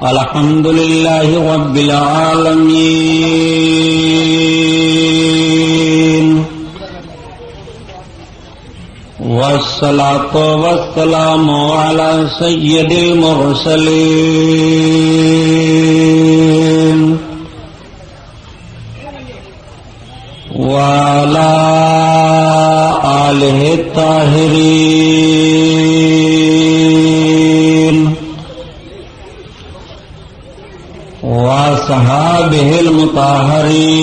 الحمد لله رب العالمين والصلاة والسلام على سيد المرسلين وعلى آله الطاهرين وصحابه المطهرين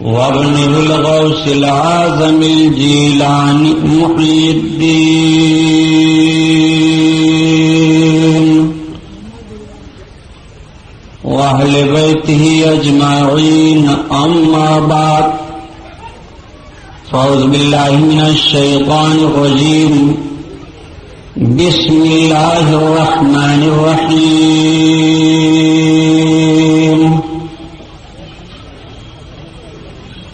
وابنه الغوث العظم الجيلاني محي الدين وأهل بيته أجمعين أما بعد فأعوذ بالله من الشيطان الرجيم بسم الله الرحمن الرحيم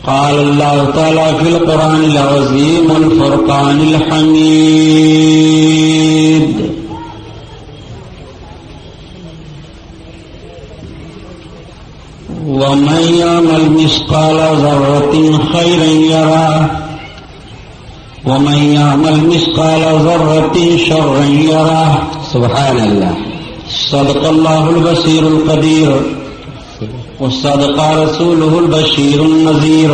قال الله تعالى في القرآن العظيم والفرقان الحميد ومن يعمل مثقال ذرة خيرا يره ومن يعمل مثقال ذرة شرا يره سبحان الله صدق الله البصير القدير وصدق رسوله البشير النذير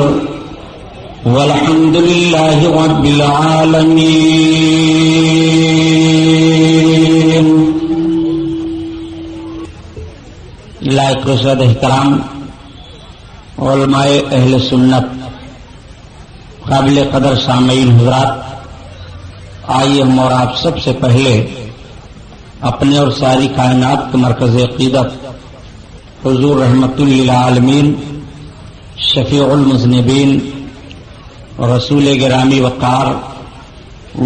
والحمد لله رب العالمين. لائق رشد احترام علماء اہل سنت، قابل قدر سامعین حضرات، آئیے ہم اور آپ سب سے پہلے اپنے اور ساری کائنات کے مرکز عقیدت حضور رحمت للعالمین، شفیع المذنبین، رسول گرامی وقار،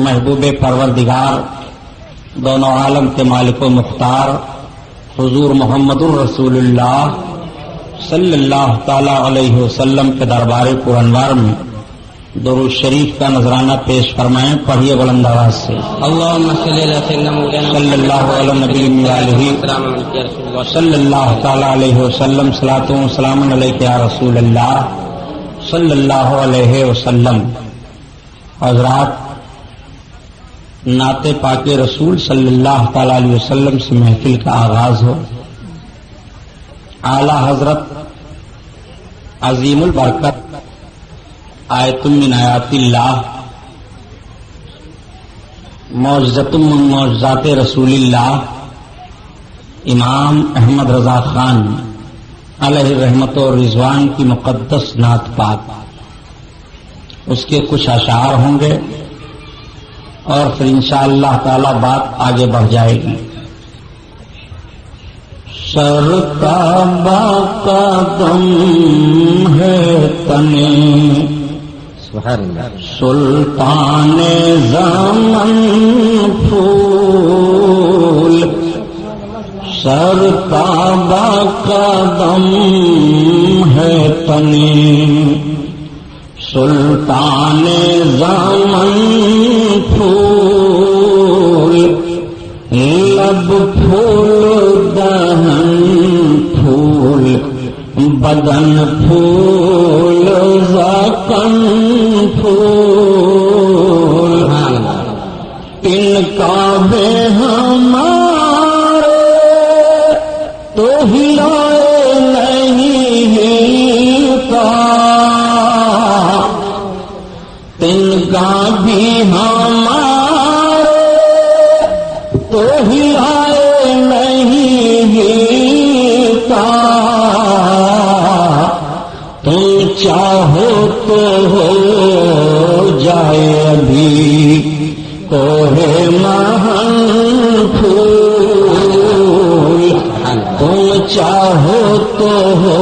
محبوب پروردگار، دونوں عالم کے مالک و مختار حضور محمد الرسول اللہ صلی اللہ تعالی علیہ وسلم کے دربار پرانوار میں درود شریف کا نذرانہ پیش فرمائیں. پڑھیے بلند آواز سے. اللهم صل على سيدنا مولانا صلی اللہ علیہ نبی علیہ صلی اللہ تعالی علیہ وسلم. صلاۃ و سلام علیک یا رسول اللہ صلی اللہ علیہ وسلم. حضرات، نعت پاک رسول صلی اللہ تعالی علیہ وسلم سے محفل کا آغاز ہو. اعلی حضرت عظیم البرکت آیت من آیات اللہ، معجزۃ من معجزات رسول اللہ، امام احمد رضا خان علیہ رحمت و رضوان کی مقدس نعت پاک، اس کے کچھ اشعار ہوں گے اور پھر انشاءاللہ تعالی بات آگے بڑھ جائے گی. سرتابہ قدم ہے تنے سلطان زمن پھول، سرتابہ قدم ہے تنے سلطان زمن پھول، لب پھول دہن پھول بدن پھول ذقن پھول، ان کا بے ہمارے تو ہلائے نہیں ہلتا، ان کا بھی ہمارے تو ہلائے نہیں ہلتا، تم چاہو تو ہو جائے ابھی کوہ مہن پھول، تم چاہو تو ہو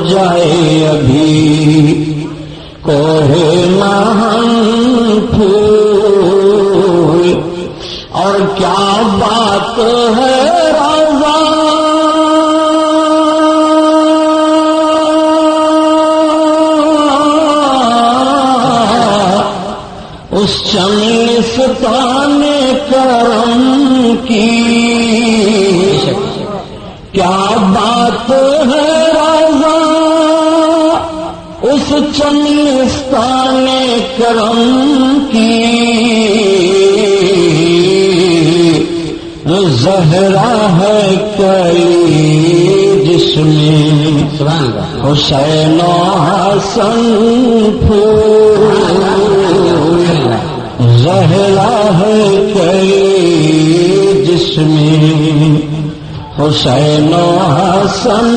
جائے ابھی کوہ مہن پھول، اور کیا بات ہے رضا اس چمنستان کرم کی کیا بات ہے رضا، اس چمنستان کرم کی زہرا ہے کلی جس میں حسین و حسن پھول، زہرا ہے کلی جس میں حسین و حسن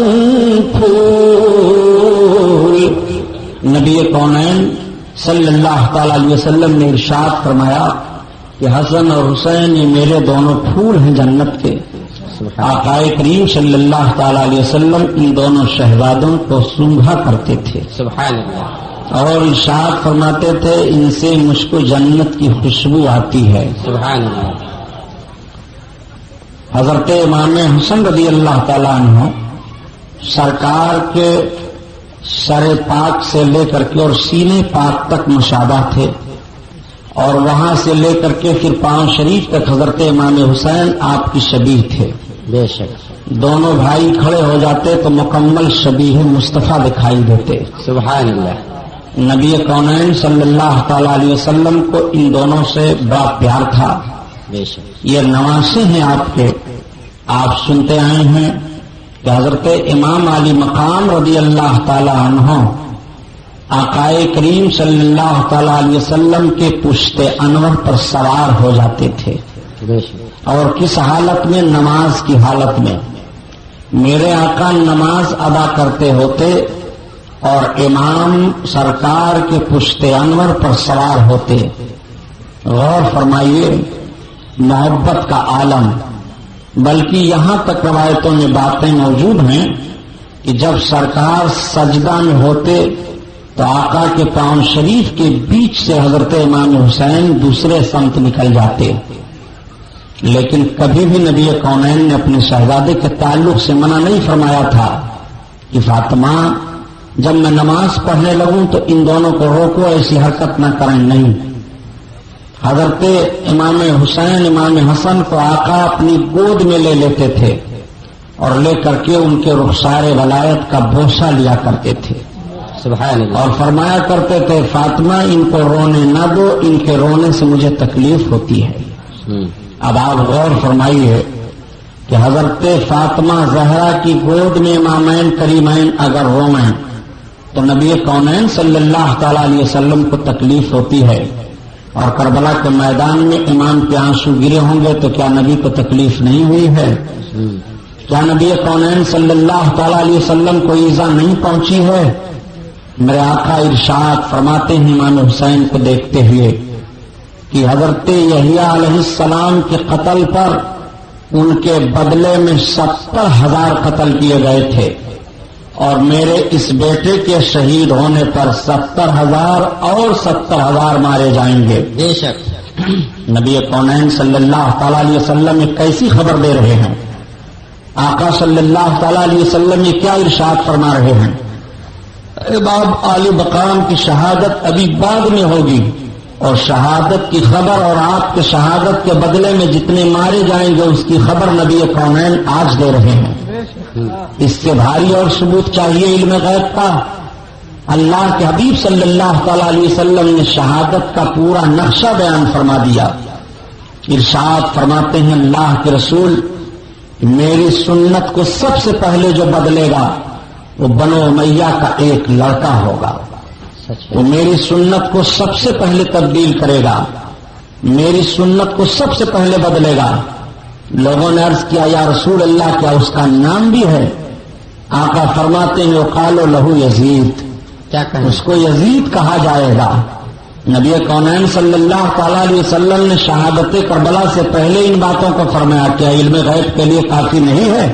پھول۔ نبی کونین صلی اللہ تعالی علیہ وسلم نے ارشاد فرمایا کہ حسن اور حسین یہ میرے دونوں پھول ہیں جنت کے۔ آقا کریم صلی اللہ تعالی علیہ وسلم ان دونوں شہزادوں کو سونگھا کرتے تھے، سبحان اللہ، اور ارشاد فرماتے تھے ان سے مجھ کو جنت کی خوشبو آتی ہے۔ سبحان اللہ۔ حضرت امام حسن رضی اللہ تعالیٰ عنہ سرکار کے سر پاک سے لے کر کے اور سینے پاک تک مشابہ تھے، اور وہاں سے لے کر کے پھر پاؤں شریف تک حضرت امام حسین آپ کی شبیہ تھے۔ بے شک دونوں بھائی کھڑے ہو جاتے تو مکمل شبیہ مصطفیٰ دکھائی دیتے۔ سبحان اللہ۔ نبی کونین صلی اللہ تعالی علیہ وسلم کو ان دونوں سے بڑا پیار تھا۔ بے شک یہ نواسے ہیں آپ کے، آپ سنتے آئے ہیں کہ حضرت امام علی مقام رضی اللہ تعالی عنہ آقا کریم صلی اللہ تعالی علیہ وسلم کے پشت انور پر سوار ہو جاتے تھے، بے شک اور کس حالت میں؟ نماز کی حالت میں۔ میرے آقا نماز ادا کرتے ہوتے اور امام سرکار کے پشت انور پر سوار ہوتے۔ غور فرمائیے، محبت کا عالم۔ بلکہ یہاں تک روایتوں میں باتیں موجود ہیں کہ جب سرکار سجدہ میں ہوتے تو آقا کے پاؤں شریف کے بیچ سے حضرت امام حسین دوسرے سمت نکل جاتے، لیکن کبھی بھی نبی کونین نے اپنے شہزادے کے تعلق سے منع نہیں فرمایا تھا کہ فاطمہ جب میں نماز پڑھنے لگوں تو ان دونوں کو روکو، ایسی حرکت نہ کریں۔ نہیں، حضرت امام حسین امام حسن کو آقا اپنی گود میں لے لیتے تھے اور لے کر کے ان کے رخسار ولایت کا بوسہ لیا کرتے تھے، سبحان اللہ، اور فرمایا کرتے تھے فاطمہ ان کو رونے نہ دو، ان کے رونے سے مجھے تکلیف ہوتی ہے۔ اب آپ غور فرمائیے کہ حضرت فاطمہ زہرا کی گود میں امامین کریمین اگر روئیں تو نبی کونین صلی اللہ تعالی علیہ وسلم کو تکلیف ہوتی ہے، اور کربلا کے میدان میں امام کے آنسو گرے ہوں گے تو کیا نبی کو تکلیف نہیں ہوئی ہے؟ کیا نبی کونین صلی اللہ تعالی علیہ وسلم کو ایذا نہیں پہنچی ہے؟ میرے آقا ارشاد فرماتے ہیں امام حسین کو دیکھتے ہوئے کہ حضرت یحییٰ علیہ السلام کے قتل پر ان کے بدلے میں 70,000 قتل کیے گئے تھے، اور میرے اس بیٹے کے شہید ہونے پر 70,000 اور 70,000 مارے جائیں گے۔ بے شک نبی کونین صلی اللہ تعالی علیہ وسلم یہ کیسی خبر دے رہے ہیں؟ آقا صلی اللہ تعالی علیہ وسلم یہ کیا ارشاد فرما رہے ہیں؟ امام علی مقام کی شہادت ابھی بعد میں ہوگی، اور شہادت کی خبر اور آپ کے شہادت کے بدلے میں جتنے مارے جائیں گے اس کی خبر نبی کونین آج دے رہے ہیں۔ اس سے بھاری اور ثبوت چاہیے علم غیب کا؟ اللہ کے حبیب صلی اللہ تعالی علیہ وسلم نے شہادت کا پورا نقشہ بیان فرما دیا۔ ارشاد فرماتے ہیں اللہ کے رسول، میری سنت کو سب سے پہلے جو بدلے گا وہ بنو امیہ کا ایک لڑکا ہوگا، وہ میری سنت کو سب سے پہلے تبدیل کرے گا، میری سنت کو سب سے پہلے بدلے گا۔ لوگوں نے عرض کیا یا رسول اللہ کیا اس کا نام بھی ہے؟ آقا فرماتے ہیں وقالوا لہو یزید، کیا کہیں؟ اس کو یزید کہا جائے گا۔ نبی کونین صلی اللہ تعالی علیہ وسلم نے شہادت کربلا سے پہلے ان باتوں کو فرمایا، کیا علم غیب کے لیے کافی نہیں ہے؟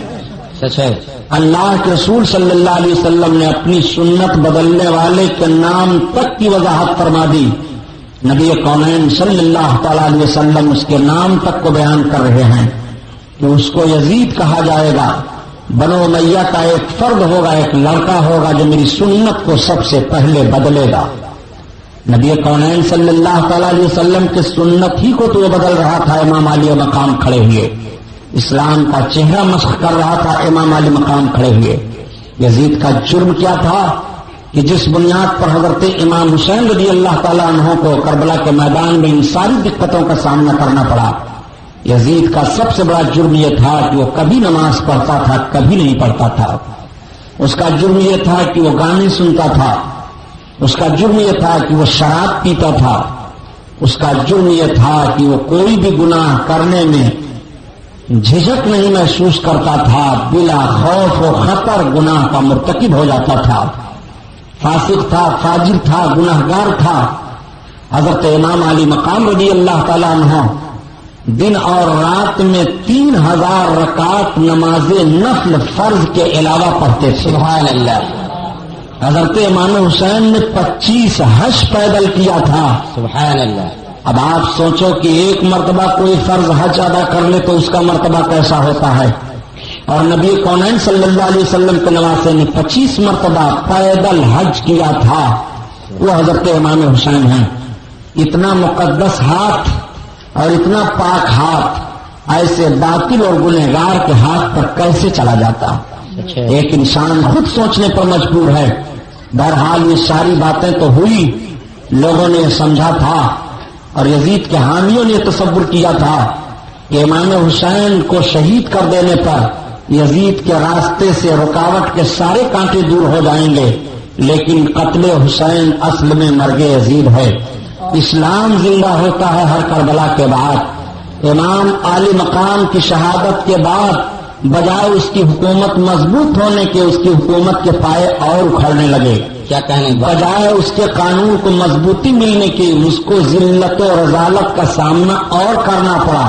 سچ ہے۔ اللہ کے رسول صلی اللہ علیہ وسلم نے اپنی سنت بدلنے والے کے نام تک کی وضاحت فرما دی۔ نبی کونین صلی اللہ تعالی علیہ وسلم اس کے نام تک کو بیان کر رہے ہیں کہ اس کو یزید کہا جائے گا، بنو امیہ کا ایک فرد ہوگا، ایک لڑکا ہوگا جو میری سنت کو سب سے پہلے بدلے گا۔ نبی کونین صلی اللہ تعالی علیہ وسلم کے سنت ہی کو تو وہ بدل رہا تھا امام علی مقام کھڑے ہوئے، اسلام کا چہرہ مسخ کر رہا تھا امام علی مقام کھڑے ہوئے۔ یزید کا جرم کیا تھا کہ جس بنیاد پر حضرت امام حسین رضی اللہ تعالیٰ عنہ کو کربلا کے میدان میں ان ساری دقتوں کا سامنا کرنا پڑا، یزید کا سب سے بڑا جرم یہ تھا کہ وہ کبھی نماز پڑھتا تھا، کبھی نہیں پڑھتا تھا۔ اس کا جرم یہ تھا کہ وہ گانے سنتا تھا، اس کا جرم یہ تھا کہ وہ شراب پیتا تھا، اس کا جرم یہ تھا کہ وہ کوئی بھی گناہ کرنے میں جھجک نہیں محسوس کرتا تھا، بلا خوف و خطر گناہ کا مرتکب ہو جاتا تھا، فاسق تھا، فاجر تھا، گناہگار تھا۔ حضرت امام علی مقام رضی اللہ تعالیٰ عنہ دن اور رات میں 3000 رکعت نماز نفل فرض کے علاوہ پڑھتے تھے۔ سبحان اللہ۔ حضرت امام حسین نے 25 حج پیدل کیا تھا۔ سبحان اللہ۔ اب آپ سوچو کہ ایک مرتبہ کوئی فرض حج ادا کر لے تو اس کا مرتبہ کیسا ہوتا ہے، اور نبی کونین صلی اللہ علیہ وسلم کے نواسے نے 25 مرتبہ پیدل حج کیا تھا، وہ حضرت امام حسین ہیں۔ اتنا مقدس ہاتھ اور اتنا پاک ہاتھ ایسے باطل اور گنہگار کے ہاتھ پر کیسے چلا جاتا؟ ایک انسان خود سوچنے پر مجبور ہے۔ بہرحال یہ ساری باتیں تو ہوئی، لوگوں نے یہ سمجھا تھا اور یزید کے حامیوں نے تصور کیا تھا کہ امام حسین کو شہید کر دینے پر یزید کے راستے سے رکاوٹ کے سارے کانٹے دور ہو جائیں گے، لیکن قتل حسین اصل میں مرگ یزید ہے۔ اسلام زندہ ہوتا ہے ہر کربلا کے بعد۔ امام علی مقام کی شہادت کے بعد بجائے اس کی حکومت مضبوط ہونے کے اس کی حکومت کے پائے اور اکھڑنے لگے۔ کیا کہنے بجائے اس کے قانون کو مضبوطی ملنے کی اس کو ذلت و رذالت کا سامنا اور کرنا پڑا۔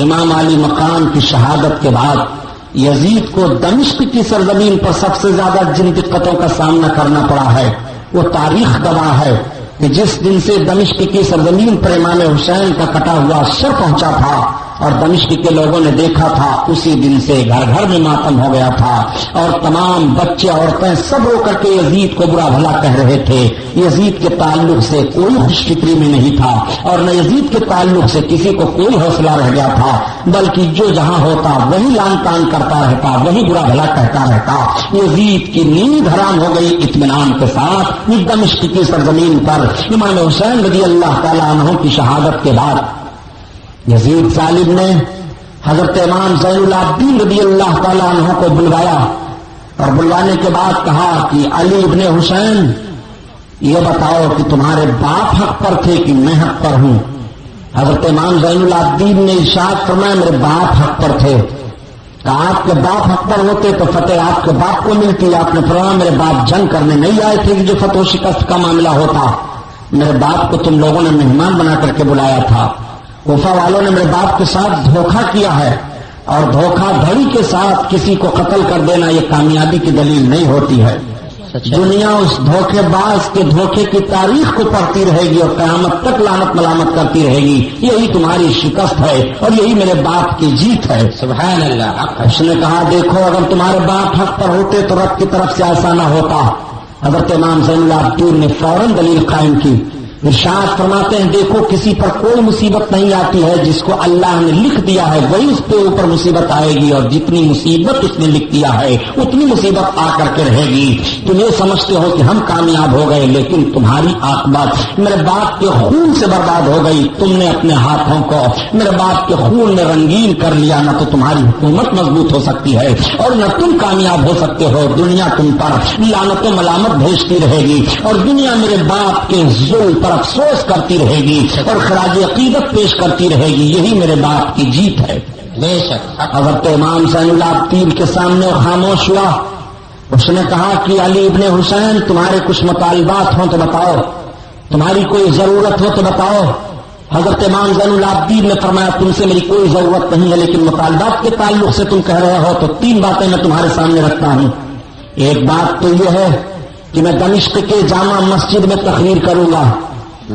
امام علی مقام کی شہادت کے بعد یزید کو دمشق کی سرزمین پر سب سے زیادہ جن دقتوں کا سامنا کرنا پڑا ہے وہ تاریخ گواہ ہے کہ جس دن سے دمشق کی سرزمین پر امام حسین کا کٹا ہوا سر پہنچا تھا اور دمشق کے لوگوں نے دیکھا تھا، اسی دن سے گھر گھر میں ماتم ہو گیا تھا، اور تمام بچے عورتیں سب رو کر کے یزید کو برا بھلا کہہ رہے تھے۔ یزید کے تعلق سے کوئی خوش فکری میں نہیں تھا، اور نہ یزید کے تعلق سے کسی کو کوئی حوصلہ رہ گیا تھا، بلکہ جو جہاں ہوتا وہی لان تان کرتا رہتا، وہی برا بھلا کہتا رہتا۔ یزید کی نیند حرام ہو گئی اطمینان کے ساتھ دمشق کی سرزمین پر امام حسین رضی اللہ تعالیٰ عنہ کی شہادت کے بعد یزید ظالم نے حضرت امام زین العابدین رضی اللہ تعالیٰ عنہ کو بلوایا، اور بلوانے کے بعد کہا کہ علی ابن حسین یہ بتاؤ کہ تمہارے باپ حق پر تھے کہ میں حق پر ہوں؟ حضرت امام زین العابدین نے ارشاد فرمایا میرے باپ حق پر تھے۔ کہا آپ کے باپ حق پر ہوتے تو فتح آپ کے باپ کو ملتی۔ آپ نے فرمایا میرے باپ جنگ کرنے نہیں آئے تھے کہ جو فتح و شکست کا معاملہ ہوتا، میرے باپ کو تم لوگوں نے مہمان بنا کر کے بلایا تھا۔ کوفہ والوں نے میرے باپ کے ساتھ دھوکہ کیا ہے، اور دھوکہ دھڑی کے ساتھ کسی کو قتل کر دینا یہ کامیابی کی دلیل نہیں ہوتی ہے۔ دنیا اس دھوکے باز کے دھوکے کی تاریخ کو پڑھتی رہے گی اور قیامت تک لعنت ملامت کرتی رہے گی۔ یہی تمہاری شکست ہے اور یہی میرے باپ کی جیت ہے۔ سبحان اللہ۔ اس نے کہا دیکھو اگر تمہارے باپ حق پر ہوتے تو رب کی طرف سے ایسا نہ ہوتا۔ حضرت امام زین العابدین نے فوراً دلیل قائم کی، ارشاد فرماتے ہیں دیکھو کسی پر کوئی مصیبت نہیں آتی ہے، جس کو اللہ نے لکھ دیا ہے وہی اس پہ اوپر مصیبت آئے گی، اور جتنی مصیبت اس نے لکھ دیا ہے اتنی مصیبت آ کر کے رہے گی۔ تم یہ سمجھتے ہو کہ ہم کامیاب ہو گئے، لیکن تمہاری عاقبت میرے باپ کے خون سے برباد ہو گئی۔ تم نے اپنے ہاتھوں کو میرے باپ کے خون میں رنگین کر لیا، نہ تو تمہاری حکومت مضبوط ہو سکتی ہے اور نہ تم کامیاب ہو سکتے ہو۔ دنیا تم پر لعنت و ملامت بھیجتی رہے گی، اور دنیا میرے باپ کے ظلم پر افسوس کرتی رہے گی اور خراج عقیدت پیش کرتی رہے گی۔ یہی میرے باپ کی جیت ہے۔ بے شک۔ حضرت امام زین العابدین کے سامنے خاموش ہوا۔ اس نے کہا کہ علی ابن حسین تمہارے کچھ مطالبات ہوں تو بتاؤ، تمہاری کوئی ضرورت ہو تو بتاؤ۔ حضرت امام زین العابدین نے فرمایا تم سے میری کوئی ضرورت نہیں ہے، لیکن مطالبات کے تعلق سے تم کہہ رہے ہو تو 3 باتیں میں تمہارے سامنے رکھتا ہوں۔ ایک بات تو یہ ہے کہ میں دمشق کے جامع مسجد میں تقریر کروں گا،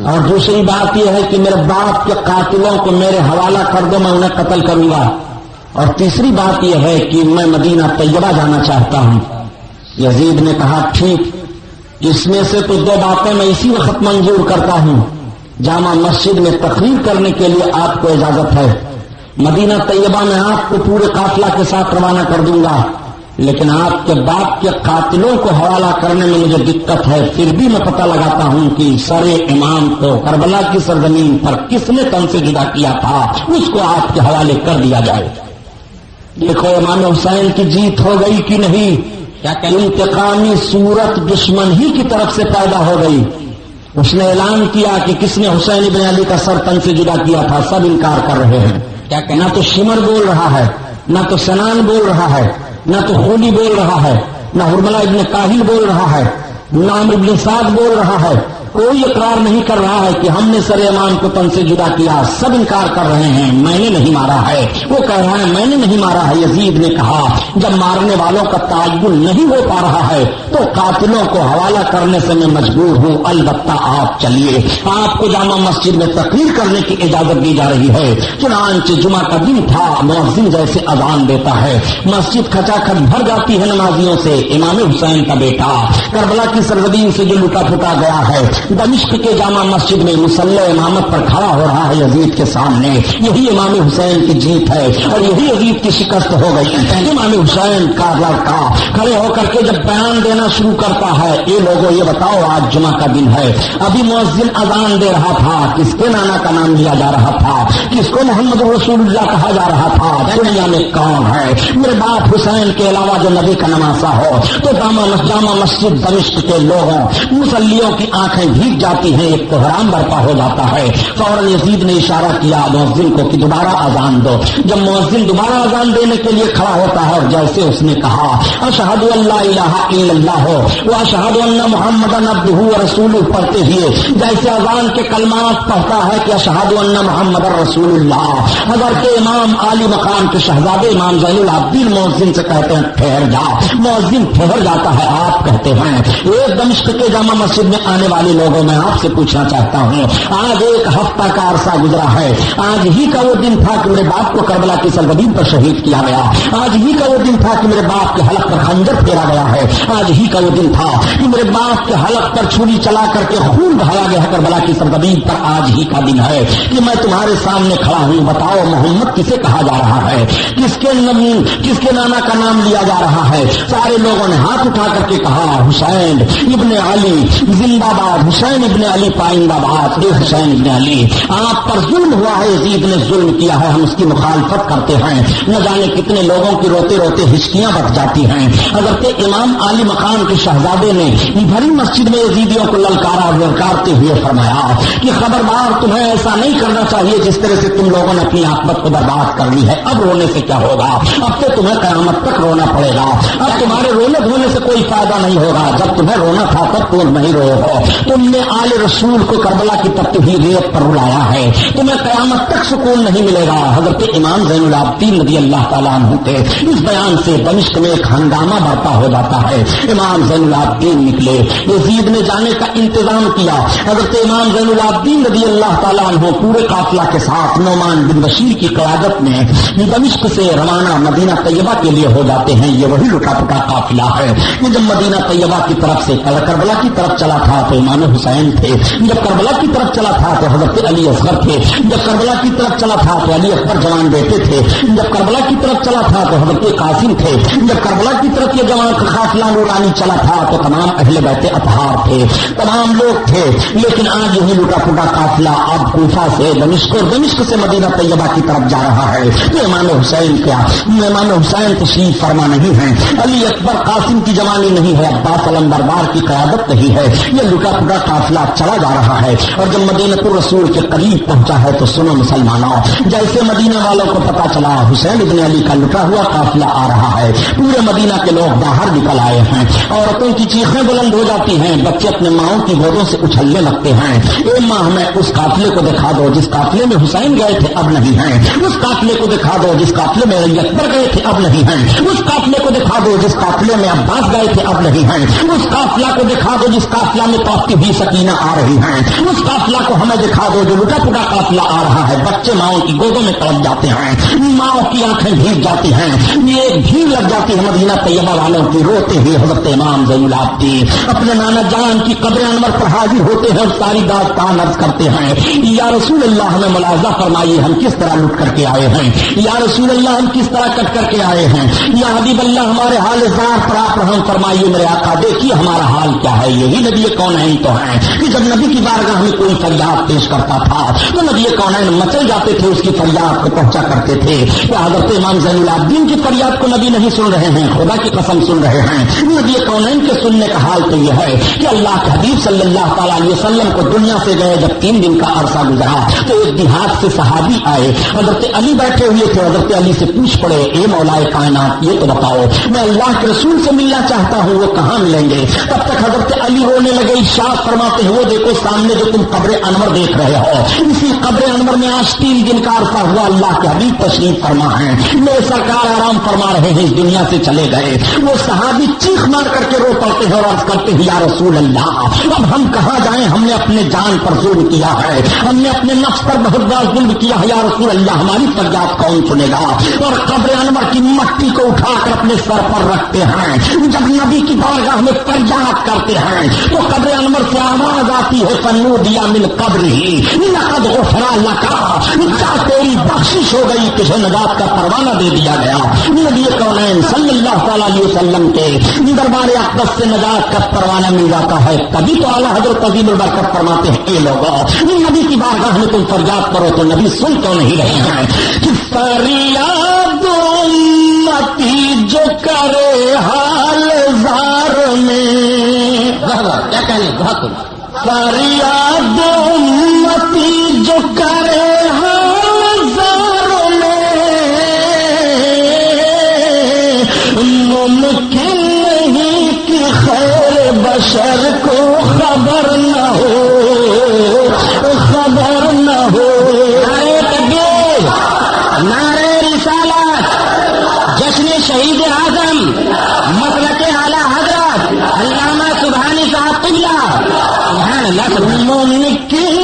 اور دوسری بات یہ ہے کہ میرے باپ کے قاتلوں کو میرے حوالہ کر دو، میں انہیں قتل کروں گا، اور تیسری بات یہ ہے کہ میں مدینہ طیبہ جانا چاہتا ہوں۔ یزید نے کہا ٹھیک، اس میں سے تو 2 باتیں میں اسی وقت منظور کرتا ہوں. جامع مسجد میں تقریر کرنے کے لیے آپ کو اجازت ہے. مدینہ طیبہ میں آپ کو پورے قافلہ کے ساتھ روانہ کر دوں گا، لیکن آپ کے باپ کے قاتلوں کو حوالہ کرنے میں مجھے دقت ہے. پھر بھی میں پتہ لگاتا ہوں کہ سر امام کو کربلا کی سرزمین پر کس نے تن سے جدا کیا تھا، اس کو آپ کے حوالے کر دیا جائے. دیکھو امام حسین کی جیت ہو گئی کہ نہیں؟ کیا کہ انتقامی صورت دشمن ہی کی طرف سے پیدا ہو گئی. اس نے اعلان کیا کہ کس نے حسین ابن علی کا سر تن سے جدا کیا تھا. سب انکار کر رہے ہیں. کیا کہ نہ تو شمر بول رہا ہے، نہ تو سنان بول رہا ہے، نہ تو خولی بول رہا ہے، نہ حرملہ ابن کاہل بول رہا ہے، نہ عمرو ابن سعد بول رہا ہے. کوئی اقرار نہیں کر رہا ہے کہ ہم نے سر امام کو تن سے جدا کیا. سب انکار کر رہے ہیں میں نے نہیں مارا ہے. وہ کہہ رہا ہے میں نے نہیں مارا ہے. یزید نے کہا جب مارنے والوں کا تعین نہیں ہو پا رہا ہے تو قاتلوں کو حوالہ کرنے سے میں مجبور ہوں. البتہ آپ چلیے، آپ کو جامع مسجد میں تقریر کرنے کی اجازت دی جا رہی ہے. چنانچہ جمعہ کا دن تھا. مؤذن جیسے اذان دیتا ہے مسجد کھچا کھچ بھر جاتی ہے نمازیوں سے. امام حسین کا بیٹا کربلا کی سرزمین سے جو لٹا پھٹا گیا ہے دمشق کے جامع مسجد میں مصلی امامت پر کھڑا ہو رہا ہے یزید کے سامنے. یہی امام حسین کی جیت ہے اور یہی یزید کی شکست ہو گئی. امام حسین کا لڑکا کھڑے ہو کر کے جب بیان دینا شروع کرتا ہے، یہ لوگوں یہ بتاؤ آج جمعہ کا دن ہے، ابھی مؤذن اذان دے رہا تھا، کس کے نانا کا نام لیا جا رہا تھا، کس کو محمد رسول اللہ کہا جا رہا تھا، دنیا میں کون ہے میرے باپ حسین کے علاوہ جو نبی کا نواسا ہو. تو جامع مسجد دمشق کے لوگوں مصلیوں کی آنکھیں بھیگ جاتی ہیں، ایک کوہرام برپا ہو جاتا ہے. فوراً یزید نے اشارہ کیا مؤذن کو کہ دوبارہ اذان دو. جب مؤذن دوبارہ اذان دینے کے لیے کھڑا ہوتا ہے اور جیسے اس نے کہا اشہد ان لا الہ الا اللہ و اشہد ان محمدن عبدہ و رسولہ پڑھتے ہوئے جیسے اذان کے کلمات پڑھتا ہے کہ اشہد ان محمدن رسول اللہ، حضرت امام عالی مقام کے شہزادے امام زین العابدین مؤذن سے کہتے ہیں ٹھہر جا. مؤذن ٹھہر جاتا ہے. آپ کہتے ہیں ایک دمشق کے جامع مسجد میں آنے والے لوگوں میں آپ سے پوچھنا چاہتا ہوں، آج 1 ہفتہ کا عرصہ گزرا ہے. آج ہی کا وہ دن تھا کہ میرے باپ کو کربلا کی سرزمین پر شہید کیا گیا. آج ہی کا وہ دن تھا کہ میرے باپ کے حلق پر خنجر پھیرا گیا ہے. آج ہی کا وہ دن تھا کہ میرے باپ کے حلق پر چھری چلا کر کے خون بہایا گیا ہے کربلا کی سرزمین پر. آج ہی کا دن ہے کہ میں تمہارے سامنے کھڑا ہوں. بتاؤ محمد کسے کہا جا رہا ہے، کس کے نانا کا نام لیا جا رہا ہے. سارے لوگوں نے ہاتھ اٹھا کر کے کہا حسین ابن علی زندہ باد، حسین ابن علی پائندہ باد. حسین ابن علی آپ پر ظلم ہوا ہے، یزید نے ظلم کیا ہے، ہم اس کی مخالفت کرتے ہیں. نہ جانے کتنے لوگوں کی روتے روتے ہچکیاں بچ جاتی ہیں. حضرت امام عالی مقام کے شہزادے نے بھری مسجد میں یزیدیوں کو للکارتے ہوئے فرمایا کہ خبردار تمہیں ایسا نہیں کرنا چاہیے جس طرح سے تم لوگوں نے اپنی عاقبت کو برباد کر لی ہے. اب رونے سے کیا ہوگا، اب تو تمہیں قیامت تک رونا پڑے گا. اب تمہارے رونے دھونے سے کوئی فائدہ نہیں ہوگا. جب تمہیں رونا تھا تب تم نہیں روئے ہو. تم نے آل رسول کو کربلا کی تپتی ہوئی ریت پر رلایا ہے. تمہیں قیامت تک سکون نہیں ملے گا. حضرت امام زین العابدین رضی اللہ تعالیٰ عنہ کے اس بیان سے دمشق میں ایک ہنگامہ برپا ہو جاتا ہے. امام زین العابدین نکلے، یزید نے جانے کا انتظام کیا. حضرت امام زین العابدین رضی اللہ تعالیٰ عنہ پورے قافلہ کے ساتھ نعمان بن بشیر کی قیادت میں دمشق سے روانہ مدینہ طیبہ کے لیے ہو جاتے ہیں. یہ وہی لٹا پٹا قافلہ ہے. یہ جب مدینہ طیبہ کی طرف سے کربلا کی طرف چلا تھا تو امام حسین تھے، جب کربلا کی طرف چلا تھا تو حضرت علی اصغر تھے، جب کربلا کی طرف چلا تھا تو علی اکبر جوان بیٹے تھے، جب کربلا کی طرف چلا تھا تو حضرت قاسم تھے، جب کربلا کی طرف یہ جوان قافلہ نورانی چلا تھا تو تمام اہل بیت اطہار تھے، تمام لوگ تھے. لیکن آج یہی لٹا پٹا قافلہ اب کوفہ سے دمشق اور دمشق سے مدینہ طیبہ کی طرف جا رہا ہے. تو امام حسین کیا، امام حسین تشریف فرما نہیں ہے، علی اکبر قاسم کی جوانی نہیں ہے، عباس علم دربار کی قیادت نہیں ہے. یہ لٹا پٹا قافلہ چلا جا رہا ہے. اور جب مدینہ الرسول کے قریب پہنچا ہے تو سنو مسلمانوں، جیسے مدینہ والوں کو پتا چلا حسین ابن علی کا لٹا ہوا قافلہ آ رہا ہے، پورے مدینہ کے لوگ باہر نکل آئے ہیں. عورتوں کی چیخیں بلند ہو جاتی ہیں، بچے اپنے ماؤں کی گودوں سے اچھلنے لگتے ہیں. اے ماں ہمیں اس قافلے کو دکھا دو جس قافلے میں حسین گئے تھے اب نہیں ہیں. اس قافلے کو دکھا دو جس قافلے میں علی اکبر گئے تھے اب نہیں ہیں. اس قافلے کو دکھا دو جس قافلے میں عباس گئے تھے اب نہیں ہیں. اس قافلہ کو دکھا دو جس قافلہ میں طاقت بھی سکینہ آ رہی ہیں، اس قافلہ کو ہمیں دکھا دو جو لٹا پٹا قافلہ آ رہا ہے، بچے ماؤں کی گودوں میں تڑپ جاتے ہیں، ماؤں کی آنکھیں بھیگ جاتی ہیں، یہ بھیڑ لگ جاتی ہے مدینہ طیبہ والوں کی، روتے ہوئے حضرت امام زین العابدین اپنے نانا جان کی قبر انور پر حاضر ہوتے ہیں اور ساری داستان عرض کرتے ہیں، یا رسول اللہ ہمیں ملاحظہ فرمائیے ہم کس طرح لٹ کر کے آئے ہیں، یا رسول اللہ ہم کس طرح کٹ کر کے آئے ہیں، یا حبیب اللہ ہمارے حال زار پر آپ رحم فرمائیے میرے آقا دیکھیے ہمارا حال کیا ہے، یہی نبی کونین تو ہیں کہ جب نبی کی بارگاہ میں کوئی فریاد پیش کرتا تھا تو نبی کونین مچل جاتے تھے، اس کی فریاد کو پہنچا کرتے تھے، کہ حضرت امام زین العابدین کی فریاد کو نبی نہیں سن رہے ہیں، خدا کی قسم سن رہے ہیں، نبی کونین کے سننے کا حال تو یہ ہے کہ اللہ کے حبیب صلی اللہ تعالیٰ علیہ وسلم کو دنیا سے گئے جب 3 دن کا عرصہ گزرا تو ایک دیہات سے صحابی آئے، حضرت علی بیٹھے ہوئے تھے، حضرت علی سے پوچھ پڑے اے مولا کائنات یہ تو بتاؤ میں اللہ کے رسول سے ملنا چاہتا ہوں وہ کہاں ملیں گے؟ تب تک حضرت علی رونے لگے، ارشاد فرماتے ہیں وہ دیکھو سامنے جو تم قبر انور دیکھ رہے ہو، اسی قبر انور میں آج 3 دن کا عرصہ ہوا اللہ کے حبیب تشریف فرما ہے، میرے سرکار آرام فرما رہے ہیں، اس دنیا سے چلے گئے۔ وہ صحابی چیخ مار کر کے رو پڑتے ہیں اور عرض کرتے ہیں یا رسول اللہ اب ہم کہاں جائیں، ہم نے اپنے جان پر ظلم کیا ہے، ہم نے اپنے نفس پر بہت بڑا ظلم کیا ہے، یا رسول اللہ ہماری فریاد کون سنے گا؟ اور قبر انور کی مٹی کو اٹھا کر اپنے سر پر رکھتے ہیں، جب نبی کی بارگاہ میں فریاد کرتے ہیں تو قبر انور سے آواز آتی ہے فنودی من قبرہ لقد غفر لک، کیا تیری بخشش ہو گئی، تجھے نجات کا پروانہ دے دیا گیا۔ نبی کونین صلی اللہ تعالیٰ علیہ وسلم کے دربار اقدس سے نجات کا پروانہ مل جاتا ہے، تبھی تو اعلیٰ حضرت عظیم البرکت فرماتے ہیں اے لوگوں نبی کی بارگاہ میں تم فریاد کرو تو نبی سن کیوں نہیں رہے ہیں کہ فریاد امتی جو کرے حال زار میں، کیا کہنے بہت فریاد امتی جو کرے حال زار میں، ممکن نہیں کہ خیر بشر کو خبر نہ ہو، خبر نہ ہو۔ نعرہ تکبیر، نعرہ رسالت، جشن شہید اعظم مسلک اعلی حضرت علامہ سبحانی صاحب قبلہ، ممکن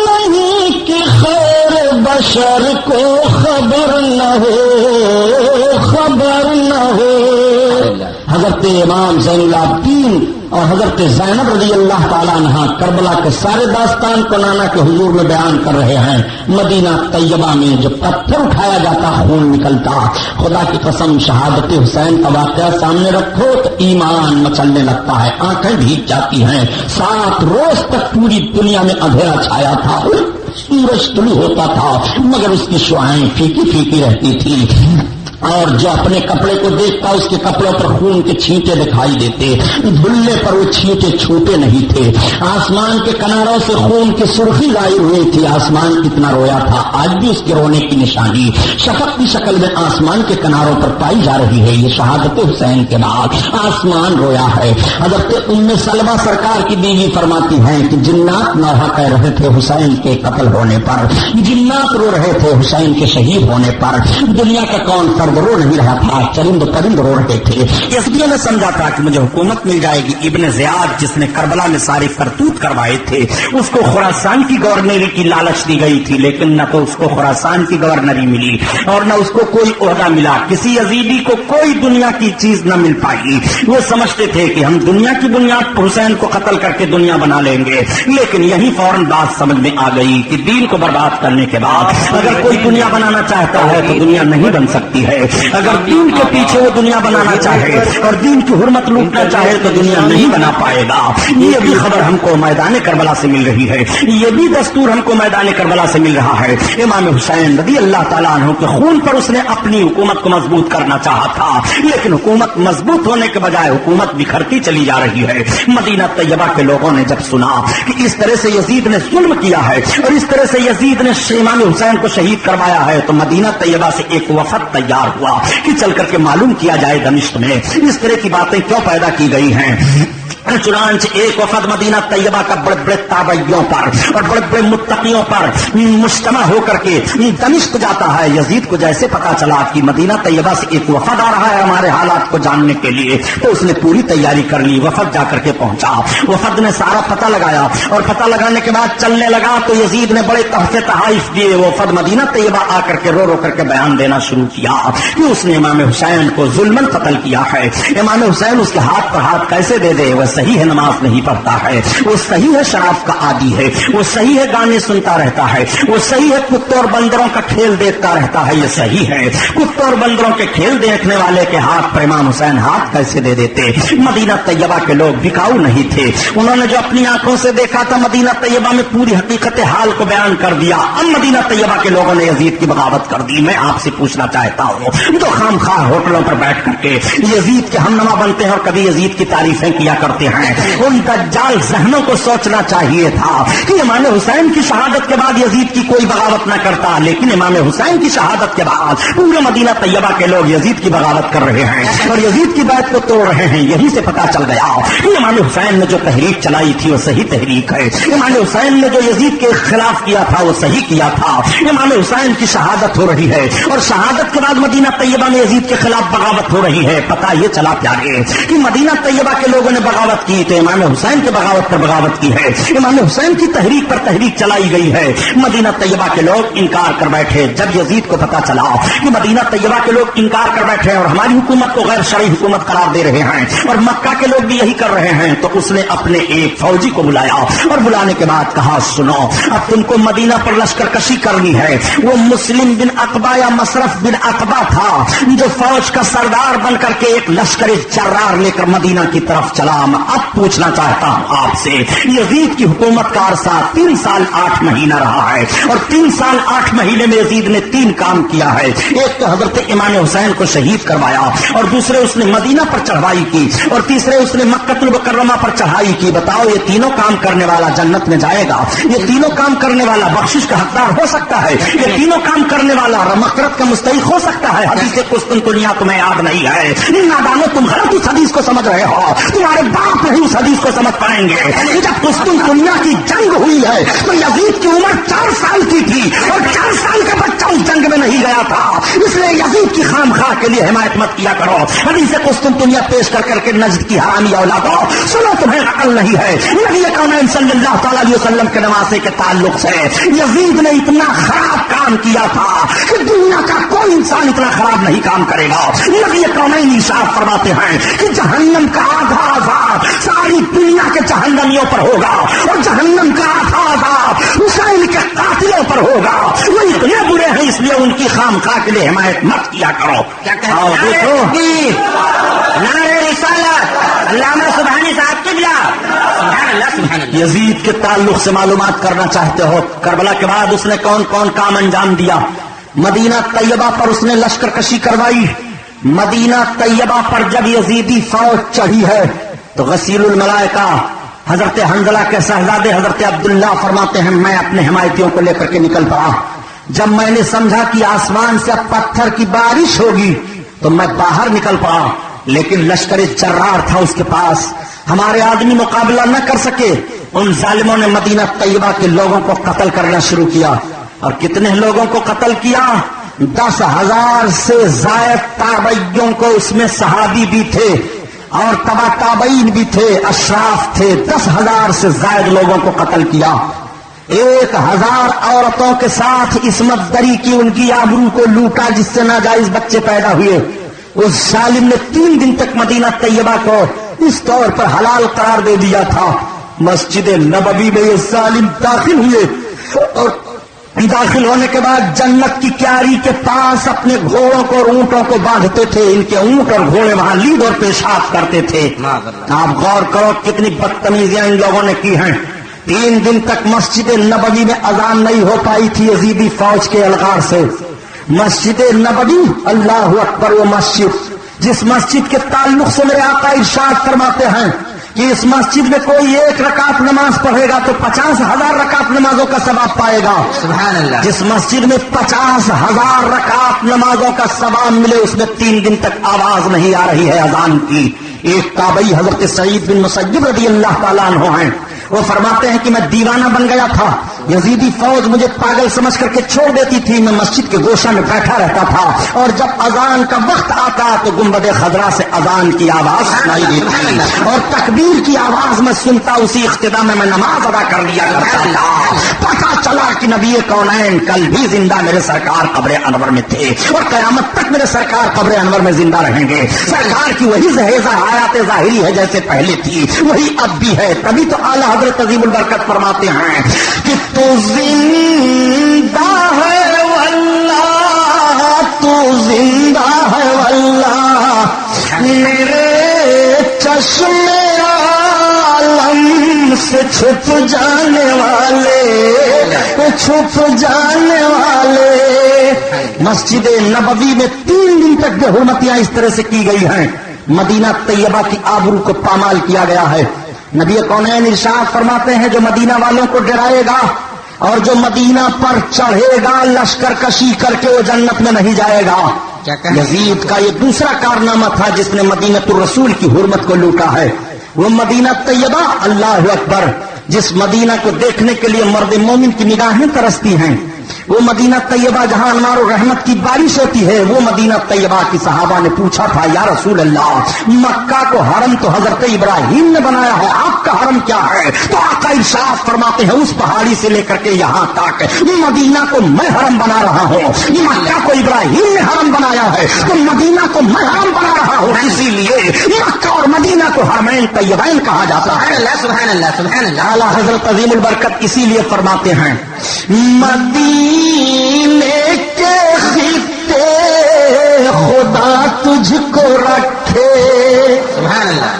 نہیں کہ خیر بشر کو خبر نہ ہو، خبر نہ ہو۔ حضرت امام زین العابدین اور حضرت زینب رضی اللہ تعالیٰ عنہ کربلا کے سارے داستان کو نانا کے حضور میں بیان کر رہے ہیں۔ مدینہ طیبہ میں جب پتھر اٹھایا جاتا خون نکلتا، خدا کی قسم شہادت حسین کا واقعہ سامنے رکھو تو ایمان مچلنے لگتا ہے، آنکھیں بھیگ جاتی ہیں۔ 7 روز تک پوری دنیا میں اندھیرا چھایا تھا، سورج طلوع ہوتا تھا مگر اس کی شعاعیں پھیکی پھیکی رہتی تھی، اور جو اپنے کپڑے کو دیکھتا اس کے کپڑوں پر خون کے چھینٹے دکھائی دیتے، دھلے پر وہ چھینٹے چھوٹے نہیں تھے، آسمان کے کناروں سے خون کی سرخی ظاہر ہوئی تھی، آسمان کتنا رویا تھا، آج بھی اس کے رونے کی نشانی شفق کی شکل میں آسمان کے کناروں پر پائی جا رہی ہے۔ یہ شہادت حسین کے بعد آسمان رویا ہے۔ حضرت ام سلمہ سرکار کی بیوی فرماتی ہیں کہ جنات نوحہ کہہ رہے تھے حسین کے قتل ہونے پر، جنات رو رہے تھے حسین کے شہید ہونے پر، دنیا کا کون فرد رو نہیں رہا تھا، چرند پرند رو رہے تھے۔ اس لیے میں سمجھا تھا کہ مجھے حکومت مل جائے گی۔ ابن زیاد جس نے کربلا میں سارے کرتوت کروائے تھے اس کو خراسان کی گورنری کی لالچ دی گئی تھی، لیکن نہ تو اس کو خراسان کی گورنری ملی اور نہ اس کو کوئی عہدہ ملا، کسی یزیدی کو کوئی دنیا کی چیز نہ مل پائی۔ وہ سمجھتے تھے کہ ہم دنیا کی بنیاد پر حسین کو قتل کر کے دنیا بنا لیں گے، لیکن یہی فوراً بات سمجھ میں آ گئی کہ دین کو برباد کرنے کے بعد اگر کوئی دنیا بنانا چاہتا ہے تو دنیا نہیں بن سکتی ہے، اگر دین کے پیچھے وہ دنیا بنانا چاہے اور دین کی حرمت لوٹنا چاہے تو دنیا نہیں بنا پائے گا۔ یہ بھی خبر ہم کو میدان کربلا سے مل رہی ہے، یہ بھی دستور ہم کو میدان کربلا سے مل رہا ہے۔ امام حسین رضی اللہ تعالیٰ عنہ کے خون پر اس نے اپنی حکومت کو مضبوط کرنا چاہا تھا، لیکن حکومت مضبوط ہونے کے بجائے حکومت بکھرتی چلی جا رہی ہے۔ مدینہ طیبہ کے لوگوں نے جب سنا کہ اس طرح سے یزید نے ظلم کیا ہے اور اس طرح سے یزید نے امام حسین کو شہید کروایا ہے تو مدینہ طیبہ سے ایک وفد تیار ہوا کہ چل کر کے معلوم کیا جائے دمشق میں اس طرح کی باتیں کیوں پیدا کی گئی ہیں۔ چنانچہ ایک وفد مدینہ طیبہ کا بڑے بڑے تابعیوں پر اور بڑے بڑے متقیوں پر مجتمع ہو کر کے دمشق جاتا ہے. یزید کو جیسے پتا چلا کہ مدینہ طیبہ سے ایک وفد آ رہا ہے ہمارے حالات کو جاننے کے لیے, تو اس نے پوری تیاری کر لی. وفد جا کر کے پہنچا, وفد نے سارا پتہ لگایا اور پتہ لگانے کے بعد چلنے لگا تو یزید نے بڑے تحفے تحائف دیے. وفد مدینہ طیبہ آ کر کے رو رو کر کے بیان دینا شروع کیا کہ اس نے امام حسین کو ظلمن قتل کیا ہے. امام حسین اس کے ہاتھ پر ہاتھ کیسے دے دے؟ وہ صحیح ہے نماز نہیں پڑھتا ہے, وہ صحیح ہے شراب کا عادی ہے, وہ صحیح ہے گانے سنتا رہتا ہے, وہ صحیح ہے کتوں اور بندروں کا کھیل دیکھتا رہتا ہے. یہ صحیح ہے, کتوں اور بندروں کے کھیل دیکھنے والے کے ہاتھ پر امام حسین ہاتھ کیسے دے دیتے؟ مدینہ طیبہ کے لوگ بکاؤ نہیں تھے, انہوں نے جو اپنی آنکھوں سے دیکھا تھا مدینہ طیبہ میں پوری حقیقت حال کو بیان کر دیا. اب مدینہ طیبہ کے لوگوں نے یزید کی بغاوت کر دی. میں آپ سے پوچھنا چاہتا ہوں, جو خام خواہ ہوٹلوں پر بیٹھ کر کے یزید کے ہمنما بنتے ہیں اور کبھی یزید کی تعریفیں کیا کرتے ہیں, ان دجال ذہنوں کو سوچنا چاہیے تھا کہ امام حسین کی شہادت کے بعد یزید کی کوئی بغاوت نہ کرتا, لیکن امام حسین کی شہادت کے بعد پورے مدینہ طیبہ کے لوگ یزید کی بغاوت کر رہے ہیں اور یزید کی بیعت کو توڑ رہے ہیں. یہی سے پتا چل گیا کہ امام حسین نے جو تحریک چلائی تھی وہ صحیح تحریک ہے. امام حسین نے جو یزید کے خلاف کیا تھا وہ صحیح کیا تھا. امام حسین کی شہادت ہو رہی ہے اور شہادت کے بعد مدینہ طیبہ میں یزید کے خلاف بغاوت ہو رہی ہے. پتا یہ چلا پیارے کہ مدینہ طیبہ کے لوگوں نے بغاوت کی تو امام حسین کے بغاوت پر بغاوت کی ہے, امام حسین کی تحریک پر تحریک چلائی گئی ہے. مدینہ طیبہ کے لوگ انکار کر بیٹھے. جب یزید کو پتا چلا کہ مدینہ طیبہ کے لوگ انکار کر بیٹھے اور ہماری حکومت کو غیر شرعی حکومت قرار دے رہے ہیں اور مکہ کے لوگ بھی یہی کر رہے ہیں, تو اس نے اپنے ایک فوجی کو بلایا اور بلانے کے بعد کہا, سنو اب تم کو مدینہ پر لشکر کشی کرنی ہے. وہ مسلم بن عقبہ یا مصرف بن عقبہ تھا جو فوج کا سردار بن کر کے ایک لشکر جرار لے کر مدینہ کی طرف چلا. میں اب پوچھنا چاہتا ہوں آپ سے, یزید کی حکومت کا عرصہ 3 سال 8 مہینہ رہا ہے اور 3 سال 8 مہینے میں یزید نے 3 کام کیا ہے. ایک تو حضرت امام حسین کو شہید کروایا اور دوسرے اس نے مدینہ پر چڑھائی کی اور تیسرے اس نے مکہ المکرمہ پر چڑھائی کی. بتاؤ یہ تینوں کام کرنے والا جنت میں جائے گا؟ یہ تینوں کام کرنے والا بخشش کا حقدار ہو سکتا ہے؟ یہ تینوں کام کرنے والا مغفرت کا مستحق ہو سکتا ہے؟ حدیث قسطنطنیہ تمہیں یاد نہیں ہے؟ نادانو تم غلط اس حدیث کو سمجھ رہے ہو, تمہارے باپ نہیں اس حدیث کو سمجھ پائیں گے. جب قسطنطنیہ کی جنگ ہوئی ہے تو یزید کی عمر 4 سال کی تھی اور 4 سال کا بچہ اس جنگ میں نہیں گیا تھا, اس لیے یزید کی خام خواہ کے لیے حمایت مت کیا کرو. حدیث قسطنطنیہ پیش کر کر کے نجد کی حرامی اولادوں سنو, تمہیں عقل نہیں ہے. نبی کونین صلی اللہ تعالی علیہ وسلم کے نواسے کے تعلق سے یزید نے اتنا خراب کام کیا تھا کہ دنیا کا کوئی انسان اتنا خراب نہیں کام کرے گا. نبی کونین ارشاد فرماتے ہیں کہ جہنم کا آدھا عذاب ساری دنیا کے جہنمیوں پر ہوگا اور جہنم کا آدھا عذاب حسین کے قاتلوں پر ہوگا. وہ اتنے برے ہیں اس لیے ان کی خام خواہ کے لیے حمایت مت کیا کرو. علامہ سبحانی صاحب قبلہ سبحان اللہ سبحان اللہ. یزید کے تعلق سے معلومات کرنا چاہتے ہو؟ کربلا کے بعد اس نے کون کون کام انجام دیا؟ مدینہ طیبہ پر اس نے لشکر کشی کروائی. مدینہ طیبہ پر جب یزیدی فوج چڑھی ہے تو غسیل الملائکہ حضرت حنظلہ کے شہزادے حضرت عبداللہ فرماتے ہیں, میں اپنے حمایتیوں کو لے کر کے نکل پڑا. جب میں نے سمجھا کہ آسمان سے اب پتھر کی بارش ہوگی تو میں باہر نکل پڑا, لیکن لشکر جرار تھا اس کے پاس, ہمارے آدمی مقابلہ نہ کر سکے. ان ظالموں نے مدینہ طیبہ کے لوگوں کو قتل کرنا شروع کیا. اور کتنے لوگوں کو قتل کیا؟ 10,000 سے زائد تابعیوں کو, اس میں صحابی بھی تھے اور تبع تابعین بھی تھے, اشراف تھے. 10,000 سے زائد لوگوں کو قتل کیا. 1,000 عورتوں کے ساتھ عصمت دری کی, ان کی آبرو کو لوٹا جس سے ناجائز بچے پیدا ہوئے. اس ظالم نے 3 دن تک مدینہ طیبہ کو اس طور پر حلال قرار دے دیا تھا. مسجد نبوی میں یہ ظالم داخل ہوئے اور داخل ہونے کے بعد جنت کی کیاری کے پاس اپنے گھوڑوں کو اور اونٹوں کو باندھتے تھے. ان کے اونٹ اور گھوڑے وہاں لید اور پیشاب کرتے تھے. آپ غور کرو کتنی بدتمیزیاں ان لوگوں نے کی ہیں. 3 دن تک مسجد نبوی میں اذان نہیں ہو پائی تھی یزیدی فوج کے الغار سے. مسجد نبوی, اللہ اکبر, وہ مسجد جس مسجد کے تعلق سے میرے آقا ارشاد فرماتے ہیں کہ اس مسجد میں کوئی 1 رکعت نماز پڑھے گا تو 50,000 رکعت نمازوں کا ثواب پائے گا. سبحان اللہ. جس مسجد میں 50,000 رکعت نمازوں کا ثواب ملے اس میں 3 دن تک آواز نہیں آ رہی ہے اذان کی. ایک تابعی حضرت سعید بن مسیب رضی اللہ تعالیٰ عنہ ہیں، وہ فرماتے ہیں کہ میں دیوانہ بن گیا تھا، یزیدی فوج مجھے پاگل سمجھ کر کے چھوڑ دیتی تھی، میں مسجد کے گوشہ میں بیٹھا رہتا تھا، اور جب اذان کا وقت آتا تو گنبد خضرا سے اذان کی آواز سنائی دیتی اور تکبیر کی آواز میں سنتا، اسی اختتام میں نماز ادا کر لیا کرتا تھا۔ پتا چلا کہ نبی کونین کل بھی زندہ میرے سرکار قبر انور میں تھے، اور قیامت تک میرے سرکار قبر انور میں زندہ رہیں گے۔ سرکار کی وہی حیات ظاہری ہے جیسے پہلے تھی، وہی اب بھی ہے۔ تبھی تو اعلیٰ حضرت عظیم البرکت فرماتے ہیں کہ تو زندہ ہے واللہ، تو زندہ ہے واللہ، میرے چشم عالم سے چھپ جانے والے، چھپ جانے والے۔ مسجد نبوی میں 3 دن تک بے حرمتیاں اس طرح سے کی گئی ہیں، مدینہ طیبہ کی آبرو کو پامال کیا گیا ہے۔ نبی کونین ارشاد فرماتے ہیں جو مدینہ والوں کو ڈرائے گا اور جو مدینہ پر چڑھے گا لشکر کشی کر کے وہ جنت میں نہیں جائے گا۔ یزید کا یہ دوسرا کارنامہ تھا جس نے مدینہ الرسول کی حرمت کو لوٹا ہے، وہ مدینہ طیبہ، اللہ اکبر، جس مدینہ کو دیکھنے کے لیے مرد مومن کی نگاہیں ترستی ہیں، وہ مدینہ طیبہ جہاں انوار و رحمت کی بارش ہوتی ہے، وہ مدینہ طیبہ کی صحابہ نے پوچھا تھا یا رسول اللہ، مکہ کو حرم تو حضرت ابراہیم نے بنایا ہے، آپ کا حرم کیا ہے؟ تو آقا ارشاد فرماتے ہیں اس پہاڑی سے لے کر کے یہاں تک مدینہ کو میں حرم بنا رہا ہوں۔ مکہ کو ابراہیم نے حرم بنایا ہے تو مدینہ کو میں حرم بنا رہا ہوں، اسی لیے مکہ اور مدینہ کو حرمین طیبین کہا جاتا ہے۔ سبحان اللہ سبحان اللہ۔ اعلیٰ حضرت عظیم البرکت اسی لیے فرماتے ہیں مدینے کے خطے خدا تجھ کو رکھے، سبحان اللہ۔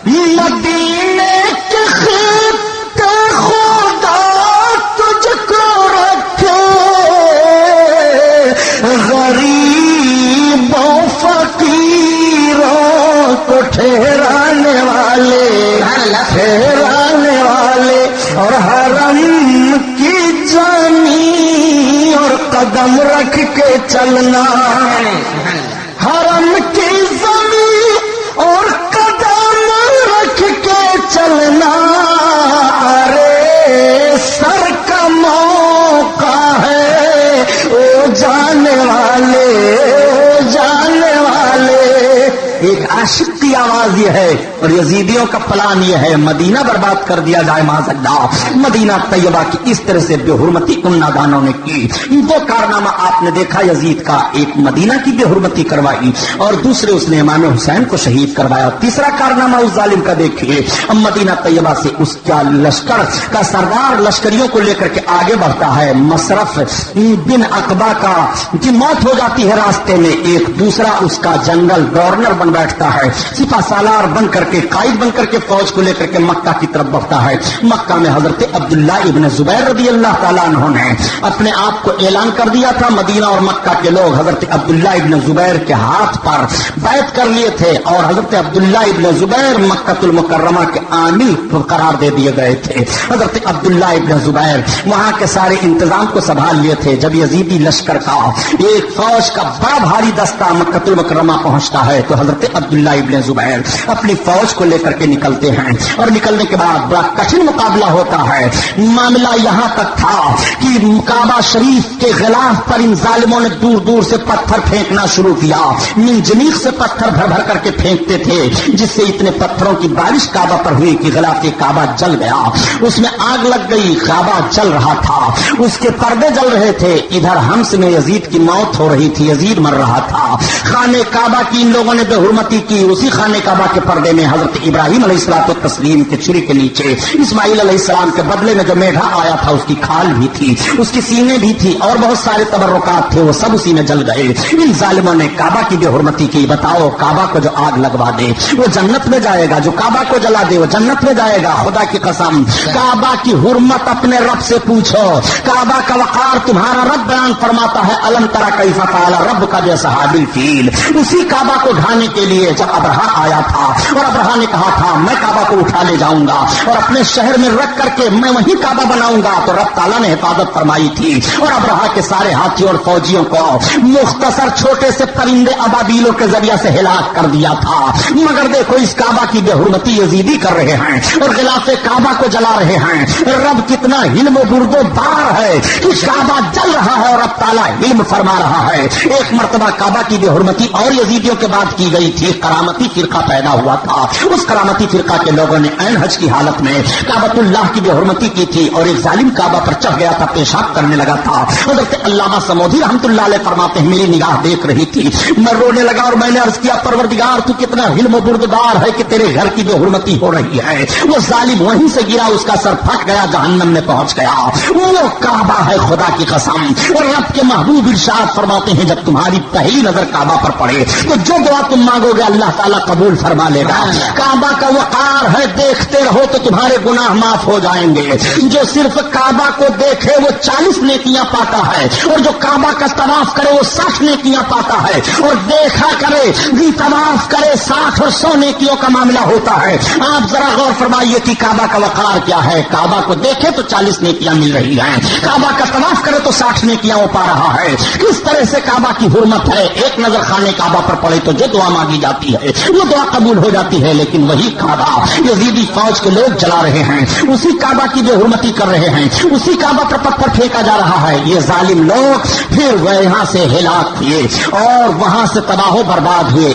مدینے کے خطے خدا تجھ کو رکھے، غریبوں فقیروں کو ٹھہرانے والے، ٹھہرانے والے، اور حرم کی جانی اور قدم رکھ کے چلنا، حرم کی زمین اور قدم رکھ کے چلنا، ارے سر کا موقع ہے او جانے والے، او جانے والے۔ ایک عاشق کی آواز یہ ہے اور یزیدیوں کا پلان یہ ہے مدینہ برباد کر دیا جائے معاذ اللہ۔ مدینہ طیبہ کی اس طرح سے بے حرمتی ان نادانوں نے کی۔ دو کارنامہ آپ نے دیکھا یزید کا، ایک مدینہ کی بے حرمتی کروائی اور دوسرے اس نے امام حسین کو شہید کروایا۔ تیسرا کارنامہ اس ظالم کا دیکھیے، مدینہ طیبہ سے اس کا لشکر کا سردار لشکریوں کو لے کر کے آگے بڑھتا ہے، مصرف بن عقبہ کا کی موت ہو جاتی ہے راستے میں، ایک دوسرا اس کا جنرل گورنر بن بیٹھتا ہے، سپہ سالار بن کر کے، قائد بن کر کے فوج کو لے کر کے مکہ کی طرف بڑھتا ہے۔ مکہ میں حضرت عبداللہ ابن زبیر رضی اللہ تعالیٰ عنہ نے اپنے آپ کو اعلان کر دیا تھا، مدینہ اور مکہ کے لوگ حضرت عبداللہ ابن زبیر کے ہاتھ پر بیعت کر لیے تھے اور حضرت عبداللہ ابن زبیر مکہ المکرمہ کے عامل قرار دے دیے گئے تھے۔ حضرت عبداللہ ابن زبیر وہاں کے سارے انتظام کو سنبھال لیے تھے۔ جب یزیدی لشکر کا ایک فوج کا بڑا بھاری دستہ مکہ المکرمہ پہنچتا ہے تو حضرت عبداللہ ابن زبیر اپنی فوج کو لے کر کے نکلتے ہیں اور نکلنے کے بعد بڑا کٹھن مقابلہ ہوتا ہے۔ معاملہ یہاں تک تھا کہ کعبہ شریف کے غلاف پر ان ظالموں نے دور دور سے پتھر پھینکنا شروع کیا، منجنیق سے پتھر بھر بھر کر کے پھینکتے تھے، جس سے اتنے پتھروں کی بارش کعبہ پر ہوئی کہ غلاف کعبہ جل گیا، اس میں آگ لگ گئی، کعبہ جل رہا تھا، اس کے پردے جل رہے تھے، ادھر حمص میں یزید کی موت ہو رہی تھی، یزید مر رہا تھا۔ خانہ کعبہ کی ان لوگوں نے بے حرمتی کی، اسی خانہ کعبہ کے پردے میں حضرت ابراہیم علیہ الصلوۃ والتسلیم کے چھری کے نیچے اسماعیل علیہ السلام کے بدلے میں جو میڈھا آیا تھا اس کی کھال بھی تھی، اس کی سینے بھی تھی اور بہت سارے تبرکات تھے، وہ سب اسی میں جل گئے۔ ان ظالموں نے کعبہ کی بے حرمتی کی۔ بتاؤ کعبہ کو جو آگ لگوا دے وہ جنت میں جائے گا، جو کعبہ کو جلا دے وہ جنت میں جائے گا۔ خدا کی قسم، کعبہ کی حرمت اپنے رب سے پوچھو، کعبہ کا وقار تمہارا رب بیان فرماتا ہے، الم تری کیف فعل ربک باصحاب الفیل. اسی کعبہ کو ڈھانے کے لیے جب ابرہہ آیا تھا اور ابرہہ نے کہا تھا میں کعبہ کو اٹھا لے جاؤں گا اور اپنے شہر میں رکھ کر کے میں وہیں کعبہ بناؤں گا, تو رب تعالیٰ نے حفاظت فرمائی تھی اور ابرہہ کے سارے ہاتھیوں اور فوجیوں کو مختصر چھوٹے سے پرندے ابابیلوں کے ذریعے سے ہلاک کر دیا تھا. مگر دیکھو اس کعبہ کی بے حرمتی یزیدی کر رہے ہیں اور غلاف کعبہ کو جلا رہے ہیں. رب کتنا علم و برد و بار ہے کہ کعبہ جل رہا ہے اور رب تعالیٰ علم فرما رہا ہے. ایک مرتبہ کعبہ کی بے حرمتی اور یزیدیوں کے بعد کی گئی تھی. کرامتی فرقہ پیدا ہوا تھا. اس کرامتی فرقہ کے لوگوں نے عین حج کی حالت میں کعبۃ اللہ کی بے حرمتی کی تھی اور ایک ظالم کعبہ پر چڑھ گیا تھا, پیشاب کرنے لگا تھا. حضرت علامہ سمودی رحمۃ اللہ علیہ فرماتے ہیں میری نگاہ دیکھ رہی تھی, میں رونے لگا اور میں نے عرض کیا پروردگار تو کتنا علم و بردبار ہے کہ تیرے گھر کی بے حرمتی ہو رہی ہے. وہ ظالم وہیں سے گرا, اس کا سر پھٹ گیا, جہنم میں پہنچ گیا. وہ کعبہ ہے خدا کی قسم. اور رب کے محبوب ارشاد فرماتے ہیں جب تمہاری پہلی نظر کعبہ پر پڑے تو جو دعا تم مانگو گے اللہ تعالیٰ قبول فرما لے گا. کعبہ کا وقار ہے, دیکھتے رہو تو تمہارے گناہ معاف ہو جائیں گے. جو صرف کعبہ کو دیکھے وہ 40 نیکیاں پاتا ہے اور جو کعبہ کا طواف کرے وہ 60 نیکیاں پاتا ہے. اور دیکھا کرے طواف کرے 60 اور 100 نیکیوں کا معاملہ ہوتا ہے. آپ ذرا غور فرمائیے کہ کعبہ کا وقار کیا ہے. کعبہ کو دیکھے تو 40 نیکیاں مل رہی ہیں, کعبہ کا طواف کرے تو 60 نیکیاں وہ پا رہا ہے. کس طرح سے کعبہ کی حرمت ہے. ایک نظر خانے کعبہ پر پڑے تو جو دعا مانگی جاتی ہے وہ دعا قبول ہو جاتی ہے. لیکن وہی کعبہ یزیدی فوج کے لوگ جلا رہے ہیں, اسی کعبہ کی بے حرمتی کر رہے ہیں, اسی کعبہ پر پتھر پھینکا جا رہا ہے. یہ ظالم لوگ پھر وہ یہاں سے ہلاک ہوئے اور وہاں سے تباہ و برباد ہوئے.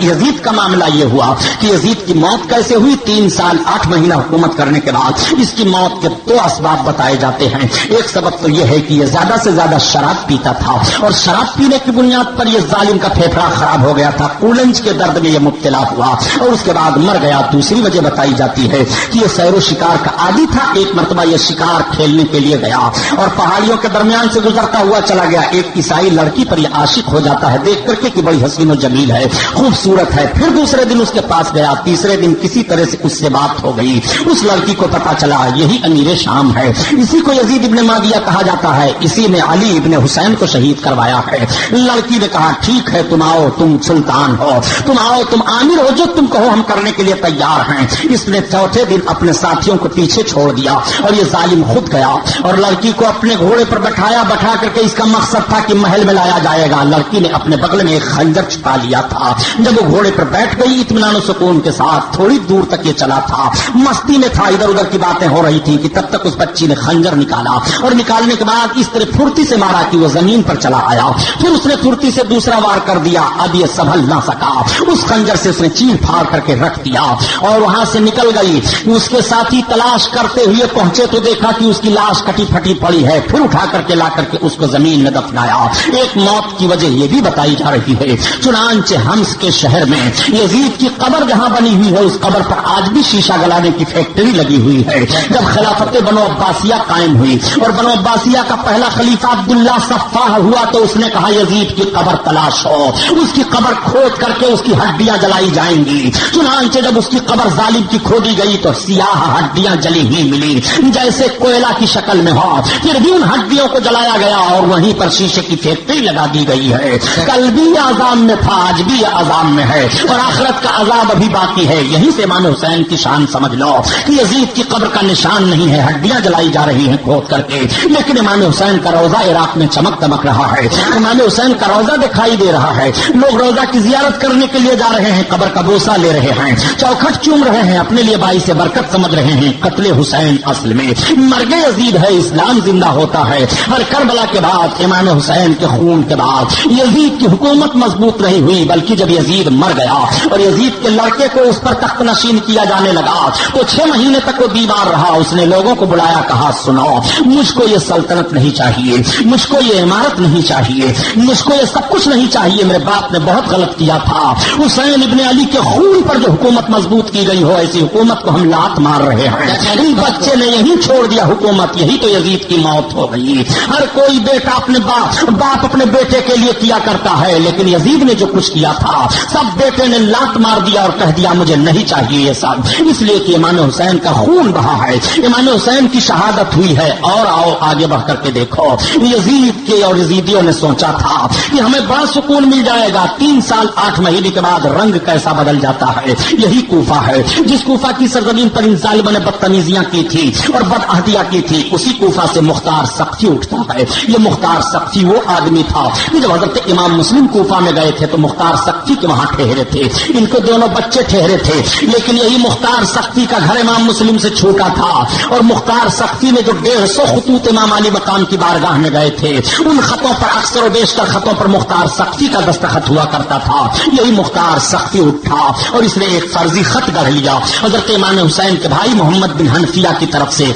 یزید کا معاملہ یہ ہوا کہ یزید کی موت کیسے ہوئی. 3 سال 8 مہینہ حکومت کرنے کے بعد اس کی موت کے 2 اسباب بتائے جاتے ہیں. ایک سبب تو یہ ہے کہ یہ زیادہ سے زیادہ شراب پیتا تھا اور شراب پینے کی بنیاد پر یہ ظالم کا پھیپھڑا خراب ہو گیا تھا, کولنج کے درد میں یہ مبتلا ہوا اور اس کے بعد مر گیا. دوسری وجہ بتائی جاتی ہے کہ یہ سیر و شکار کا عادی تھا. ایک مرتبہ یہ شکار کھیلنے کے لیے گیا اور پہاڑیوں کے درمیان سے گزرتا ہوا چلا گیا. ایک عیسائی لڑکی پر یہ عاشق ہو جاتا ہے دیکھ کر کے کہ بڑی حسین و جمیل ہے, خوبصورت ہے. پھر دوسرے دن اس کے پاس گیا, تیسرے دن کسی طرح سے اس سے بات ہو گئی. اس لڑکی کو پتا چلا یہی امیر شام ہے, اسی کو یزید ابن معاویہ کہا جاتا ہے, اسی نے علی ابن حسین کو شہید کروایا ہے. لڑکی نے کہا ٹھیک ہے تم آؤ, تم سلطان ہو, تم آؤ, تم عامر ہو, جو تم کہو ہم کرنے کے لیے تیار ہیں. اس نے چوتھے دن اپنے ساتھیوں کو پیچھے چھوڑ دیا اور یہ ظالم خود گیا اور لڑکی کو اپنے گھوڑے پر بٹھایا. بٹھا کر کے اس کا مقصد تھا کہ محل میں لایا جائے گا. لڑکی نے اپنے بغل میں ایک خنجر چھپا لیا تھا. جب وہ گھوڑے پر بیٹھ گئی اطمینان و سکون کے ساتھ, تھوڑی دور تک یہ چلا تھا, مستی میں تھا, ادھر ادھر کی باتیں ہو رہی تھی کہ تب تک اس بچی نے خنجر نکالا اور نکالنے کے بعد اس طرح پھرتی سے مارا کہ وہ زمین پر چلا آیا. پھر اس نے پھرتی سے دوسرا وار کر دیا. اب یہ سنبھل نہ سکا, اس خنجر سے اس نے چیر پھاڑ کر کے رکھ دیا اور وہاں سے نکل گئی. اس کے ساتھی تلاش کرتے ہوئے پہنچے تو دیکھا کہ اس کی لاش کٹی پھٹی پڑی ہے. پھر اٹھا کر کے لا کر کے اس کو زمین میں دفنایا. ایک موت کی وجہ یہ بھی بتائی جا رہی ہے. چنانچہ حمص کے شہر میں یزید کی قبر جہاں بنی ہوئی ہے اس قبر پر آج بھی شیشہ گلانے کی فیکٹری لگی ہوئی ہے. جب خلافت بنو عباسیہ قائم ہوئی اور بنو عباسیہ کا پہلا خلیفہ عبداللہ صفاح ہوا تو اس نے کہا یزید کی قبر تلاش ہو, اس کی قبر کھود کر کے اس کی ہڈیاں جلائی جائیں گی. چنانچہ جب اس کی قبر ظالم کی کھودی گئی تو سیاہ ہڈیاں جلی ہوئی ملی جیسے کوئلہ کی شکل میں ہو. پھر بھی ان ہڈیوں کو جلایا گیا اور وہیں پر شیشے کی فیکٹری لگا دی گئی ہے. کل بھی عذاب میں تھا, آج بھی عذاب میں ہے اور آخرت کا عذاب ابھی باقی ہے. یہیں سے امام حسین کی شان سمجھ لو کہ یزید کی قبر کا نشان نہیں ہے, ہڈیاں جلائی جا رہی ہیں کھود کر کے, لیکن امام حسین کا روزہ عراق میں چمک دمک رہا ہے. امام حسین کا روزہ دکھائی دے رہا ہے. لوگ روزہ کی زیارت کرنے کے لیے جا رہے ہیں, قبر کا بوسہ لے رہے ہیں, چوکھٹ چوم رہے ہیں, اپنے لیے باعث برکت سمجھ رہے ہیں. قتل حسین اصل میں مرگ یزید ہے, اسلام زندہ ہوتا ہے. ہر کربلا کے بعد امام حسین کے خون کے بعد یزید کی حکومت مضبوط نہیں ہوئی, بلکہ جب یزید مر گیا اور یزید کے لڑکے کو اس پر تخت نشین کیا جانے لگا تو 6 مہینے تک وہ بیمار رہا. اس نے لوگوں کو بلایا, کہا سنو مجھ کو یہ سلطنت نہیں چاہیے, مجھ کو یہ عمارت نہیں چاہیے, مجھ کو یہ سب کچھ نہیں چاہیے. میرے باپ نے بہت غلط کیا تھا. حسین ابن علی کے خون پر جو حکومت مضبوط کی گئی ہو ایسی حکومت کو ہم لات مار رہے ہیں. ان بچے نے یہی چھوڑ دیا حکومت, یہی تو یزید کی موت ہو گئی. ہر کوئی بیٹا اپنے باپ اپنے بیٹے کے لیے کیا کرتا ہے, لیکن یزید نے جو کچھ کیا تھا سب بیٹے نے لات مار دیا اور کہہ دیا مجھے نہیں چاہیے یہ سب, اس لیے کہ امام حسین کا خون بہا ہے, امام حسین کی شہادت ہوئی ہے. اور آؤ آگے بڑھ کر کے دیکھو, یزید کے اور یزیدیوں نے سوچا تھا کہ ہمیں بڑا یہاں سکون مل جائے گا. 3 سال 8 مہینے کے بعد رنگ کیسا بدل جاتا ہے. یہی کوفہ ہے جس کوفہ کی سرزمین پر ان ظالموں نے بدتمیزیاں کی تھی اور بدعہدیاں کی تھی. اسی کوفہ سے مختار سقفی اٹھتا ہے. یہ مختار سقفی وہ آدمی تھا کہ جب حضرت امام مسلم کوفہ میں گئے تھے تو مختار سقفی کے وہاں ٹھہرے تھے. ان کو دونوں بچے ٹھہرے تھے, لیکن یہی مختار سقفی کا گھر امام مسلم سے چھوٹا تھا. اور مختار سقفی نے جو 150 خطوط امام علی مقام کی بارگاہ میں گئے تھے, ان خطوں پر اکثر و بیشتر خطوں پر مختار سقفی کا دستخط ہوا کرتا تھا. یہی مختار سقفی اٹھا اور اس نے ایک فرضی خط گڑھ لیا حضرت امام حسین کے بھائی محمد بن حنفیہ کی طرف سے,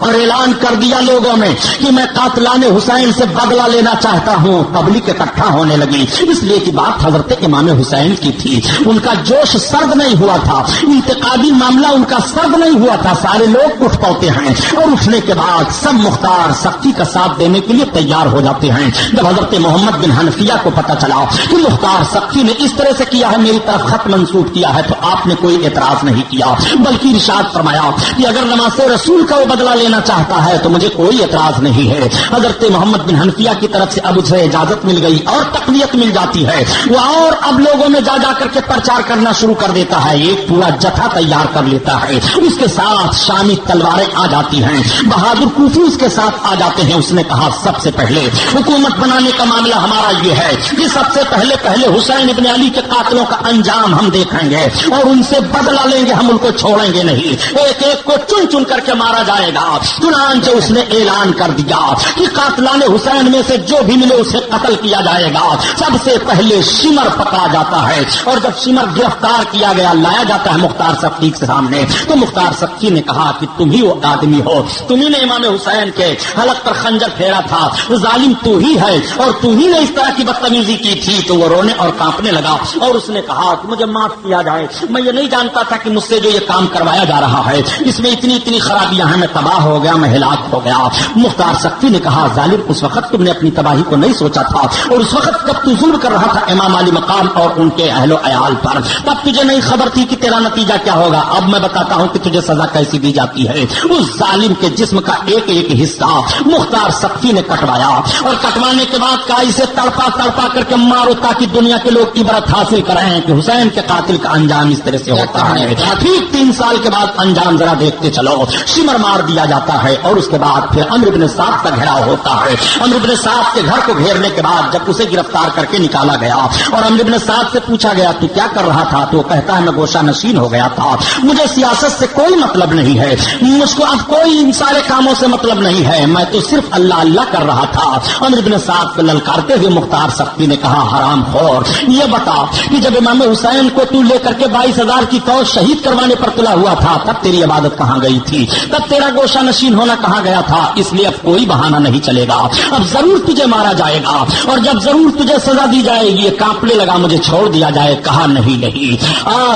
اور اعلان کر دیا لوگوں میں کہ میں قاتلان حسین سے بدلہ لینا چاہتا ہوں. پبلک اکٹھا ہونے لگی, اس لیے کہ بات حضرت امام حسین کی تھی. ان کا جوش سرد نہیں ہوا تھا, انتقادی معاملہ ان کا سرد نہیں ہوا تھا. سارے لوگ اٹھ پاتے ہیں اور اٹھنے کے بعد سب مختار سقفی کا ساتھ دینے کے لیے تیار ہو جاتے ہیں. جب حضرت محمد بن حنفیہ کو پتا چلا کہ مختار سقفی نے اس طرح سے کیا ہے, میری طرف خط منسوب کیا ہے, تو آپ نے کوئی اعتراض نہیں کیا, بلکہ ارشاد فرمایا کہ اگر نماز رسول کا وہ بدلہ لینا چاہتا ہے تو مجھے کوئی اعتراض نہیں ہے. حضرت محمد بن حنفیہ کی طرف سے اب اسے اجازت مل گئی اور تقویت مل جاتی ہے. وہ اور اب لوگوں میں جا کر کے پرچار کرنا شروع کر دیتا ہے. ایک پورا جتھا تیار کر لیتا ہے. اس کے ساتھ شامی تلواریں آ جاتی ہیں, بہادر کوفی اس کے ساتھ آ جاتے ہیں. اس نے کہا سب سے پہلے حکومت بنانے کا معاملہ ہمارا یہ ہے کہ سب سے پہلے حسین ابن علی کے قاتلوں کا انجام ہم دیکھیں گے اور ان سے بدلہ لیں گے, ہم ان کو چھوڑیں گے نہیں. ایک ایک کو چن چن کر کے مارا جائے گا. چنانچہ اس نے اعلان کر دیا کہ قاتلان حسین میں سے جو بھی ملے اسے قتل کیا جائے گا. سب سے پہلے شمر پکڑا جاتا ہے, اور جب شمر گرفتار کیا گیا لایا جاتا ہے مختار سقفی کے سامنے, تو مختار سقفی نے کہا کہ تم ہی وہ آدمی ہو, تمہیں نے امام حسین کے حلق پر خنجر پھیرا تھا, ظالم تو ہی ہے, اور تم ہی نے اس طرح کی بدتمیزی کی تھی. تو وہ رونے اور کانپنے لگا اور اس نے کہا کہ مجھے معاف کیا جائے, میں یہ نہیں جانتا تھا کہ مجھ سے جو یہ کام کروایا جا رہا ہے اس میں اتنی خرابیاں ہیں, میں تباہ ہو گیا, میں ہلاک ہو گیا. مختار سقفی نے کہا ظالم, اس وقت تم نے اپنی تباہی کو نہیں سوچا تھا, اور اس وقت جب تو ظلم کر رہا تھا امام علی مقام اور ان کے اہل و عیال پر, تب تجھے نہیں خبر تھی کہ تیرا نتیجہ کیا ہوگا. اب میں بتاتا ہوں کہ تجھے سزا کیسی دی جاتی ہے. اس ظالم کے جسم کا ایک ایک حصہ مختار سقفی نے کٹوایا, اور کٹوانے کے بعد کہا اسے تڑپا تڑپا کر کے مارو تاکہ دنیا کے لوگ عبرت حاصل کریں کہ حسین کے قاتل کا انجام اس طرح سے ہوتا ہے. ٹھیک 3 سال کے بعد انجام ذرا دیکھتے چلو. شمر مار دیا جاتا ہے اور اس کے بعد پھر عمرو بن سعد کا گھیراؤ ہوتا ہے. عمرو بن سعد کے گھر کو گھیرنے کے بعد جب اسے گرفتار کر کے نکالا گیا اور عمرو بن سعد سے پوچھا گیا تو کیا کر رہا تھا, تو وہ کہتا ہے میں گوشہ نشین ہو گیا تھا, مجھے سیاست سے کوئی مطلب نہیں ہے, مجھ کو اب کوئی ان سارے کاموں سے مطلب نہیں ہے, میں تو صرف اللہ اللہ کر رہا تھا. عمرو بن سعد کو للکارتے ہوئے مختار سقفی نے کہا حرام خور, یہ بتا کہ جب امام حسین کو تو لے کر کے 22,000 کی فوج شہید کروانے پر تلا ہوا تھا تب تیری عبادت کہاں گئی تھی, تب تیرا گوشہ نشین ہونا کہاں گیا تھا. اس لیے اب کوئی بہانہ نہیں چلے گا, اب ضرور تجھے مارا جائے گا, اور جب ضرور تجھے سزا دی جائے گی. کانپنے لگا مجھے چھوڑ دیا جائے. کہا نہیں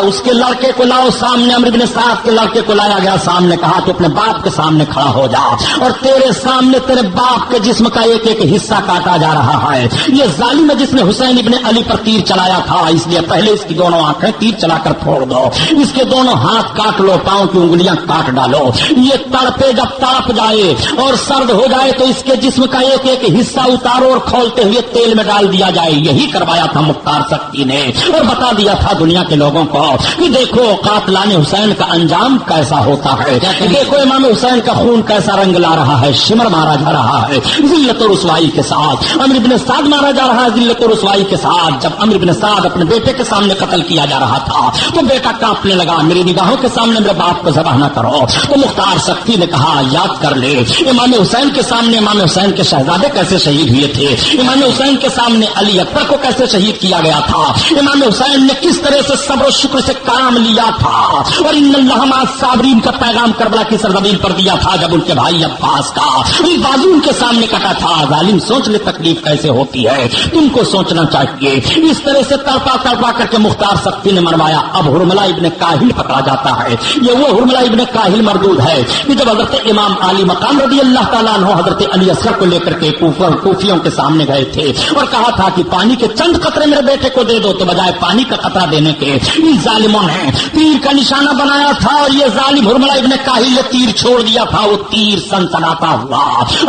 اس کے لڑکے کو لاؤ سامنے. عمرو بن سعد کے لڑکے کو لایا گیا سامنے. کہا تو اپنے باپ کے سامنے کھڑا ہو جا, اور تیرے سامنے تیرے باپ کے جسم کا ایک ایک حصہ کاٹا جا رہا ہے. یہ ظالم ہے جس نے حسین ابن علی پر تیر چلایا تھا, اس لیے پہلے اس کی دونوں آنکھیں تیر چلا کر پھوڑ دو, اس کے دونوں ہاتھ کاٹ لو, پاؤں کی انگلیاں کاٹ ڈالو. یہ تڑپے جب تڑپ جائے اور سرد ہو جائے تو اس کے جسم کا ایک ایک حصہ اتارو اور کھولتے ہوئے تیل میں ڈال دیا جائے. یہی کروایا تھا مختار سقفی نے, اور بتا دیا تھا دنیا کے لوگوں کو کہ دیکھو قاتلان حسین کا انجام کیسا ہوتا ہے, دیکھو امام حسین کا خون کیسا رنگ لا رہا ہے. شمر مارا جا رہا ہے ذلت و رسوائی کے ساتھ, عمرو بن سعد مارا جا رہا ہے ذلت و رسوائی کے ساتھ. جب عمرو بن سعد اپنے بیٹے کے سامنے قتل کیا جا رہا تھا تو بیٹا کانپنے لگا, میری نگاہوں کے سامنے میرے باپ کو ذبح نہ کرو. تو مختار سقفی نے کہا یاد کر لے امام حسین کے سامنے امام حسین کے شہزادے کیسے شہید ہوئے تھے, امام حسین کے سامنے علی اکبر کو کیسے شہید کیا گیا تھا, امام حسین نے کس طرح سے صبر و شکر سے کام لیا تھا, اور ان اللہ مع الصابرین کا پیغام کربلا کی سرزمین پر دیا تھا جب ان کے بھائی عباس کا بازو ان کے سامنے کٹا تھا. ظالم سوچ لے تکلیف کیسے ہوتی ہے, تم کو سوچنا چاہیے. اس طرح سے تڑپا تڑپا کر کے مختار سقفی نے مروایا. اب حرملہ ابن کاہل پکڑا جاتا ہے. یہ وہ حرملہ ابن کاہل مردود ہے کہ جب حضرت امام علی مقام رضی اللہ تعالیٰ عنہ حضرت علی اصغر کو لے کر کے کوفیوں کے سامنے گئے تھے اور کہا تھا کہ پانی کے چند قطرے میرے بیٹے کو دے دو، تو بجائے پانی کا قطرہ دینے کے ان ظالموں نے تیر کا نشانہ بنایا تھا اور یہ ظالم حرملہ ابن کاہل نے تیر چھوڑ دیا تھا. وہ تیر سنسناتا ہوا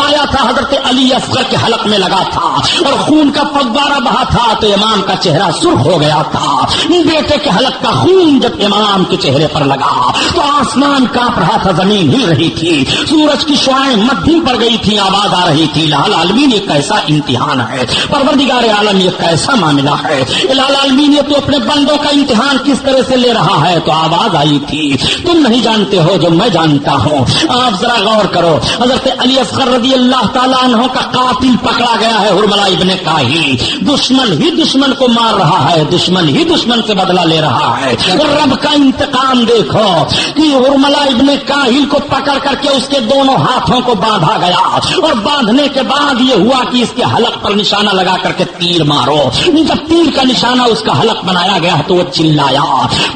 آیا تھا حضرت علی اصغر کے حلق میں لگا تھا اور خون کا فوارہ بہا تھا تو امام کا چہرہ سرخ ہو گیا تھا. بیٹے کے حلق کا خون جب امام کے چہرے پر لگا تو آسمان کانپ رہا تھا، زمین ہل رہی تھی، سورج کی شعاعیں مدھم پڑ گئی تھی، آواز آ رہی تھی الہ العالمین یہ کیسا امتحان ہے، پروردگار عالم یہ کیسا معاملہ ہے، الہ العالمین یہ تو اپنے بندوں کا امتحان کس طرح سے لے رہا ہے. تو آواز آئی تھی تم نہیں جانتے ہو جو میں جانتا ہوں. آپ ذرا غور کرو، حضرت علی اصغر رضی اللہ تعالیٰ عنہ کا قاتل پکڑا گیا ہے حرملہ ابن کاہل. دشمن ہی دشمن کو مار رہا ہے، دشمن ہی دشمن سے بدلہ لے رہا ہے. اور رب کا انتقام دیکھو کہ حرملہ ابن کاہل کو پکڑ کر کے اس کے دونوں ہاتھوں کو باندھا گیا اور باندھنے کے بعد یہ ہوا کہ اس کے حلق پر نشانہ لگا کر کے تیر مارو. جب تیر کا نشانہ اس کا حلق بنایا گیا تو وہ چلایا.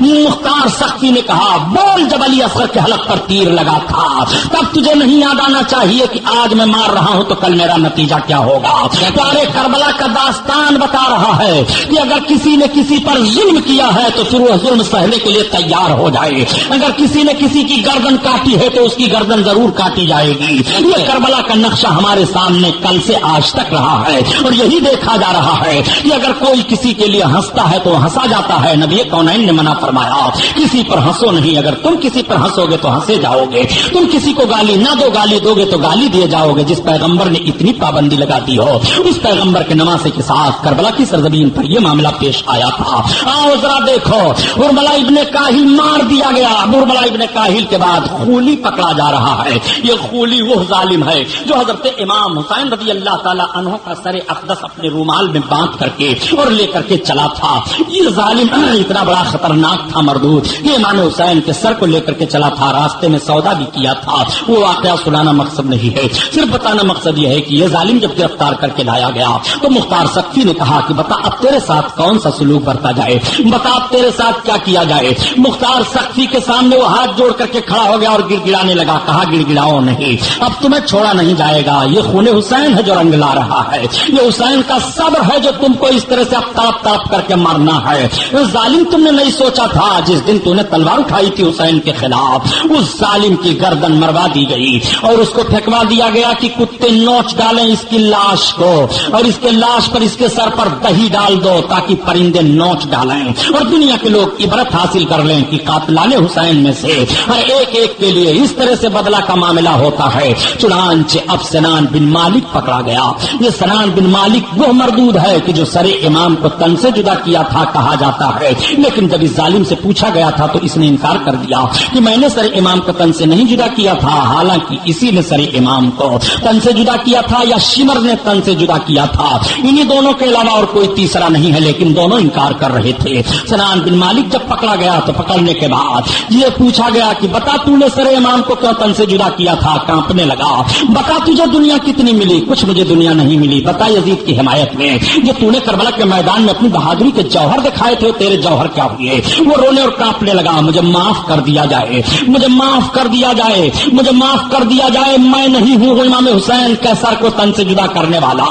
مختار سختی نے کہا بول جب علی اصغر کے حلق پر تیر لگا تھا تب تجھے نہیں یاد آنا چاہیے کہ آج میں مار رہا ہوں تو کل میرا نتیجہ کیا ہوگا. پیارے کربلا کا داستان بتا رہا ہے کہ اگر کسی نے کسی پر ظلم کیا ہے تو پھر وہ ظلم سہنے کے لیے تیار ہو جائے. اگر کسی نے کسی کی گردن کاٹی ہے تو اس کی گردن ضرور کاٹی جائے گی. یہ کربلا کا نقشہ ہمارے سامنے کل سے آج تک رہا ہے اور یہی دیکھا جا رہا ہے کہ اگر کوئی کسی کے لیے ہنستا ہے تو ہنسا جاتا ہے. نبی کونین نے منع فرمایا کسی پر ہنسو نہیں، اگر تم کسی پر ہنسو گے تو ہنسے جاؤ گے. تم کسی کو گالی نہ دو، گالی دو گے تو گالی دیے جاؤ گے. جس پیغمبر نے اتنی پابندی لگا دی ہو اس پیغمبر کے نمازے کے ساتھ کربلا کی سرزمین پر یہ معاملہ پیش آیا تھا. آؤ ذرا دیکھو حرملہ ابن کاہل مار دیا گیا. حرملہ ابن کاہل کے بعد خولی پکڑا جا رہا ہے. یہ خولی وہ ظالم ہے جو حضرت امام حسین رضی اللہ تعالی عنہ کا سر اقدس اپنے رومال میں باندھ کر کے اور لے کر کے چلا تھا. یہ ظالم اتنا بڑا خطرناک تھا مردود کہ امام حسین کے سر کو لے کر کے چلا تھا. راستے میں سودا بھی کیا تھا. وہ واقعہ سنانا مقصد نہیں ہے، صرف بتانا مقصد یہ ہے کہ یہ ظالم جب گرفتار کر کے لایا گیا تو مختار سقفی نے کہا کہ بتا اب تیرے ساتھ کون سا سلوک برتا جائے، بتا اب تیرے ساتھ کیا کیا جائے. مختار سقفی کے سامنے وہ ہاتھ جوڑ کر کے کھڑا ہو گیا اور گڑ گڑانے لگا. کہا گڑ گڑاؤ نہیں، اب تمہیں چھوڑا نہیں جائے گا. یہ خون حسین ہے جو رنگ لا رہا ہے، یہ حسین کا صبر ہے جو تم کو اس طرح سے اب تاپ تاپ کر کے مرنا ہے. ظالم تم نے نہیں سوچا تھا جس دن تم نے تلوار اٹھائی تھی حسین کے خلاف اس ظالم کی گردن مروا دی گئی اور اس کو پھینکوا دیا گیا کہ کتے نوچ ڈالیں اس کی لاش کو اور اس کے لاش پر اس کے سر پر دہی ڈال دو تاکہ پرندے نوچ ڈالیں اور دنیا کے لوگ عبرت حاصل کر لیں کہ قاتلان حسین میں سے ہر ایک ایک کے لیے اس طرح سے بدلہ کا معاملہ ہوتا ہے. چنانچہ اب سنان بن مالک پکڑا گیا. یہ سنان بن مالک وہ مردود ہے کہ جو سر امام کو تن سے جدا کیا تھا کہا جاتا ہے، لیکن جب اس ظالم سے پوچھا گیا تھا تو اس نے انکار کر دیا کہ میں نے سر امام کو تن سے نہیں جدا کیا تھا. حالانکہ اسی نے سر امام کو تن سے جدا کیا تھا یا شمر نے تن سے جدا کیا تھا. انہی دونوں کے علاوہ اور کوئی تیسرا نہیں ہے، لیکن دونوں انکار کر رہے تھے. سنان بن مالک جب پکڑا گیا تو پکڑنے کے بعد یہ پوچھا گیا کہ بتا تو نے سر امام کو کیوں تن سے جدا کیا تھا. کانپنے لگا. بتا تجھے دنیا کتنی ملی. کچھ مجھے دنیا نہیں ملی. بتا یزید کی حمایت میں جو تو نے کربلا کے میدان میں اپنی بہادری کے جوہر دکھائے تھے تیرے جوہر کیا ہوئے. وہ رونے اور کانپنے لگا. مجھے معاف کر دیا جائے، مجھے معاف کر دیا جائے، مجھے معاف کر دیا جائے. میں نہیں ہوں امام حسین کے سر کو تن سے جدا کرنے والا.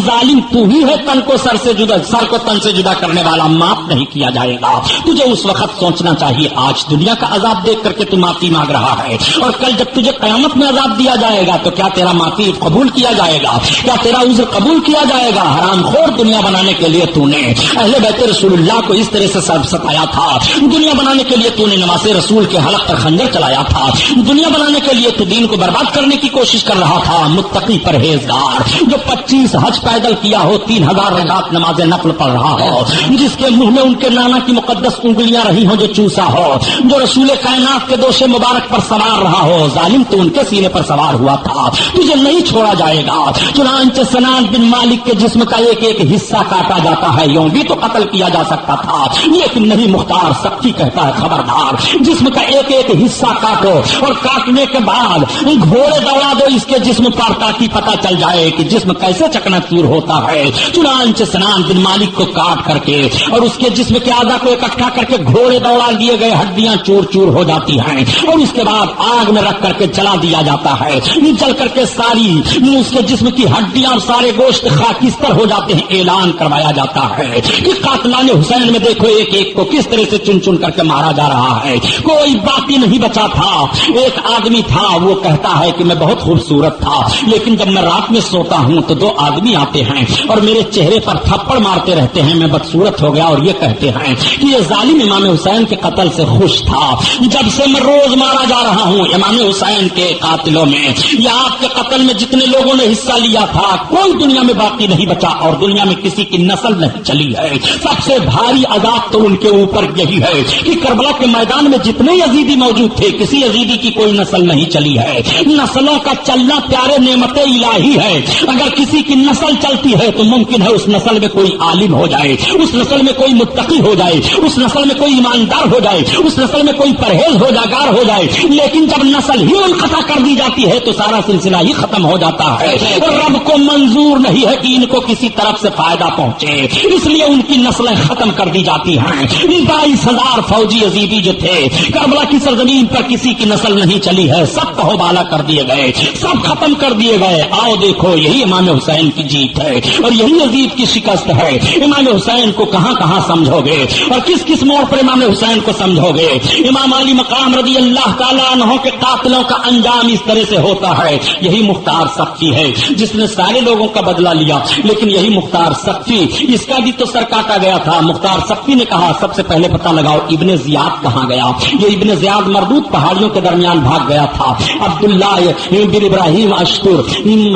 ظالم تو ہی ہے تن کو سر کو تن سے جدا کرنے والا. معاف نہیں کیا جائے گا. تجھے اس وقت سوچنا چاہیے آج دنیا کا عذاب دیکھ کر کے تو معافی مانگ رہا ہے اور کل جب تجھے قیامت میں عذاب دیا جائے گا تو کیا تیرا معافی قبول کیا جائے گا؟ کیا تیرا عذر قبول کیا جائے گا؟ حرام خور دنیا بنانے کے لیے تو نے اہل بیت رسول اللہ کو اس طرح سے ستایا تھا. دنیا بنانے کے لیے تو نے نماز رسول کے حلق پر خنجر چلایا تھا. دنیا بنانے کے لیے تو دین کو برباد کرنے کی کوشش کر رہا تھا. متقی پرہیزگار جو 25 حج پیدل کیا ہو، 3000 رکعت نماز نفل پڑھ رہا ہو، جس کے منہ میں ان کے نانا کی مقدس انگلیاں رہی ہوں جو چوسا ہو، جو رسول کائنات کے دوش مبارک پر سوار رہا ہو. ظالم تو ان کے سینے پر سوار ہوا تھا. تجھے نہیں چھوڑا جائے گا. چنانچہ سنان بن مالک کے جسم کا ایک ایک حصہ کاٹا جاتا ہے. یوں بھی تو قتل کیا جا سکتا تھا لیکن نہیں. مختار سختی کہتا ہے خبردار، جسم کا ایک ایک حصہ کاٹو اور کاٹنے کے بعد گھوڑے دوڑا دو اس کے جسم پر تاکہ پتہ چل جائے کہ جسم کیسے چکنا چور ہوتا ہے. چنانچہ سنان بن مالک کو کاٹ کر کے اور اس کے جسم کے اعضاء کو اکٹھا کر کے گھوڑے دوڑا دیے گئے. ہڈیاں چور چور ہو جاتی ہیں اور اس کے بعد آگ میں رکھ کر کے جلا دیا جاتا ہے، جل کر کے ساری اس کے جسم کی ہڈیاں اور سارے گوشت خاکستر ہو جاتے ہیں۔ اعلان کروایا جاتا ہے کہ قاتلان حسین میں دیکھو ایک ایک کو کس طرح سے چن چن کر کے مارا جا رہا ہے، کوئی باقی نہیں بچا تھا۔ ایک آدمی تھا، وہ کہتا ہے کہ میں بہت خوبصورت تھا، لیکن جب میں رات میں سوتا ہوں تو 2 آدمی آتے ہیں اور میرے چہرے پر تھپڑ مارتے رہتے ہیں، میں بدصورت ہو گیا، اور یہ کہتے ہیں کہ یہ ظالم امام حسین کے قتل سے خوش تھا، جب سے میں روز مارا جا رہا ہوں امام حسین کے قاتلوں میں، یا آپ کے قتل میں جتنے لوگوں نے حصہ لیا تھا کوئی دنیا میں باقی نہیں بچا، اور دنیا میں کسی کی نسل نہیں چلی ہے۔ سب سے بھاری عذاب تو ان کے اوپر یہی ہے کہ کربلا کے میدان میں جتنے یزیدی موجود تھے کسی یزیدی کی کوئی نسل نہیں چلی ہے۔ نسلوں کا چلنا پیارے نعمت الہی ہے، اگر کسی کی نسل چلتی ہے تو ممکن ہے اس نسل میں کوئی عالم ہو جائے، اس نسل میں کوئی متقی ہو جائے، اس نسل میں کوئی ایماندار ہو جائے، اس نسل میں کوئی پرہیزگار ہو جائے، لیکن جب نسل ہی منقطع کر دی جاتی ہے تو سارا سلسلہ ہی ختم ہو جاتا ہے۔ رب کو منظور نہیں ہے کہ ان کو کسی طرف سے فائدہ پہنچے، اس لیے ان کی نسلیں ختم کر دی جاتی ہیں۔ 22,000 فوجی یزیدی جو تھے کربلا کی سرزمین پر کسی کی نسل نہیں چلی ہے، سب تہوبالا کر دیے گئے، سب ختم کر دیے گئے۔ آؤ دیکھو یہی امام حسین کی جیت ہے اور یہی یزید کی شکست ہے۔ امام حسین کو کہاں کہاں سمجھو گے اور کس کس موڑ پر امام حسین کو سمجھو گے؟ امام علی مقام رضی اللہ تعالیٰ عنہ کے قاتلوں کا انجام اس طرح سے ہوتا ہے۔ یہی مختار سقفی ہے جس نے سارے لوگوں کا بدلہ لیا، لیکن یہی مختار سقفی، اس کا بھی تو سر کاٹا گیا تھا۔ مختار سقفی نے کہا سب سے پہلے پتہ لگاؤ ابن زیاد کہاں گیا۔ یہ ابن زیاد مردود پہاڑیوں کے درمیان بھاگ گیا تھا۔ عبداللہ بن ابراہیم اشتر،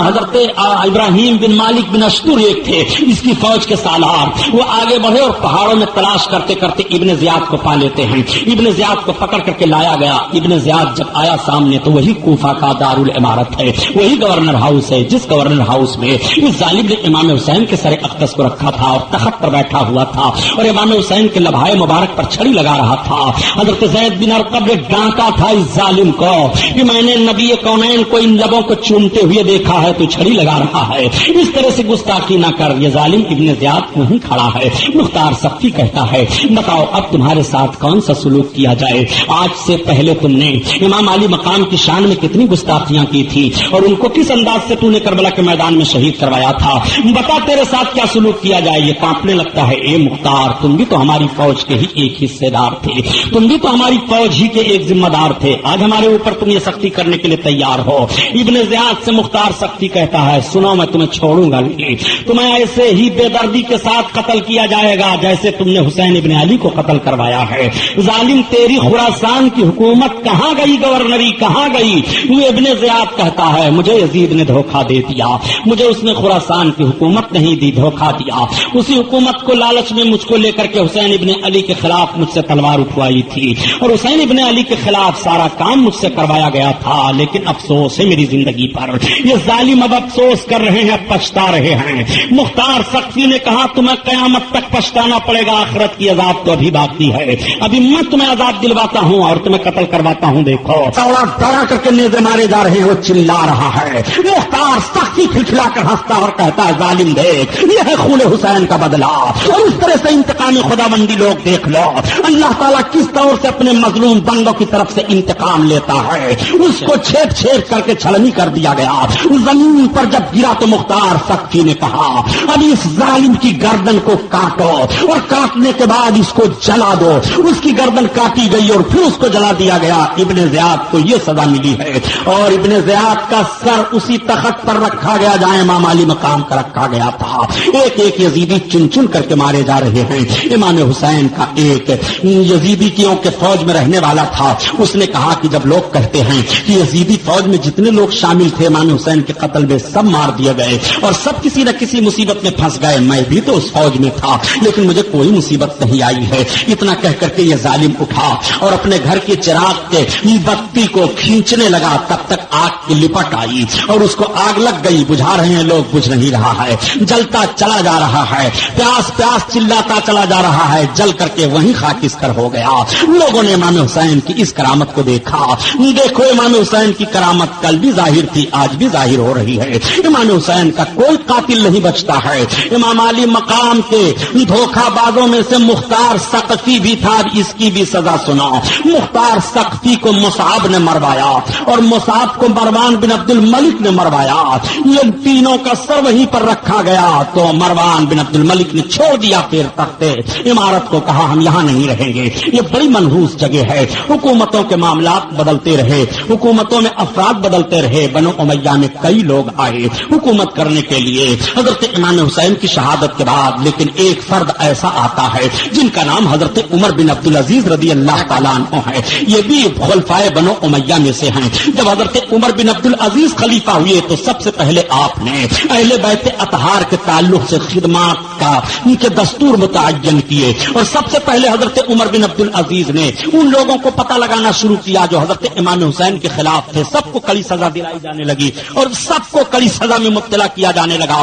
حضرت ابراہیم بن مالک بن اشتر ایک تھے، اس کی فوج کے سالار، وہ آگے بڑھے اور پہاڑوں میں تلاش کرتے کرتے ابن زیاد کو پا لیتے ہیں۔ ابن زیاد کو پکڑ کر کے لایا گیا۔ ابن زیاد جب آیا سامنے تو وہی کوفہ کا دارالعمارت ہے، وہی گورنر ہاؤس ہے جس گورنر ہاؤس میں اس ظالم نے امام حسین کے سر اقدس کو رکھا تھا اور تخت پر بیٹھا ہوا تھا اور امام حسین کے لبھائے مبارک پر چھڑی لگا رہا تھا۔ حضرت زید بن ارقم نے ڈانٹا تھا اس ظالم کو کہ میں نے نبی کونین کو ان لبوں کو چومتے ہوئے دیکھا ہے، تو چھڑی لگا رہا ہے، اس طرح سے گستاخی نہ کر۔ یہ ظالم ابن زیاد وہیں کھڑا ہے۔ مختار سقفی کہتا ہے بتاؤ اب تمہارے ساتھ کون سا سلوک کیا جائے؟ آج سے پہلے تم نے امام علی مقام کی شان میں کتنی گستاخیاں کی تھی اور ان کو کس انداز سے تو نے کربلا کے میدان میں شہید کروایا تھا، بتا تیرے ساتھ کیا سلوک کیا جائے؟ یہ کانپنے لگتا ہے۔ اے مختار تم بھی تو ہماری فوج کے ہی ایک حصے دار تھے، تم بھی تو ہماری فوج ہی کے ایک ذمہ دار تھے، آج ہمارے اوپر تم یہ سختی کرنے کے لیے تیار ہو۔ ابن زیاد سے مختار سختی کہتا ہے سنو میں تمہیں چھوڑوں گا نہیں، تمہیں ایسے ہی بے دردی کے ساتھ قتل کیا جائے گا جیسے تم نے حسین ابن علی کو قتل کروایا ہے۔ ظالم تیری خراسان کی حکومت کہاں گئی، گورنری کہاں گئی؟ وہ ابن زیاد کہتا ہے مجھے یزید نے دھوکہ دے دیا، مجھے اس نے خراسان کی حکومت نہیں دی، دھوکہ دیا۔ اسی حکومت کو لالچ میں مجھ کو لے کر کے حسین ابن علی کے خلاف مجھ سے تلوار اٹھوائی تھی اور حسین ابن علی کے خلاف سارا کام مجھ سے کروایا گیا تھا، لیکن افسوس ہے میری زندگی پر، یہ ظالم اب افسوس کر رہے ہیں، پچھتا رہے ہیں۔ مختار سقفی نے کہا تمہیں قیامت تک پچھتانا پڑے گا، آخرت کی عذاب تو ابھی باقی ہے، ابھی میں تمہیں عذاب دلواتا ہوں اور تمہیں قتل کرواتا ہوں۔ دیکھو ڈرا کر کے نیزے مارے جا رہے ہیں، وہ چلا رہا ہے۔ مختار سختی کھلکھلا کر ہنستا اور کہتا ہے ظالم دیکھ یہ ہے خون حسین کا بدلہ، اور اس طرح سے انتقام خدا بندی لوگ دیکھ لو اللہ تعالیٰ کس طور سے اپنے مظلوم بندوں کی طرف سے انتقام لیتا ہے۔ اس کو چھیڑ چھیڑ کر کے چھلنی کر دیا گیا، زمین پر جب گرا تو مختار سختی نے کہا اب اس ظالم کی گردن کو کاٹو اور کاٹنے کے بعد اس کو جلا دو۔ اس کی گردن کاٹی گئی اور پھر اس کو جلا دیا گیا۔ ابن زیاد کو یہ سزا ملی ہے اور ابن زیاد کا سر اسی تخت پر رکھا گیا جہاں امام علی مقام کا رکھا گیا تھا۔ ایک ایک یزیدی چن چن کر کے مارے جا رہے ہیں۔ امام حسین کا ایک یزیدی کیوں کہ فوج میں رہنے والا تھا، اس نے کہا کہ جب لوگ کہتے ہیں کہ یزیدی فوج میں جتنے لوگ شامل تھے امام حسین کے قتل میں سب مار دیے گئے اور سب کسی نہ کسی مصیبت میں پھنس گئے، میں بھی تو اس فوج میں تھا لیکن مجھے کوئی مصیبت نہیں آئی ہے۔ اتنا کہہ کر کے یہ ظالم اٹھا اور اپنے گھر کے چراغ کے بتی کو کھینچنے لگا، تب تک آگ کی لپٹ آئی اور اس کو آگ لگ گئی۔ بجھا رہے ہیں لوگ، بجھ نہیں رہا ہے، جلتا چلا جا رہا ہے، پیاس پیاس چلاتا چلا جا رہا ہے، جل کر کے وہیں خاکستر ہو گیا۔ لوگوں نے امام حسین کی اس کرامت کو دیکھا۔ دیکھو امام حسین کی کرامت کل بھی ظاہر تھی، آج بھی ظاہر ہو رہی ہے۔ امام حسین کا کوئی قاتل نہیں بچتا ہے۔ امام علی مقام کے دھوکہ بازوں میں سے مختار سقفی بھی تھا، اس کی بھی سزا سنا۔ مختار سقفی کو مصعب نے مروایا اور مصعب کو مروان بن عبد الملک نے مروایا. یہ تینوں کا سر وہیں پر رکھا گیا تو مروان بن عبد الملک نے چھوڑ دیا پھر تختے عمارت کو, کہا ہم یہاں نہیں رہیں گے, یہ بڑی منحوس جگہ ہے. حکومتوں کے معاملات بدلتے رہے, حکومتوں میں افراد بدلتے رہے. بنو امیہ میں کئی لوگ آئے حکومت کرنے کے لیے حضرت امام حسین کی شہادت کے بعد, لیکن ایک فرد ایسا آتا ہے جن کا نام حضرت عمر بن عبد العزیز رضی اللہ تعالیٰ عنہ ہے. یہ بھی خلفائے بنو امیہ میں سے ہیں. جب حضرت عمر بن عبد العزیز خلیفہ ہوئے تو سب سے پہلے آپ نے اہل بیت اطہار کے تعلق سے خدمات کا ان کے دستور متعین کیے, اور سب سے پہلے حضرت عمر بن عبد العزیز نے ان لوگوں کو پتہ لگانا شروع کیا جو حضرت امام حسین کے خلاف تھے. سب کو کڑی سزا دلائی جانے لگی اور سب کو کڑی سزا میں مبتلا کیا جانے لگا.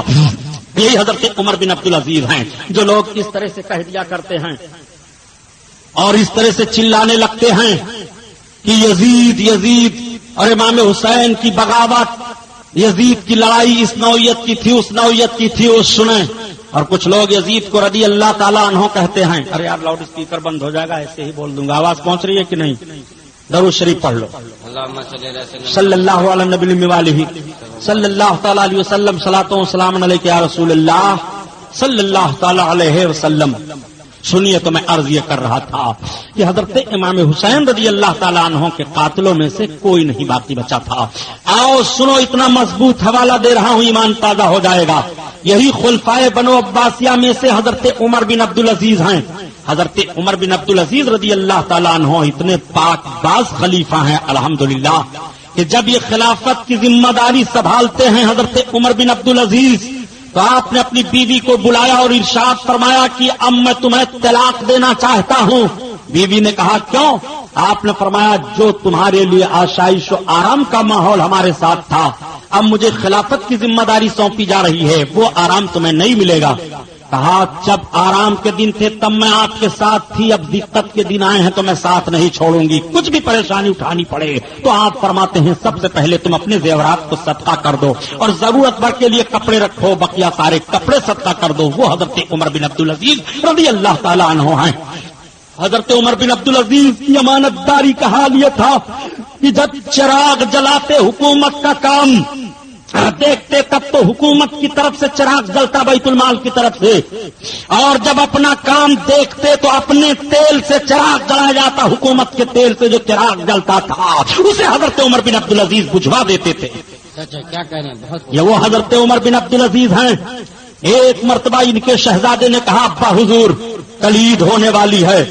یہی حضرت عمر بن عبد العزیز ہیں جو لوگ اس طرح سے کہہ دیا کرتے ہیں اور اس طرح سے چلانے لگتے ہیں کہ یزید اور امام حسین کی بغاوت, یزید کی لڑائی اس نوعیت کی تھی, اس نوعیت کی تھی, وہ سنیں. اور کچھ لوگ یزید کو رضی اللہ تعالیٰ عنہ کہتے ہیں. ارے یار لاؤڈ اسپیکر بند ہو جائے گا, ایسے ہی بول دوں گا. آواز پہنچ رہی ہے کہ نہیں؟ درود شریف پڑھ لو. صلی اللہ علیہ نبی والہ صلی اللہ تعالیٰ علیہ وسلم. صلاۃ و سلام علیک یا رسول اللہ صلی اللہ تعالیٰ علیہ وسلم. سنیے تو میں عرض یہ کر رہا تھا کہ حضرت امام حسین رضی اللہ تعالیٰ عنہ کے قاتلوں میں سے کوئی نہیں باقی بچا تھا. آؤ سنو, اتنا مضبوط حوالہ دے رہا ہوں, ایمان تازہ ہو جائے گا. یہی خلفائے بنو عباسیہ میں سے حضرت عمر بن عبد العزیز ہیں. حضرت عمر بن عبد العزیز رضی اللہ تعالیٰ عنہ اتنے پاک باز خلیفہ ہیں الحمدللہ کہ جب یہ خلافت کی ذمہ داری سنبھالتے ہیں حضرت عمر بن عبد العزیز, تو آپ نے اپنی بیوی کو بلایا اور ارشاد فرمایا کہ اب میں تمہیں طلاق دینا چاہتا ہوں. بیوی نے کہا کیوں؟ آپ نے فرمایا جو تمہارے لیے آشائش و آرام کا ماحول ہمارے ساتھ تھا, اب مجھے خلافت کی ذمہ داری سونپی جا رہی ہے, وہ آرام تمہیں نہیں ملے گا. کہا جب آرام کے دن تھے تب میں آپ کے ساتھ تھی, اب دقت کے دن آئے ہیں تو میں ساتھ نہیں چھوڑوں گی. کچھ بھی پریشانی اٹھانی پڑے تو آپ فرماتے ہیں سب سے پہلے تم اپنے زیورات کو صدقہ کر دو اور ضرورت بھر کے لیے کپڑے رکھو, بقیہ سارے کپڑے صدقہ کر دو. وہ حضرت عمر بن عبد العزیز رضی اللہ تعالیٰ عنہ ہیں. حضرت عمر بن عبد العزیز کی امانت داری کا حال یہ تھا کہ جب چراغ جلاتے حکومت کا کام دیکھتے تب تو حکومت کی طرف سے چراغ جلتا بیت المال کی طرف سے, اور جب اپنا کام دیکھتے تو اپنے تیل سے چراغ جلایا جاتا, حکومت کے تیل سے جو چراغ جلتا تھا اسے حضرت عمر بن عبد العزیز بجھوا دیتے تھے. کیا کہہ رہے ہیں؟ یہ وہ حضرت عمر بن عبد العزیز ہیں. ایک مرتبہ ان کے شہزادے نے کہا ابا حضور کل عید ہونے والی ہے,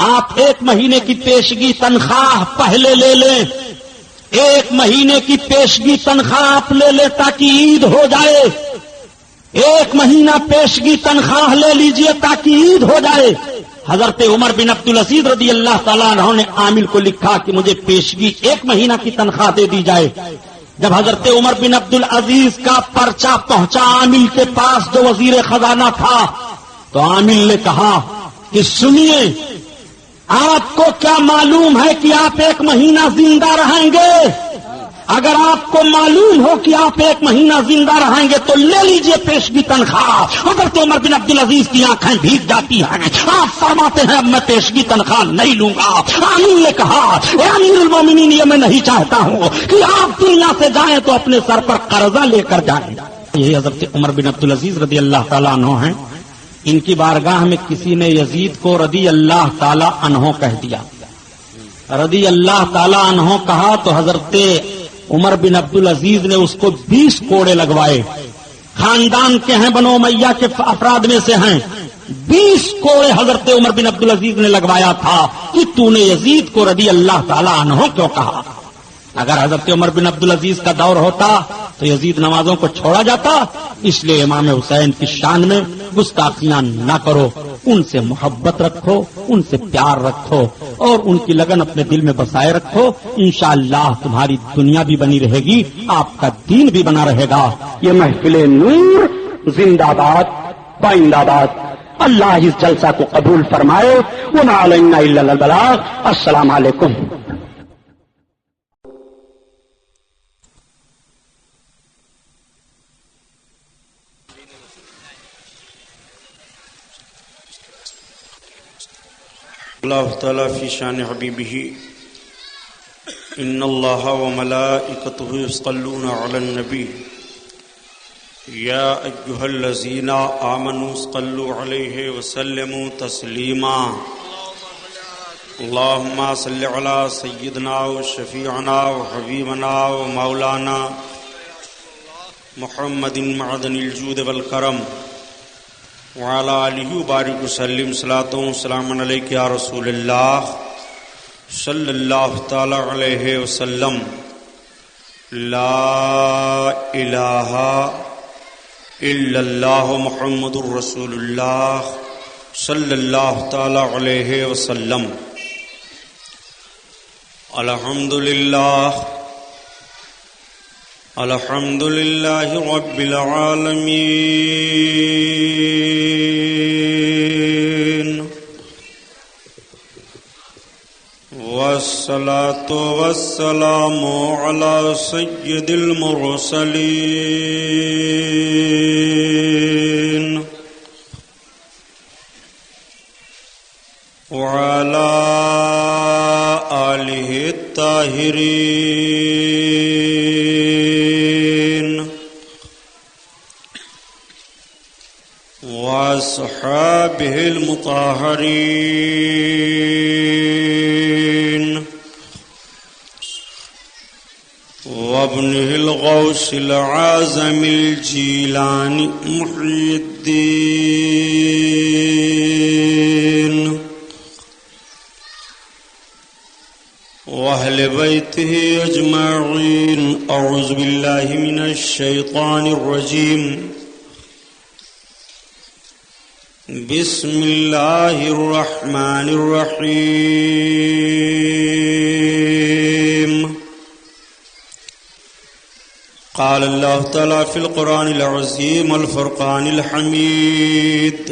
آپ 1 مہینے کی پیشگی تنخواہ پہلے لے لیں, 1 مہینے کی پیشگی تنخواہ آپ لے لیں تاکہ عید ہو جائے. 1 مہینہ پیشگی تنخواہ لے لیجئے تاکہ عید ہو جائے. حضرت عمر بن عبد العزیز رضی اللہ تعالیٰ عنہ نے عامل کو لکھا کہ مجھے پیشگی 1 مہینہ کی تنخواہ دے دی جائے. جب حضرت عمر بن عبد العزیز کا پرچہ پہنچا عامل کے پاس جو وزیر خزانہ تھا, تو عامل نے کہا کہ سنیے, آپ کو کیا معلوم ہے کہ آپ 1 مہینہ زندہ رہیں گے؟ اگر آپ کو معلوم ہو کہ آپ 1 مہینہ زندہ رہیں گے تو لے لیجئے پیشگی تنخواہ. حضرت عمر بن عبد العزیز کی آنکھیں بھیگ جاتی ہیں, آپ فرماتے ہیں اب میں پیشگی تنخواہ نہیں لوں گا. عامل نے کہا اے امیر المومنین, یہ میں نہیں چاہتا ہوں کہ آپ دنیا سے جائیں تو اپنے سر پر قرضہ لے کر جائیں. یہ حضرت عمر بن عبد العزیز رضی اللہ تعالیٰ عنہ ہیں. ان کی بارگاہ میں کسی نے یزید کو رضی اللہ تعالی عنہ کہہ دیا. رضی اللہ تعالی عنہ کہا تو حضرت عمر بن عبد العزیز نے اس کو 20 کوڑے لگوائے. خاندان کے ہیں, بنو امیہ کے افراد میں سے ہیں. 20 کوڑے حضرت عمر بن عبد العزیز نے لگوایا تھا کہ تو نے یزید کو رضی اللہ تعالی عنہ کیوں کہا. اگر حضرت عمر بن عبد العزیز کا دور ہوتا تو یزید نوازوں کو چھوڑا جاتا. اس لیے امام حسین کی شان میں گستاخیاں نہ کرو, ان سے محبت رکھو, ان سے پیار رکھو اور ان کی لگن اپنے دل میں بسائے رکھو. انشاءاللہ تمہاری دنیا بھی بنی رہے گی, آپ کا دین بھی بنا رہے گا. یہ محفل نور زندہ باد پائندہ باد. اللہ اس جلسہ کو قبول فرمائے. وما علینا الا البلاغ. السلام علیکم. اللہ تعالیٰ فی شان حبیبہ إن الله وملائكته يصلون على النبي يا أيها الذين آمنوا صلوا عليه وسلموا تسليما اللهم صل على سيدنا وشفيعنا وحبيبنا ومولانا محمد معدن الجود والكرم وعلى آله وبارك وسلم صلاة وسلام عليك يا رسول الله صلی اللہ تعالی علیہ وسلم لا الہ الا اللہ محمد الرسول اللہ صلی اللہ تعالی علیہ وسلم الحمد للہ رب العالمین والصلاة والسلام على سيد المرسلين وعلى آله الطاهرين وأصحابه المطهرين وابنه الغوث العازم الجيلاني محي الدين وأهل بيته أجمعين. أعوذ بالله من الشيطان الرجيم. بسم الله الرحمن الرحيم. قال الله تعالى في القرآن العظيم والفرقان الحميد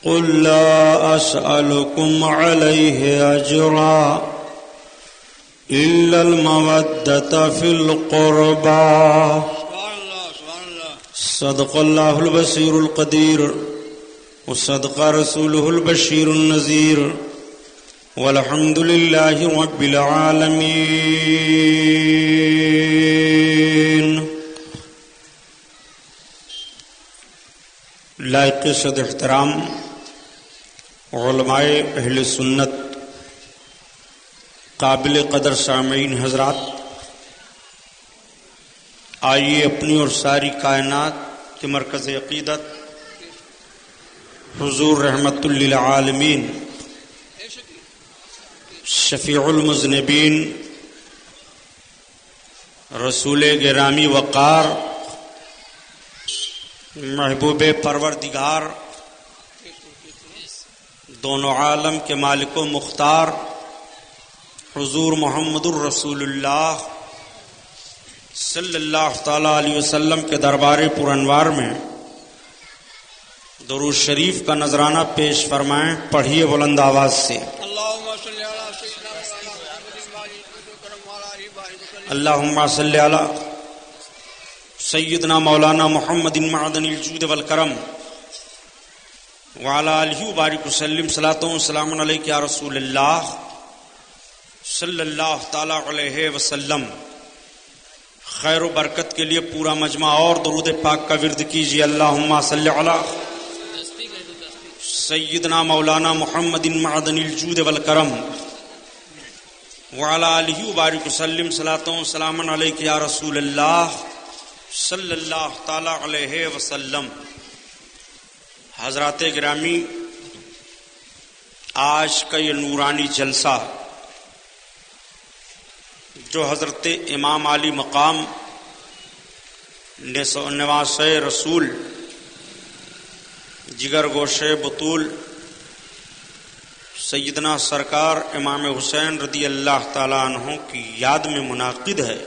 قل لا أسألكم عليه أجرا إلا المودة في القربى. صدق الله البصير القدير وصدق رسوله البشير النذير والحمد لله رب العالمين. لائق صد احترام علماء اہل سنت، قابل قدر سامعین حضرات، آئیے اپنی اور ساری کائنات کے مرکز عقیدت حضور رحمت للعالمین شفیع المذنبین رسول گرامی وقار محبوب پروردگار دونوں عالم کے مالک و مختار حضور محمد الرسول اللہ صلی اللہ تعالی علیہ وسلم کے دربار پر انوار میں درود شریف کا نذرانہ پیش فرمائیں. پڑھیے بلند آواز سے. اللہم صلی علی سیدنا مولانا محمد معدن الجود والکرم وعلی آلہ وبارک وسلم صلاۃ و سلام علیک یا رسول اللہ صلی اللہ تعالی علیہ وسلم. خیر و برکت کے لیے پورا مجمع اور درود پاک کا ورد کیجیے. اللہم صلی علی سیدنا مولانا محمد معدن الجود والکرم وعلی آلہ وبارک وسلم صلاۃ و سلام علیک یا رسول اللہ صلی اللہ تعالی علیہ وسلم. حضرات گرامی، آج کا یہ نورانی جلسہ جو حضرت امام علی مقام نواس رسول جگر گوشے بطول سیدنا سرکار امام حسین رضی اللہ تعالیٰ عنہ کی یاد میں منعقد ہے،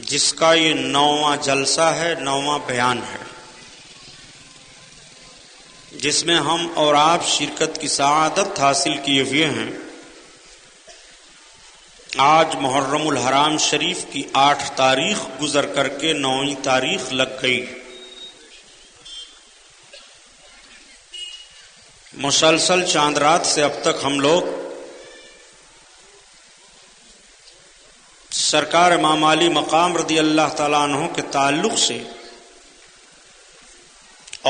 جس کا یہ 9واں جلسہ ہے، 9واں بیان ہے، جس میں ہم اور آپ شرکت کی سعادت حاصل کیے ہوئے ہیں. آج محرم الحرام شریف کی 8 تاریخ گزر کر کے 9ویں تاریخ لگ گئی. مسلسل چاند رات سے اب تک ہم لوگ سرکار امام علی مقام رضی اللہ تعالیٰ عنہ کے تعلق سے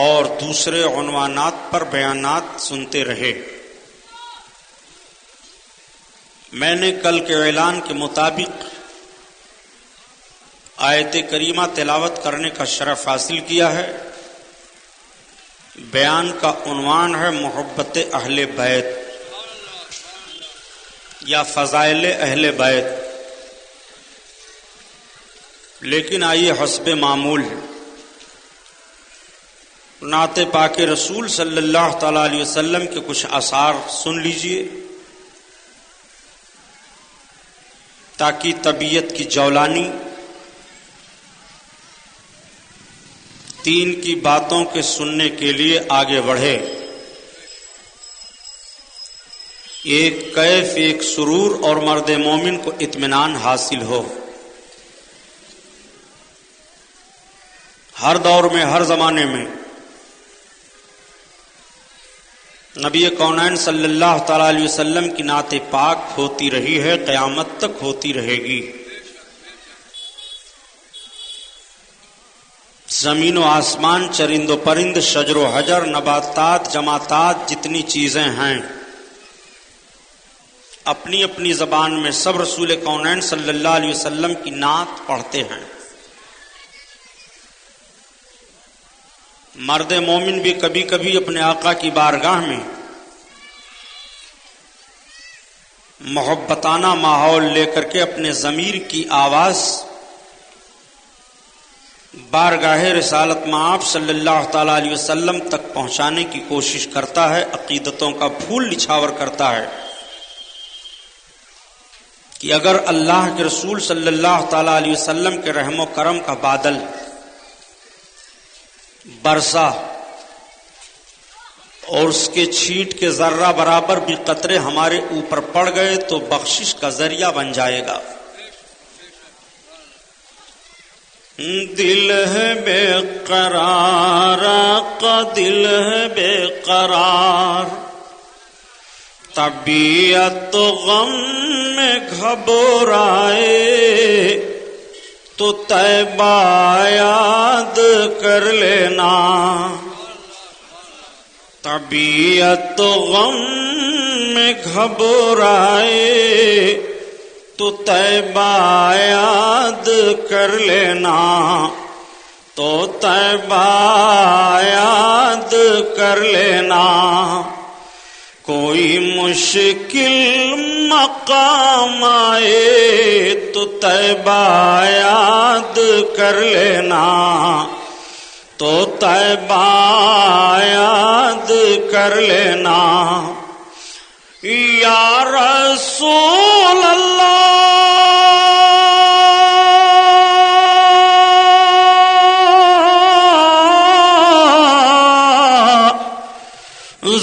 اور دوسرے عنوانات پر بیانات سنتے رہے۔ میں نے کل کے اعلان کے مطابق آیت کریمہ تلاوت کرنے کا شرف حاصل کیا ہے۔ بیان کا عنوان ہے محبت اہل بیت یا فضائل اہل بیت، لیکن آئیے حسب معمول نعت پاک رسول صلی اللہ تعالی علیہ وسلم کے کچھ آثار سن لیجئے تاکہ طبیعت کی جولانی دین کی باتوں کے سننے کے لیے آگے بڑھے۔ ایک کیف، ایک سرور اور مرد مومن کو اطمینان حاصل ہو۔ ہر دور میں، ہر زمانے میں نبی کونین صلی اللہ تعالی علیہ وسلم کی نعت پاک ہوتی رہی ہے، قیامت تک ہوتی رہے گی۔ زمین و آسمان، چرند و پرند، شجر و حجر، نباتات، جماعتات، جتنی چیزیں ہیں اپنی اپنی زبان میں سب رسول کونین صلی اللہ علیہ وسلم کی نعت پڑھتے ہیں۔ مرد مومن بھی کبھی کبھی اپنے آقا کی بارگاہ میں محبتانہ ماحول لے کر کے اپنے ضمیر کی آواز بارگاہ رسالت مآب صلی اللہ تعالی علیہ وسلم تک پہنچانے کی کوشش کرتا ہے، عقیدتوں کا پھول نچھاور کرتا ہے کہ اگر اللہ کے رسول صلی اللہ تعالی علیہ وسلم کے رحم و کرم کا بادل برسا اور اس کے چھینٹ کے ذرہ برابر بھی قطرے ہمارے اوپر پڑ گئے تو بخشش کا ذریعہ بن جائے گا۔ دل ہے بے قرار، آقا دل ہے بے قرار، طبیعت غم میں گھبرائے تو طیبہ یاد کر لینا، طبیعت غم میں گھبرائے تو طیبہ یاد کر لینا، تو طیبہ یاد کر لینا، کوئی مشکل مقام آئے تو طیبہ یاد کر لینا، تو طیبہ یاد کر لینا۔ یا رسول اللہ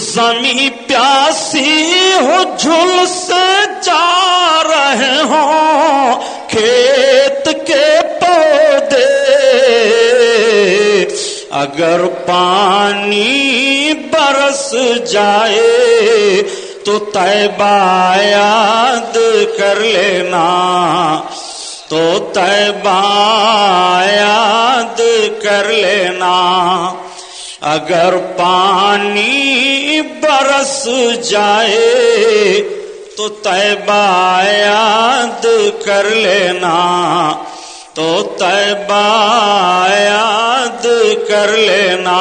زمیں پیاسی ہو، جھل سے جا رہے ہوں کھیت کے پودے، اگر پانی برس جائے تو طیبہ یاد کر لینا، تو طیبہ یاد کر لینا، اگر پانی برس جائے تو طیبہ یاد کر لینا، تو طیبہ یاد کر لینا،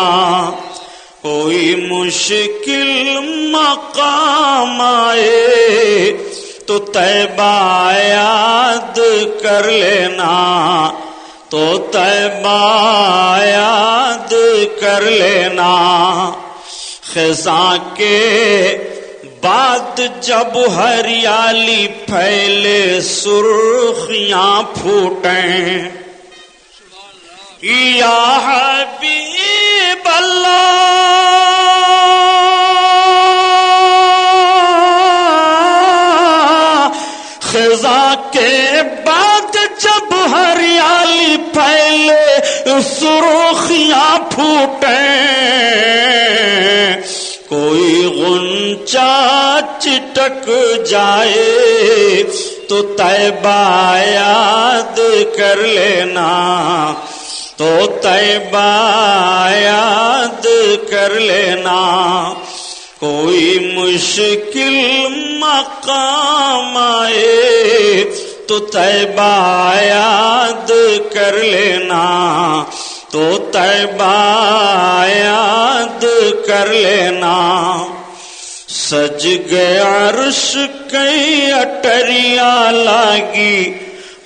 کوئی مشکل مقام آئے تو طیبہ یاد کر لینا، تو طیبہ یاد کر لینا۔ خزاں کے بعد جب ہریالی پھیلے، سرخیاں پھوٹیں، یا حبیب اللہ خزاں کے بعد جب ہریالی پھیلے، سرخیاں پھوٹیں، کوئی غنچہ چٹک جائے تو طیبہ یاد کر لینا، تو طیبہ یاد کر لینا، کوئی مشکل مقام آئے تو طیبہ یاد کر لینا، تو طیبہ یاد کر لینا۔ سج گیا عرش کئی اٹریا لاگی،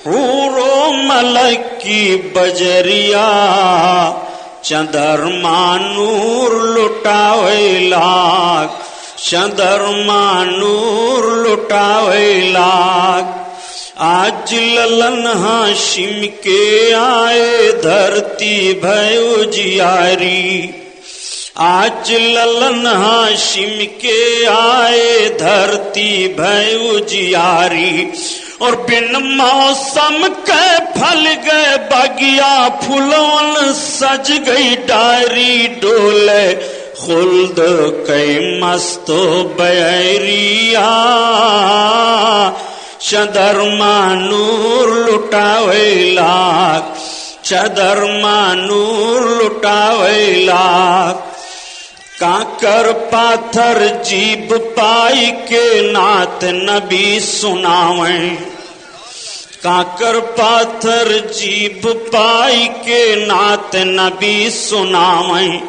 حور و ملک کی بجریا، چندرما نور لٹاوے لاگ، چندرما نور لٹاوے لاگ۔ آج للن ہاشم کے آئے دھرتی بھیو جیاری، آج للن ہاشم کے آئے دھرتی بھیو جیاری، اور بن موسم کے پھل گئے بگیا، پھولون سج گئی ڈاری، ڈولے خلد کئی مستو بیریا، چندرما نور لٹاوے لاگ، چندرما نور لٹاوے لاگ۔ کانکر پاتھر جیب پائی کے نعت نبی سناویں، کانکر پاتھر جیب پائی کے نعت نبی سناویں،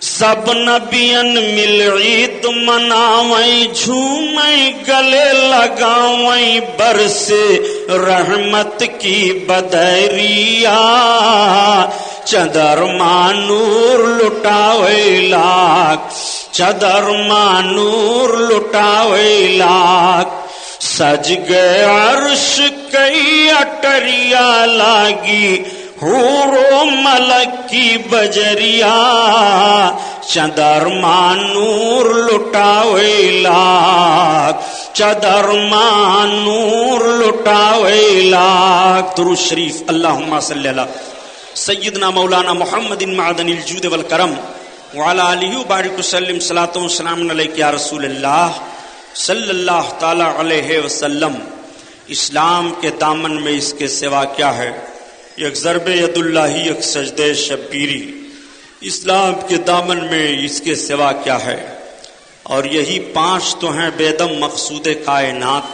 سب نبیان مل عید مناویں، جھومیں گلے لگاویں، برسے رحمت کی بدریا، چندرما نور لٹاوے لاگ، چندرما نور لٹاوے لاگ۔ سج گئے عرش کئی اٹریا لاگی، حور و ملک کی بجریا، چندرما نور لٹاوے لاگ، چندرما نور لٹاوے لاگ۔ درود شریف اللہم صلی اللہ سیدنا مولانا محمد معدن الجود والکرم وعلی آلہ وبارک وسلم، صلاۃ و سلام علیک یا رسول اللہ صلی اللہ تعالی علیہ وسلم۔ اسلام کے دامن میں اس کے سوا کیا ہے؟ یک ضرب ید اللہ، یک سجدہ شبیری۔ اسلام کے دامن میں اس کے سوا کیا ہے؟ اور یہی 5 تو ہیں بیدم مقصود کائنات،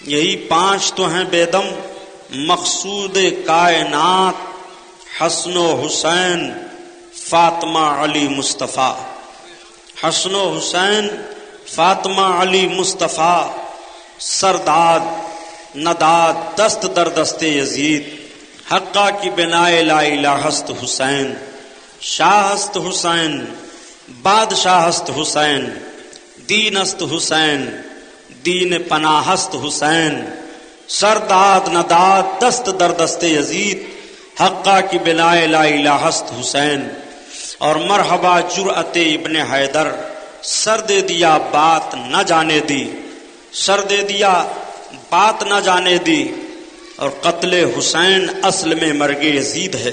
یہی 5 تو ہیں بیدم مقصود کائنات، حسن و حسین، فاطمہ علی مصطفیٰ، حسن و حسین، فاطمہ علی مصطفیٰ، سرداد نداد دست در دست یزید، حقہ کی بنائے لا الہ است حسین، شاہ است حسین، بادشاہ است حسین، دین است حسین، دین پناہ است حسین، سرداد نداد دست در دست یزید، حقہ کی بنائے لا الہ است حسین۔ اور مرحبا جرأت ابن حیدر، سر دے دیا بات نہ جانے دی، سر دے دیا بات نہ جانے دی۔ اور قتل حسین اصل میں مرگ یزید ہے،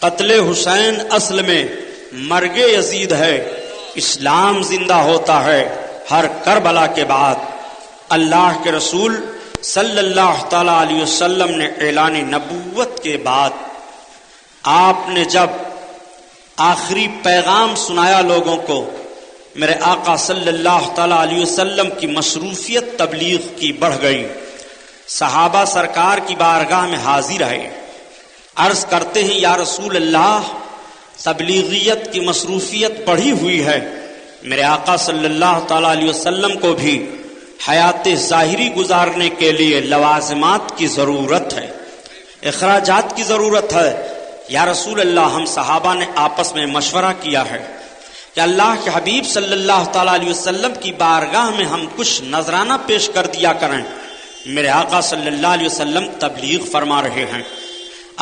قتل حسین اصل میں مرگ یزید ہے۔ اسلام زندہ ہوتا ہے ہر کربلا کے بعد۔ اللہ کے رسول صلی اللہ تعالی علیہ وسلم نے اعلان نبوت کے بعد آپ نے جب آخری پیغام سنایا لوگوں کو، میرے آقا صلی اللہ تعالی علیہ وسلم کی مصروفیت تبلیغ کی بڑھ گئی۔ صحابہ سرکار کی بارگاہ میں حاضر ہے، عرض کرتے ہیں یا رسول اللہ، تبلیغیت کی مصروفیت بڑھی ہوئی ہے، میرے آقا صلی اللہ تعالی علیہ وسلم کو بھی حیات ظاہری گزارنے کے لیے لوازمات کی ضرورت ہے، اخراجات کی ضرورت ہے۔ یا رسول اللہ، ہم صحابہ نے آپس میں مشورہ کیا ہے کہ اللہ کے حبیب صلی اللہ تعالیٰ علیہ وسلم کی بارگاہ میں ہم کچھ نذرانہ پیش کر دیا کریں۔ میرے آقا صلی اللہ علیہ وسلم تبلیغ فرما رہے ہیں،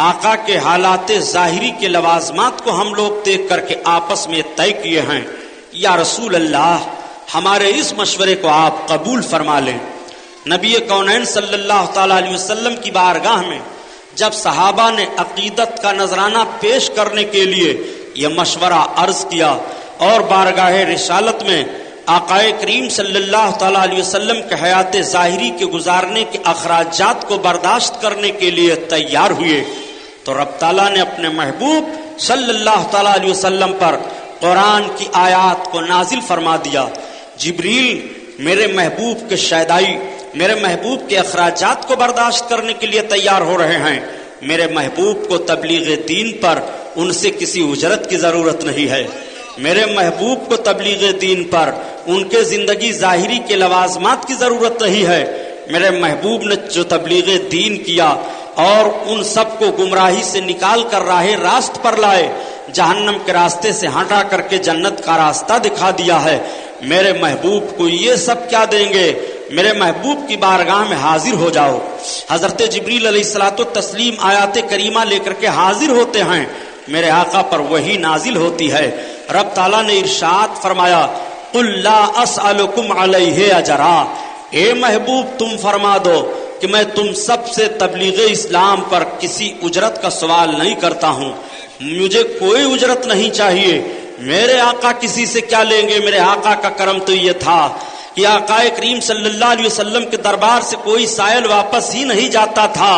آقا کے حالات ظاہری کے لوازمات کو ہم لوگ دیکھ کر کے آپس میں طے کیے ہیں، یا رسول اللہ ہمارے اس مشورے کو آپ قبول فرما لیں۔ نبی کونین صلی اللہ تعالیٰ علیہ وسلم کی بارگاہ میں جب صحابہ نے عقیدت کا نذرانہ پیش کرنے کے لیے یہ مشورہ عرض کیا، اور بارگاہ رسالت میں آقائے کریم صلی اللہ تعالیٰ علیہ وسلم کے حیات ظاہری کے گزارنے کے اخراجات کو برداشت کرنے کے لیے تیار ہوئے تو رب تعالیٰ نے اپنے محبوب صلی اللہ تعالیٰ علیہ وسلم پر قرآن کی آیات کو نازل فرما دیا. جبریل میرے محبوب کے شیدائی، میرے محبوب کے اخراجات کو برداشت کرنے کے لیے تیار ہو رہے ہیں. میرے محبوب کو تبلیغ دین پر ان سے کسی اجرت کی ضرورت نہیں ہے. میرے محبوب کو تبلیغ دین پر ان کے زندگی ظاہری کے لوازمات کی ضرورت نہیں ہے. میرے محبوب نے جو تبلیغ دین کیا اور ان سب کو گمراہی سے نکال کر راہ راست پر لائے، جہنم کے راستے سے ہٹا کر کے جنت کا راستہ دکھا دیا ہے. میرے محبوب کو یہ سب کیا دیں گے؟ میرے محبوب کی بارگاہ میں حاضر ہو جاؤ. حضرت جبریل علیہ الصلوۃ والتسلیم آیات کریمہ لے کر کے حاضر ہوتے ہیں. میرے آقا پر وحی نازل ہوتی ہے. رب تعالیٰ نے ارشاد فرمایا قل لا اسألکم علیہ اجرا، اے محبوب تم فرما دو کہ میں تم سب سے تبلیغ اسلام پر کسی اجرت کا سوال نہیں کرتا ہوں. مجھے کوئی اجرت نہیں چاہیے. میرے آقا کسی سے کیا لیں گے؟ میرے آقا کا کرم تو یہ تھا کہ آقا کریم صلی اللہ علیہ وسلم کے دربار سے کوئی سائل واپس ہی نہیں جاتا تھا.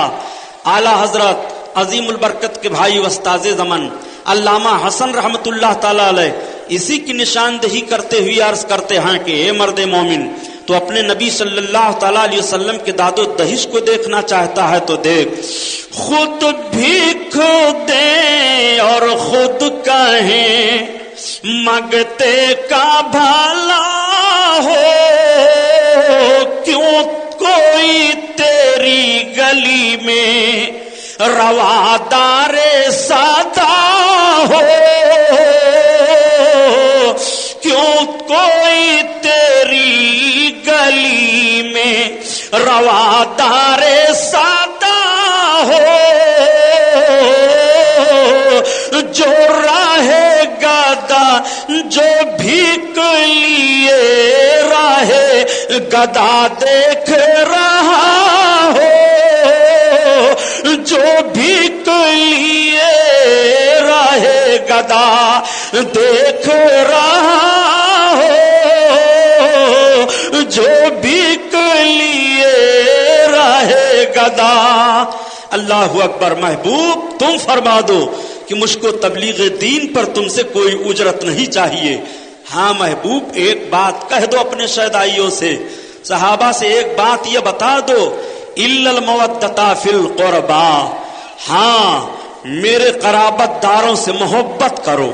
اعلی حضرت عظیم البرکت کے بھائی استاذ زمن علامہ حسن رحمت اللہ تعالی علیہ اسی کی نشاندہی کرتے ہوئے عرض کرتے ہیں کہ اے مرد مومن، تو اپنے نبی صلی اللہ تعالیٰ علیہ وسلم کے داد و دہش کو دیکھنا چاہتا ہے تو دیکھ، خود بھیک دیں اور خود کہیں مانگتے کا بھلا ہو، کیوں کوئی تیری گلی میں روادار سادہ ہو، کیوں کوئی تیری گلی میں روادار سادہ ہو، جو راہ گدا جو بھیک لیے راہ گدا دیکھ رہا ہو، جو بھیک لیے راہ گدا دیکھ رہا ہو، جو بھیک لیے راہ گدا. اللہ اکبر. محبوب تم فرما دو کہ مجھ کو تبلیغ دین پر تم سے کوئی اجرت نہیں چاہیے. ہاں محبوب ایک بات کہہ دو اپنے شیدائیوں سے، صحابہ سے ایک بات یہ بتا دو، الا المودۃ فی القربا، ہاں میرے قرابت داروں سے محبت کرو،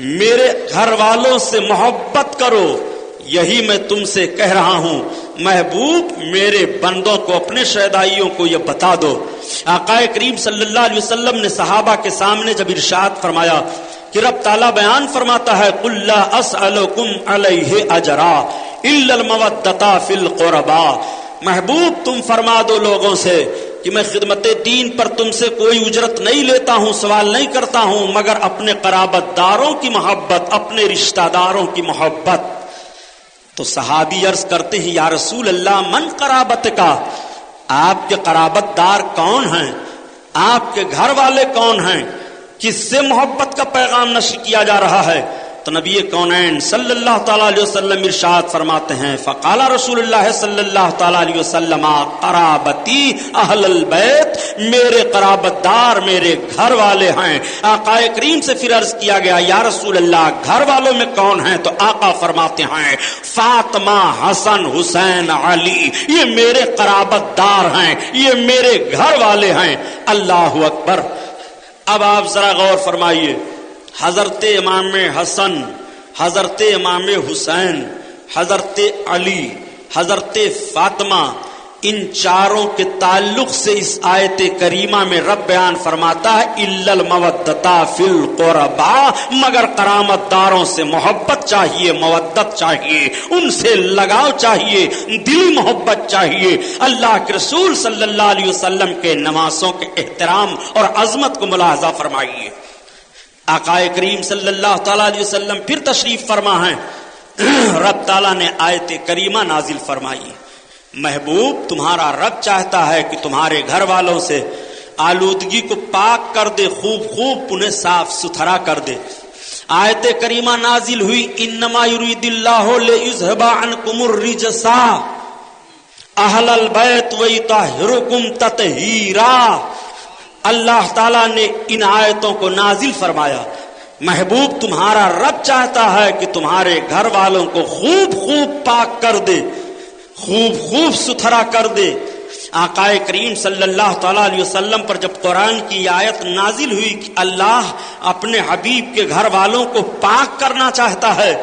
میرے گھر والوں سے محبت کرو. یہی میں تم سے کہہ رہا ہوں. محبوب میرے بندوں کو اپنے شیدائیوں کو یہ بتا دو. آقا کریم صلی اللہ علیہ وسلم نے صحابہ کے سامنے جب ارشاد فرمایا کہ رب تعالیٰ بیان فرماتا ہے قل لا اسألکم علیہ اجرا الا المودۃ فی القربا، محبوب تم فرما دو لوگوں سے کہ میں خدمت دین پر تم سے کوئی اجرت نہیں لیتا ہوں، سوال نہیں کرتا ہوں، مگر اپنے قرابت داروں کی محبت، اپنے رشتہ داروں کی محبت. تو صحابی عرض کرتے ہیں یا رسول اللہ من قرابت کا، آپ کے قرابت دار کون ہیں؟ آپ کے گھر والے کون ہیں؟ کس سے محبت کا پیغام نشر کیا جا رہا ہے؟ تو نبی کونین صلی اللہ تعالیٰ علیہ وسلم ارشاد فرماتے ہیں فقال رسول اللہ صلی اللہ تعالیٰ علیہ وسلم قرابتی اہل البیت، میرے قرابت دار میرے گھر والے ہیں. آقا کریم سے پھر عرض کیا گیا یا رسول اللہ گھر والوں میں کون ہیں؟ تو آقا فرماتے ہیں فاطمہ، حسن، حسین، علی، یہ میرے قرابت دار ہیں، یہ میرے گھر والے ہیں. اللہ اکبر. اب آپ ذرا غور فرمائیے، حضرت امام حسن، حضرت امام حسین، حضرت علی، حضرت فاطمہ، ان چاروں کے تعلق سے اس آیت کریمہ میں رب بیان فرماتا ہے الا المودۃ فی القربا، مگر قرابت داروں سے محبت چاہیے، مودت چاہیے، ان سے لگاؤ چاہیے، دلی محبت چاہیے. اللہ کے رسول صلی اللہ علیہ وسلم کے نواسوں کے احترام اور عظمت کو ملاحظہ فرمائیے. آقا کریم صلی اللہ تعالیٰ علیہ وسلم پھر تشریف فرما ہیں. رب تعالیٰ نے آیت کریمہ نازل فرمائی. محبوب تمہارا رب چاہتا ہے کہ تمہارے گھر والوں سے آلودگی کو پاک کر دے، خوب انہیں صاف ستھرا کر دے. آیت کریمہ نازل ہوئی انما یرید اللہ لیذھب عنکم الرجس اہل البیت ویطہرکم تطہیرا. اللہ تعالیٰ نے ان آیتوں کو نازل فرمایا. محبوب تمہارا رب چاہتا ہے کہ تمہارے گھر والوں کو خوب خوب پاک کر دے، خوب خوب ستھرا کر دے. آقا کریم صلی اللہ تعالیٰ علیہ وسلم پر جب قرآن کی آیت نازل ہوئی کہ اللہ اپنے حبیب کے گھر والوں کو پاک کرنا چاہتا ہے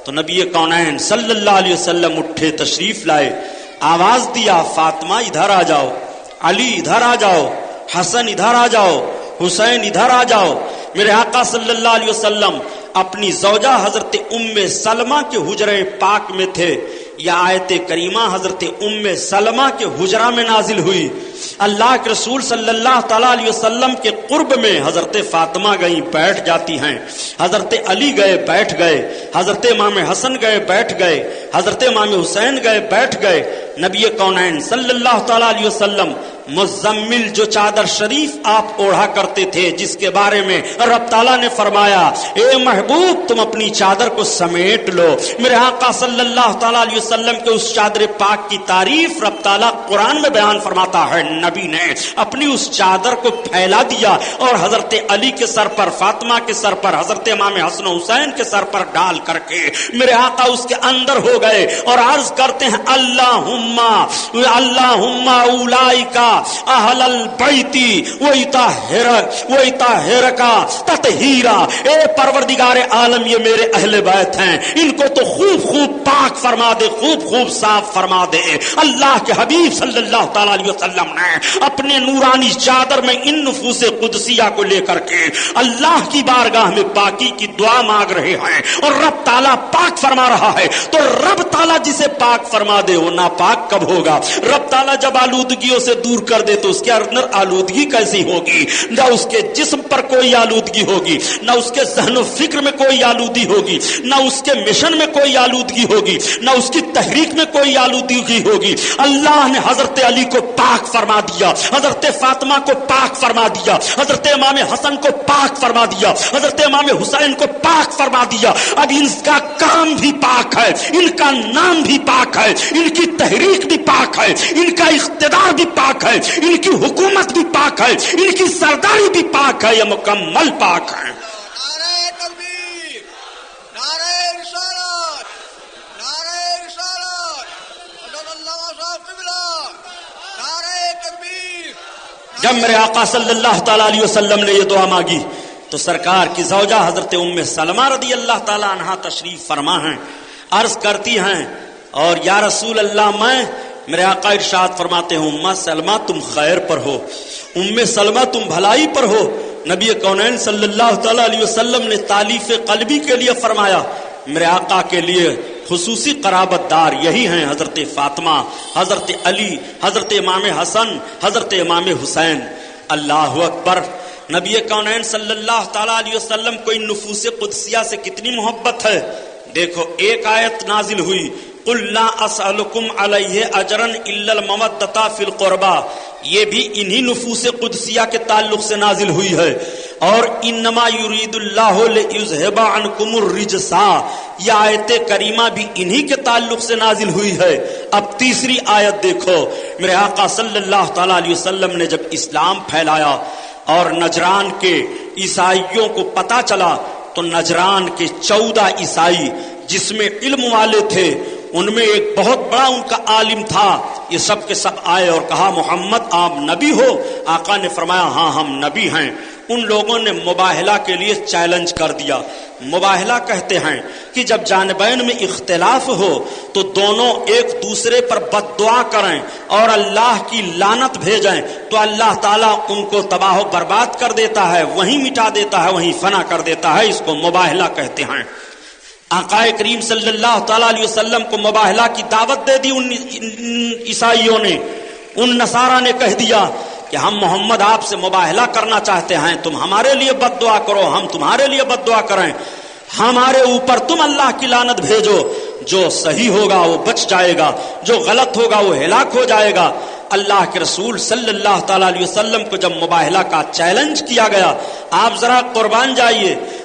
تو نبی کونین صلی اللہ علیہ وسلم اٹھے، تشریف لائے، آواز دیا فاطمہ ادھر آ جاؤ، علی ادھر آ جاؤ، حسن ادھر آ جاؤ، حسین ادھر آ جاؤ. میرے آقا صلی اللہ علیہ وسلم اپنی زوجہ حضرت ام سلمہ کے حجرے پاک میں تھے. یہ آیت کریمہ حضرت ام سلمہ کے حجرہ میں نازل ہوئی. اللہ کے رسول صلی اللہ تعالیٰ علیہ وسلم کے قرب میں حضرت فاطمہ گئیں، بیٹھ جاتی ہیں. حضرت علی گئے، بیٹھ گئے. حضرت امام حسن گئے، بیٹھ گئے. حضرت امام حسین گئے، بیٹھ گئے. نبی کونین صلی اللہ تعالیٰ علیہ وسلم مزمل جو چادر شریف آپ اوڑھا کرتے تھے، جس کے بارے میں رب تعالیٰ نے فرمایا اے محبوب تم اپنی چادر کو سمیٹ لو، میرے آقا صلی اللہ تعالیٰ علیہ وسلم کے اس چادر پاک کی تعریف رب تعالیٰ قرآن میں بیان فرماتا ہے. نبی نے اپنی اس چادر کو پھیلا دیا اور حضرت علی کے سر پر، فاطمہ کے سر پر، حضرت امام حسن و حسین کے سر پر ڈال کر کے میرے آقا اس کے اندر ہو گئے اور عرض کرتے ہیں اللہم اولئک اہل البیت ویطہرک تطہیرا. اے پروردگار عالم یہ میرے اہل بیت ہیں، ان کو تو خوب خوب پاک فرما دے، خوب خوب صاف فرما دے. اللہ کے حبیب صلی اللہ تعالی علیہ وسلم نے اپنے نورانی چادر میں ان نفوس قدسیہ کو لے کر کے اللہ کی بارگاہ میں پاکی کی دعا مانگ رہے ہیں اور رب تعالیٰ پاک فرما رہا ہے. تو رب تعالیٰ جسے پاک فرما دے وہ ناپاک کب ہوگا؟ رب تعالیٰ جب آلودگیوں سے دور کر دے تو اس کے اندر آلودگی کیسی ہوگی؟ نہ اس کے جسم پر کوئی آلودگی ہوگی، نہ اس کے ذہن و فکر میں کوئی آلودگی ہوگی، نہ اس کے مشن میں کوئی آلودگی ہوگی، نہ اس کی تحریک میں کوئی آلودگی ہوگی. اللہ نے حضرت علی کو پاک فرما دیا، حضرت فاطمہ کو پاک فرما دیا، حضرت امام حسن کو پاک فرما دیا، حضرت امام حسین کو پاک فرما دیا. اب ان کا کام بھی پاک ہے، ان کا نام بھی پاک ہے، ان کی تحریک بھی پاک ہے، ان کا اقتدار بھی پاک ہے، ان کی حکومت بھی پاک ہے، ان کی سرداری بھی پاک ہے، یہ مکمل پاک ہے. نعرہ تکبیر، نعرہ رسالت، نعرہ رسالت، حضرت اللہ صاحب قبلہ، نعرہ تکبیر. جب میرے آقا صلی اللہ تعالیٰ علیہ وسلم نے یہ دعا مانگی تو سرکار کی زوجہ حضرت ام سلمہ رضی اللہ تعالیٰ عنہا تشریف فرما ہیں، عرض کرتی ہیں اور یا رسول اللہ میرے آقا ارشاد فرماتے ہیں ام سلمہ تم خیر پر ہو، ام سلمہ تم بھلائی پر ہو. نبی کونین صلی اللہ تعالیٰ علیہ وسلم نے تالیف قلبی کے لیے فرمایا میرے آقا کے لیے خصوصی قرابت دار یہی ہیں حضرت فاطمہ، حضرت علی، حضرت امام حسن، حضرت امام حسین. اللہ اکبر. نبی کونین صلی اللہ تعالیٰ علیہ وسلم کو ان نفوس قدسیہ سے کتنی محبت ہے. دیکھو ایک آیت نازل ہوئی قُلْ لَا أَسْأَلُكُمْ عَلَيْهِ أَجْرًا إِلَّا الْمَوَدَّةَ فِي الْقُرْبَى، یہ بھی انہی نفوس قدسیہ کے تعلق سے نازل ہوئی ہے. اور انما یرید اللہ لیذھب عنکم الرجس، یہ آیت کریمہ بھی انہی کے تعلق سے نازل ہوئی ہے. اب تیسری آیت دیکھو، میرے آقا صلی اللہ تعالی علیہ وسلم نے جب اسلام پھیلایا اور نجران کے عیسائیوں کو پتہ چلا تو نجران کے 14 عیسائی جس میں علم والے تھے ان میں ایک بہت بڑا ان کا عالم تھا، یہ سب کے سب آئے اور کہا محمد آپ نبی ہو؟ آقا نے فرمایا ہاں ہم نبی ہیں. ان لوگوں نے مباہلہ کے لیے چیلنج کر دیا. مباہلہ کہتے ہیں کہ جب جانبین میں اختلاف ہو تو دونوں ایک دوسرے پر بد دعا کریں اور اللہ کی لعنت بھیجیں تو اللہ تعالیٰ ان کو تباہ و برباد کر دیتا ہے، وہیں مٹا دیتا ہے، وہیں فنا کر دیتا ہے. اس کو مباہلہ کہتے ہیں. آقا کریم صلی اللہ تعالیٰ علیہ وسلم کو مباہلہ کی دعوت دے دی ان عیسائیوں نے. ان نصارہ نے کہہ دیا کہ ہم محمد آپ سے مباہلہ کرنا چاہتے ہیں، تم ہمارے لیے بد دعا کرو، ہم تمہارے لیے بد دعا کریں، ہمارے اوپر تم اللہ کی لعنت بھیجو، جو صحیح ہوگا وہ بچ جائے گا، جو غلط ہوگا وہ ہلاک ہو جائے گا. اللہ کے رسول صلی اللہ تعالیٰ علیہ وسلم کو جب مباہلہ کا چیلنج کیا گیا، آپ ذرا قربان جائیے،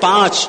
5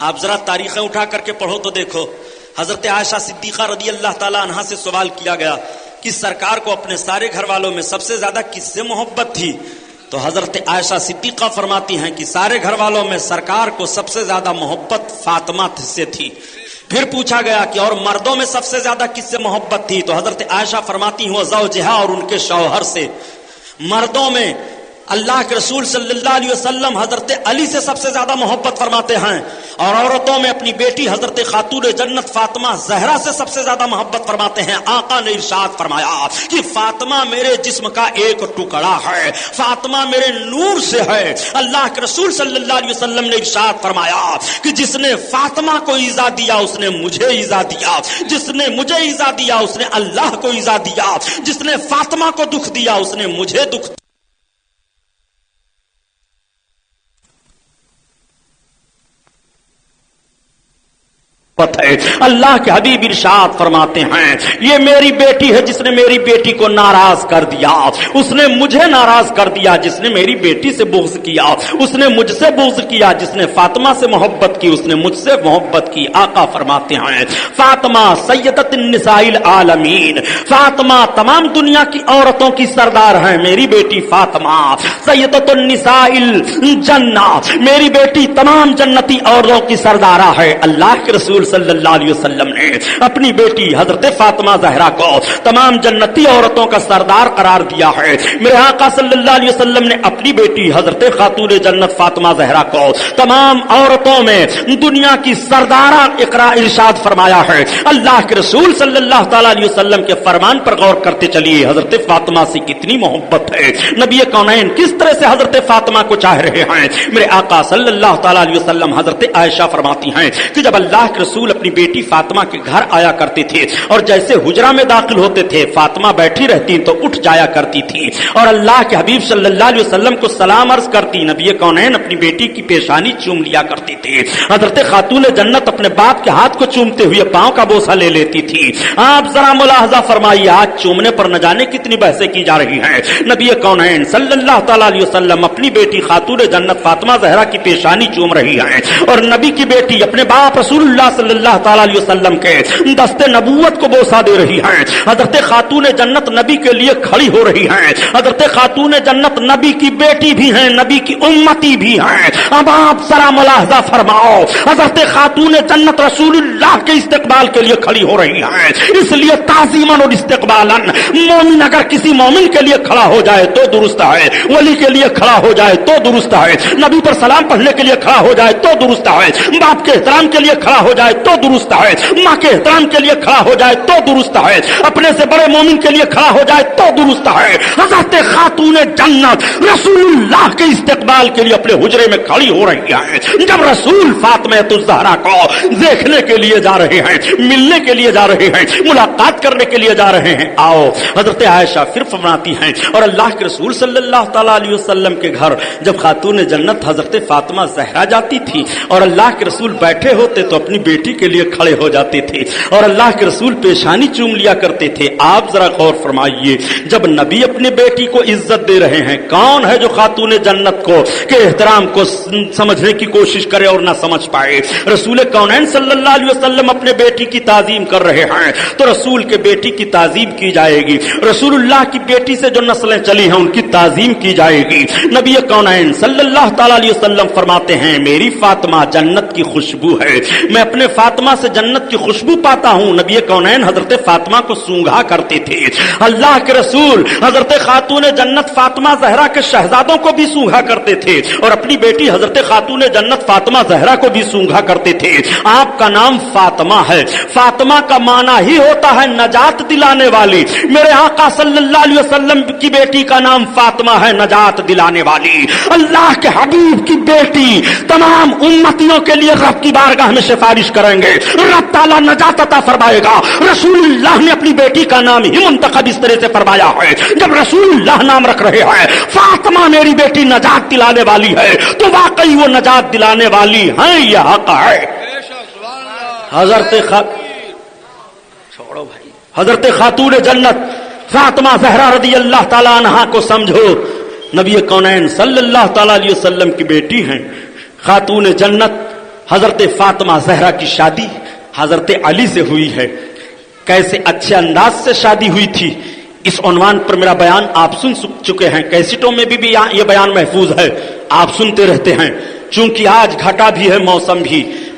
آپ ذرا تاریخیں اٹھا کر کے پڑھو تو دیکھو، حضرت عائشہ صدیقہ رضی اللہ تعالی عنہا سے سوال کیا گیا کہ سرکار کو اپنے سارے گھر والوں میں سب سے زیادہ کس سے محبت تھی؟ تو حضرت عائشہ صدیقہ فرماتی ہیں کہ سارے گھر والوں میں سرکار کو سب سے زیادہ محبت فاطمہ سے تھی۔ پھر پوچھا گیا کہ اور مردوں میں سب سے زیادہ کس سے محبت تھی؟ تو حضرت عائشہ فرماتی ہیں زوجہا، اور ان کے شوہر سے۔ مردوں میں اللہ کے رسول صلی اللہ علیہ وسلم حضرت علی سے سب سے زیادہ محبت فرماتے ہیں، اور عورتوں میں اپنی بیٹی حضرت خاتون جنت فاطمہ زہرا سے سب سے زیادہ محبت فرماتے ہیں۔ آقا نے ارشاد فرمایا کہ فاطمہ میرے جسم کا ایک ٹکڑا ہے، فاطمہ میرے نور سے ہے۔ اللہ کے رسول صلی اللہ علیہ وسلم نے ارشاد فرمایا کہ جس نے فاطمہ کو ایذا دیا اس نے مجھے ایذا دیا، جس نے مجھے ایذا دیا اس نے اللہ کو ایذا دیا، جس نے فاطمہ کو دکھ دیا اس نے مجھے دکھ دیا۔ اللہ کے حبیب ارشاد فرماتے ہیں یہ میری بیٹی ہے جس نے میری بیٹی کو ناراض کر دیا اس نے مجھے ناراض کر دیا، جس نے میری بیٹی سے بغض کیا اس نے مجھ سے بغض کیا، جس نے فاطمہ سے محبت کی اس نے مجھ سے محبت کی۔ آقا فرماتے ہیں فاطمہ سیدۃ النساء العالمین، فاطمہ تمام دنیا کی عورتوں کی سردار ہیں۔ میری بیٹی فاطمہ سیدۃ النساء الجنہ، میری بیٹی تمام جنتی عورتوں کی سردارہ ہے۔ اللہ کے رسول صلی اللہ علیہ وسلم نے اپنی بیٹی حضرت فاطمہ زہرا کو تمام جنتی عورتوں کا سردار قرار دیا ہے۔ میرے آقا صلی اللہ علیہ وسلم نے اپنی بیٹی حضرت خاتون جنت فاطمہ زہرا کو تمام عورتوں میں دنیا کی سردارہ اقرار ارشاد فرمایا ہے۔ اللہ کے رسول صلی اللہ تعالی علیہ وسلم کے فرمان پر غور کرتے چلیے، حضرت فاطمہ سے کتنی محبت ہے، نبی کونین کس طرح سے حضرت فاطمہ کو چاہ رہے ہیں۔ میرے آقا صلی اللہ تعالی علیہ وسلم حضرت عائشہ فرماتی ہیں کہ جب اللہ کے رسول اپنی بیٹی فاطمہ کے گھر آیا کرتے تھے اور جیسے حجرہ میں داخل ہوتے تھے فاطمہ بیٹھی رہتی تو اٹھ جایا کرتی تھی اور اللہ کے حبیب صلی اللہ علیہ وسلم کو سلام عرض کرتی۔ نبی کونین اپنی بیٹی کی پیشانی چوم لیا کرتی تھی۔ حضرت خاتون جنت اپنے باپ کے ہاتھ کو چومتے ہوئے پاؤں کا بوسہ لے لیتی تھی۔ آپ ذرا ملاحظہ فرمائیے ہاتھ چومنے پر نہ جانے کتنی بحثیں کی جا رہی ہیں۔ نبی کونین صلی اللہ تعالی علیہ وسلم اپنی بیٹی خاتون جنت فاطمہ زہرا کی پیشانی چوم رہی ہیں اور نبی کی بیٹی اپنے باپ رسول اللہ صلی اللہ تعالی علیہ وسلم کے دست نبوت کو بوسہ دے رہی ہیں۔ حضرت خاتون جنت نبی کے لیے کھڑی ہو رہی ہیں۔ حضرت خاتون جنت نبی کی بیٹی بھی ہیں، نبی کی امتی بھی ہیں۔ اب آپ ذرا ملاحظہ فرماؤ، حضرت خاتون جنت رسول اللہ کے استقبال کے لیے کھڑی ہو رہی ہیں۔ اس لیے تعظیماً اور استقبالاً مومن اگر کسی مومن کے لیے کھڑا ہو جائے تو درست ہے، ولی کے لیے کھڑا ہو جائے تو درست ہے، نبی پر سلام پڑھنے کے لیے کھڑا ہو جائے تو درست ہے، باپ کے احترام کے لیے کھڑا ہو جائے تو درست ہے، ماں کے احترام کے لیے کھڑا ہو جائے تو درست ہے، اپنے سے بڑے مومن کے لیے کھڑا ہو جائے تو درست ہے۔ حضرت خاتون جنت رسول اللہ کے استقبال کے لیے اپنے حجرے میں کھڑی ہو رہی ہے۔ جب رسول فاطمہ الزہرا کو دیکھنے کے لیے جا رہے ہیں، ملنے کے لیے جا رہے ہیں، ملاقات کرنے کے لیے جا رہے ہیں، آؤ حضرت عائشہ پھر فرماتی ہیں اور اللہ کے رسول صلی اللہ تعالی علیہ وسلم کے گھر جب خاتون جنت حضرت فاطمہ زہرا جاتی تھی اور اللہ کے رسول بیٹھے ہوتے تو اپنی بیٹی کے لیے کھڑے ہو جاتے تھے اور اللہ کے رسول پیشانی چوم لیا کرتے تھے۔ آپ ذرا غور فرمائیے، جب نبی اپنی بیٹی کو عزت دے رہے ہیں، کون ہے جو خاتون جنت کو کے احترام کو سمجھنے کی کوشش کرے اور نہ سمجھ پائے؟ رسول کونین صلی اللہ علیہ وسلم اپنے بیٹی کی تعظیم کر رہے ہیں تو رسول کے بیٹی کی تعظیم کی جائے گی، رسول اللہ کی بیٹی سے جو نسلیں چلی ہیں ان کی تعظیم کی جائے گی۔ نبی کونین صلی اللہ تعالی علیہ وسلم فرماتے ہیں میری فاطمہ جنت کی خوشبو ہے، میں اپنے فاطمہ سے جنت کی خوشبو پاتا ہوں۔ نبی کونین حضرت فاطمہ کو سونگھا کرتے تھے۔ اللہ کے رسول حضرت خاتون جنت فاطمہ زہرا کے شہزادوں کو بھی سونگھا کرتے تھے اور اپنی بیٹی حضرت خاتون جنت فاطمہ زہرا کو بھی سونگھا کرتے تھے۔ آپ کا نام فاطمہ ہے، فاطمہ کا معنی ہی ہوتا ہے نجات دلانے والی۔ میرے آقا صلی اللہ علیہ وسلم کی بیٹی کا نام فاطمہ ہے، نجات دلانے والی۔ اللہ کے حبیب کی بیٹی تمام امتیوں کے لیے رب کی بارگاہ میں سفارش کریں گے، رب تعالیٰ نجات عطا فرمائے گا۔ رسول اللہ نے اپنی بیٹی کا نام ہی منتخب اس طرح سے فرمایا ہے، جب رسول اللہ نام رکھ رہے ہیں فاطمہ میری بیٹی نجات دلانے والی ہے تو واقعی وہ نجات دلانے والی ہیں، یہ حق ہے۔ حضرت خاتون جنت فاطمہ زہرا رضی اللہ تعالی عنہا کو سمجھو، نبی کونین صلی اللہ تعالی علیہ وسلم کی بیٹی ہیں، خاتون جنت حضرت فاطمہ زہرا کی شادی حضرت علی سے ہوئی ہے. کیسے اچھے انداز سے شادی ہوئی تھی اس عنوان پر میرا بیان آپ سن چکے ہیں. کیسٹوں میں بھی یہ بیان محفوظ ہے, آپ سنتے رہتے ہیں. چونکہ آج گھٹا بھی ہے,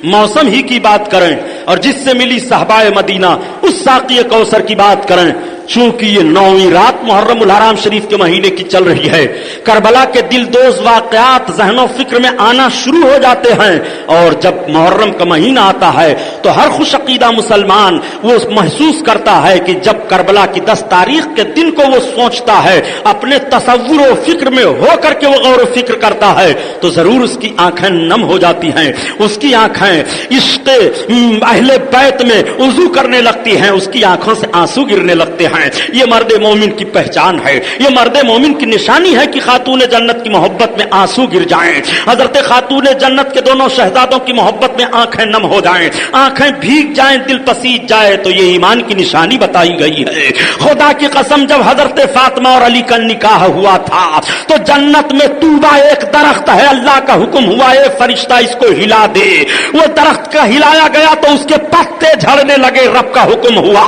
موسم ہی کی بات کریں اور جس سے ملی صحابہ مدینہ اس ساقی کوثر کی بات کریں. چونکہ یہ 9ویں رات محرم الحرام شریف کے مہینے کی چل رہی ہے, کربلا کے دلدوز واقعات ذہن و فکر میں آنا شروع ہو جاتے ہیں, اور جب محرم کا مہینہ آتا ہے تو ہر خوش عقیدہ مسلمان وہ محسوس کرتا ہے کہ جب کربلا کی 10 تاریخ کے دن کو وہ سوچتا ہے, اپنے تصور و فکر میں ہو کر کے وہ غور و فکر کرتا ہے, تو ضرور اس کی آنکھیں نم ہو جاتی ہیں, اس کی آنکھیں عشق اہل بیت میں وضو کرنے لگتی ہیں, اس کی آنکھوں سے آنسو گرنے لگتے ہیں. یہ مرد مومن کی پہچان ہے, یہ مرد مومن کی نشانی ہے کہ خاتون جنت کی محبت میں آنسو گر جائیں. حضرت خاتون جنت کے دونوں شہزادوں کی محبت میں آنکھیں نم ہو جائیں, آنکھیں بھیگ جائیں, دل پسیج جائے, تو یہ ایمان کی نشانی بتائی گئی ہے. خدا کی قسم جب حضرت فاطمہ اور علی کا نکاح ہوا تھا تو جنت میں طوبہ ایک درخت ہے, اللہ کا حکم ہوا اے فرشتہ اس کو ہلا دے. وہ درخت کا ہلایا گیا تو اس کے پتے جھڑنے لگے, رب کا حکم ہوا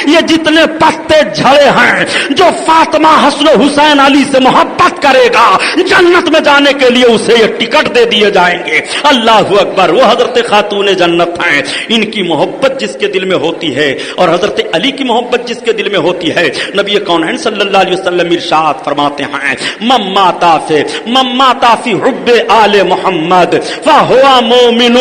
یہ جتنے پتے جھڑے ہیں جو فاطمہ حسن و حسین علی سے محبت کرے گا جنت میں جانے کے لیے اسے یہ ٹکٹ دے دیے جائیں گے. اللہ اکبر. وہ حضرت خاتون جنت ہیں, ان کی محبت جس کے دل میں ہوتی ہے اور حضرت علی کی محبت جس کے دل میں ہوتی ہے, نبی کونین صلی اللہ علیہ وسلم ارشاد فرماتے ہیں مما فی حب آل محمد فہو مومن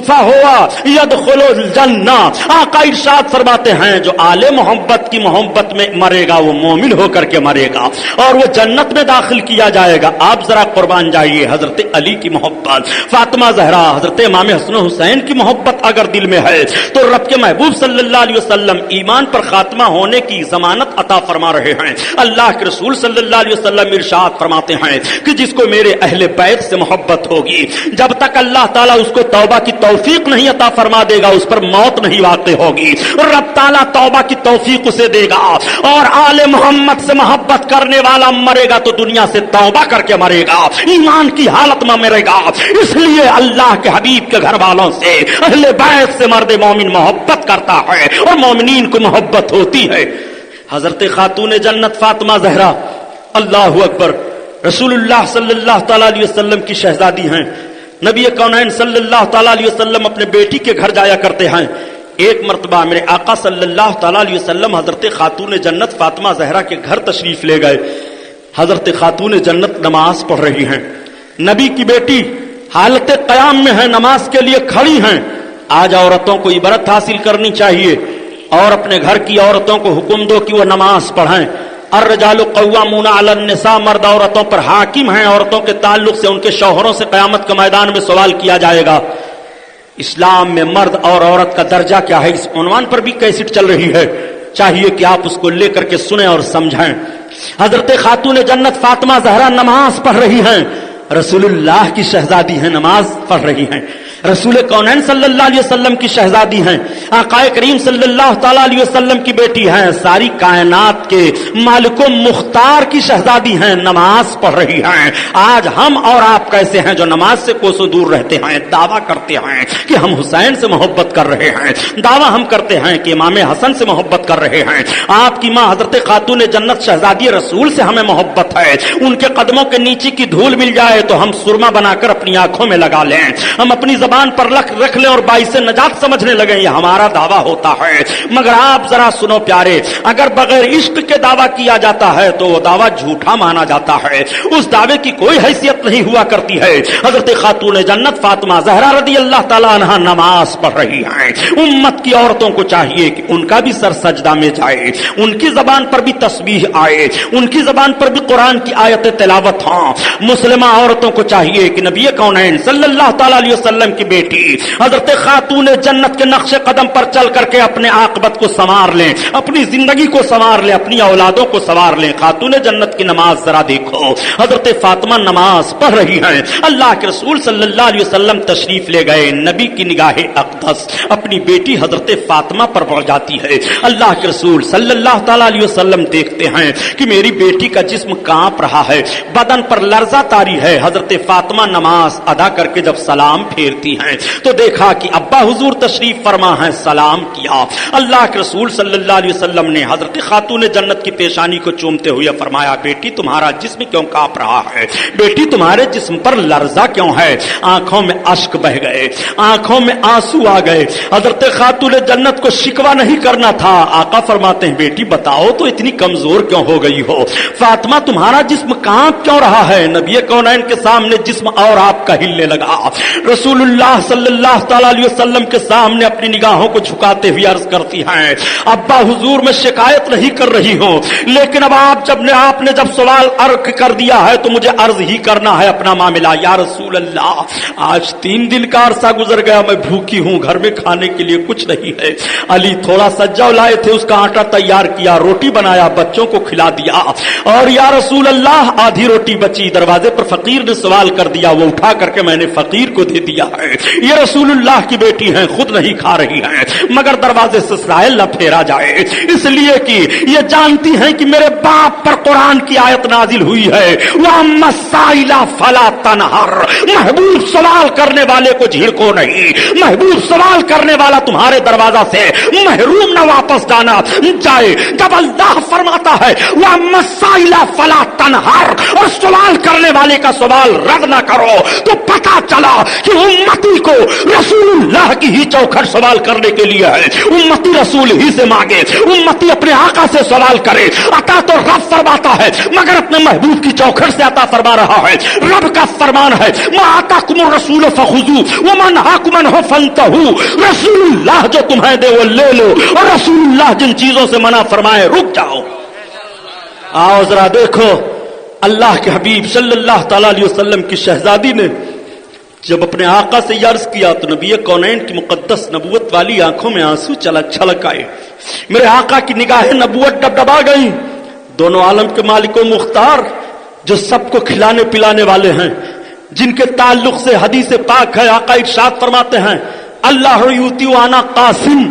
فہو یدخل الجنہ. آقا ارشاد فرماتے ہیں جو آل محبت کی محبت میں مرے گا وہ مومن ہو کر کے مرے گا اور وہ جنت میں داخل کیا جائے گا. آپ ذرا قربان جائیے, حضرت علی کی محبت, فاطمہ زہرا, حضرت امام حسن و حسین کی محبت اگر دل میں ہے تو رب کے محبوب صلی اللہ علیہ وسلم ایمان پر خاتمہ ہونے کی ضمانت عطا فرما رہے ہیں. اللہ کے رسول صلی اللہ علیہ وسلم ارشاد فرماتے ہیں کہ جس کو میرے اہل بیت سے محبت ہوگی, جب تک اللہ تعالیٰ اس کو توبہ کی توفیق نہیں عطا فرما دے گا اس پر موت نہیں واقع ہوگی, اور رب تعالیٰ توبہ کی توفیق اسے دے گا. اور آل محمد سے محبت کرنے والا مرے گا تو دنیا سے توبہ کر کے مرے گا, ایمان کی حالت میں مرے گا. اس لیے اللہ کے حبیب کے گھر والوں سے, اہل بیت سے مرد مومن محبت کرتا ہے اور مومنین کو محبت ہوتی ہے. حضرت خاتون جنت فاطمہ زہرا, اللہ اکبر, رسول اللہ صلی اللہ تعالی علیہ وسلم کی شہزادی ہیں. نبی کونین صلی اللہ تعالی علیہ وسلم اپنے بیٹی کے گھر جایا کرتے ہیں. ایک مرتبہ میرے آقا صلی اللہ تعالی علیہ وسلم حضرت خاتون جنت فاطمہ زہرا کے گھر تشریف لے گئے. حضرت خاتون جنت نماز پڑھ رہی ہیں, نبی کی بیٹی حالت قیام میں ہے, نماز کے لیے کھڑی ہیں. آج عورتوں کو عبرت حاصل کرنی چاہیے اور اپنے گھر کی عورتوں کو حکم دو کہ وہ نماز پڑھیں. الرجال قوامون علی النساء, مرد عورتوں پر حاکم ہیں, عورتوں کے تعلق سے ان کے شوہروں سے قیامت کے میدان میں سوال کیا جائے گا. اسلام میں مرد اور عورت کا درجہ کیا ہے, اس عنوان پر بھی کیسٹ چل رہی ہے, چاہیے کہ آپ اس کو لے کر کے سنیں اور سمجھیں. حضرت خاتون جنت فاطمہ زہرا نماز پڑھ رہی ہیں, رسول اللہ کی شہزادی ہیں, نماز پڑھ رہی ہیں. رسول کونین صلی اللہ علیہ وسلم کی شہزادی ہیں, آقا کریم صلی اللہ تعالی علیہ وسلم کی بیٹی ہیں, ساری کائنات کے مالک و مختار کی شہزادی ہیں, نماز پڑھ رہی ہیں. آج ہم اور آپ کیسے ہیں جو نماز سے کوسوں دور رہتے ہیں, دعویٰ کرتے ہیں کہ ہم حسین سے محبت کر رہے ہیں, دعویٰ ہم کرتے ہیں کہ امام حسن سے محبت کر رہے ہیں. آپ کی ماں حضرت خاتون جنت شہزادی رسول سے ہمیں محبت ہے, ان کے قدموں کے نیچے کی دھول مل جائے تو ہم سرما بنا کر اپنی آنکھوں میں لگا لیں, ہم اپنی زبان پر رکھ لیں اور باعث نجات سمجھنے لگیں, یہ ہمارا دعویٰ ہوتا ہے. مگر آپ ذرا سنو پیارے, اگر بغیر عشق کے دعویٰ کیا جاتا ہے تو وہ دعویٰ جھوٹا مانا جاتا ہے, اس دعوے کی کوئی حیثیت نہیں ہوا کرتی ہے. حضرت خاتون جنت فاطمہ زہرا رضی اللہ تعالیٰ عنہا نماز پڑھ رہی ہیں. امت کی عورتوں کو چاہیے کہ ان کا بھی سر سجدہ میں جائے, ان کی زبان پر بھی تسبیح آئے, ان کی زبان پر بھی قرآن کی آیت تلاوت ہاں. مسلمہ عورتوں کو چاہیے کہ نبی کونین صلی اللہ تعالی علیہ وسلم کی بیٹی حضرت خاتون جنت کے نقش قدم پر چل کر کے اپنے عاقبت کو سنوار لیں, اپنی زندگی کو سنوار لیں, اپنی اولادوں کو سنوار لیں. خاتون جنت کی نماز ذرا دیکھو, حضرت فاطمہ نماز پڑھ رہی ہیں, اللہ کے رسول صلی اللہ علیہ وسلم تشریف لے گئے, نبی کی نگاہ اقدس اپنی بیٹی حضرت فاطمہ پر پڑ جاتی ہے. اللہ کے رسول صلی اللہ تعالی علیہ وسلم دیکھتے ہیں کہ میری بیٹی کا جسم کانپ رہا ہے, بدن پر لرزہ طاری ہے. حضرت فاطمہ نماز ادا کر کے جب سلام پھیرتی ہوتی ہیں تو دیکھا کہ ابا حضور تشریف فرما ہے، سلام کیا۔ اللہ کے رسول صلی اللہ علیہ وسلم نے حضرت خاتون جنت کی پیشانی کو چومتے ہوئے فرمایا، بیٹی تمہارا جسم کیوں کانپ رہا ہے؟ بیٹی تمہارے جسم پر لرزہ کیوں ہے؟ آنکھوں میں اشک بہ گئے، آنکھوں میں آنسو آ گئے۔ حضرت خاتون جنت کو شکوہ نہیں کرنا تھا۔ آقا فرماتے ہیں، بیٹی بتاؤ تو اتنی کمزور کیوں ہو گئی ہو؟ فاطمہ تمہارا جسم کانپ کیوں رہا ہے؟ نبی کونین کے سامنے جسم اور آپ کا ہلنے لگا۔ رسول اللہ صلی اللہ تعالی علیہ وسلم کے سامنے اپنی نگاہوں کو جھکاتے ہوئے عرض کرتی ہیں، ابا حضور میں شکایت نہیں کر رہی ہوں، لیکن اب آپ نے جب سوال عرض کر دیا ہے تو مجھے عرض ہی کرنا ہے اپنا معاملہ۔ یا رسول اللہ، آج 3 دن کا عرصہ گزر گیا، میں بھوکی ہوں، گھر میں کھانے کے لیے کچھ نہیں ہے۔ علی تھوڑا سا جو لائے تھے اس کا آٹا تیار کیا، روٹی بنایا، بچوں کو کھلا دیا، اور یا رسول اللہ آدھی روٹی بچی، دروازے پر فقیر نے سوال کر دیا، وہ اٹھا کر کے میں نے فقیر کو دے دیا ہے۔ یہ رسول اللہ کی بیٹی ہیں، خود نہیں کھا رہی ہیں، مگر دروازے سے سائل نہ پھیرا جائے، اس لیے کہ یہ جانتی ہیں کہ میرے باپ پر قرآن کی آیت نازل ہوئی ہے، وَأَمَّا السَّائِلَ فَلَا تَنْهَرْ۔ محبوب سوال کرنے والے کو جھڑکو نہیں، محبوب سوال کرنے والا تمہارے دروازہ سے محروم نہ واپس جانا جائے۔ جب اللہ فرماتا ہے وَأَمَّا السَّائِلَ فَلَا تَنْهَرْ، اور سوال کرنے والے کا سوال رد نہ کرو، تو پتا چلا کہ امتی کو رسول اللہ کی ہی چوکھٹ سوال کرنے کے لیے ہے۔ امتی رسول ہی سے مانگے، امتی اپنے آقا سے سوال کرے۔ عطا تو رب فرماتا ہے مگر اپنے محبوب کی چوکھٹ سے عطا فرما رہا ہے۔ رب کا فرمان ہے مَا آتَاكُمُ الرَّسُولُ فَخُذُوهُ وَمَا نَهَاكُمْ عَنْهُ فَانْتَهُوا۔ رسول اللہ جو تمہیں دے وہ لے لو، اور رسول اللہ جن چیزوں سے منع فرمائے رک جاؤ۔ آؤ ذرا دیکھو، اللہ کے حبیب صلی اللہ تعالی علیہ وسلم کی شہزادی نے جب اپنے آقا سے عرض کیا تو نبی کونین کی مقدس نبوت والی آنکھوں میں آنسو چھلک آئے۔ میرے آقا کی نگاہیں نبوت ڈبڈبا گئیں۔ دونوں عالم کے مالک و مختار جو سب کو کھلانے پلانے والے ہیں، جن کے تعلق سے حدیث پاک ہے، آقا ارشاد فرماتے ہیں اللہ یؤتی وانا قاسم،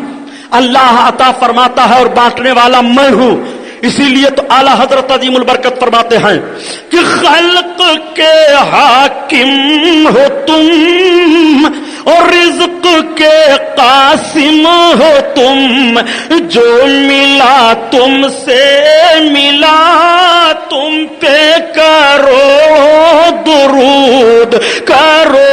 اللہ عطا فرماتا ہے اور بانٹنے والا میں ہوں۔ اسی لیے تو اعلیٰ حضرت عظیم البرکت فرماتے ہیں کہ خلق کے حاکم ہو تم اور رزق کے قاسم ہو تم، جو ملا تم سے ملا تم پہ کرو درود، کرو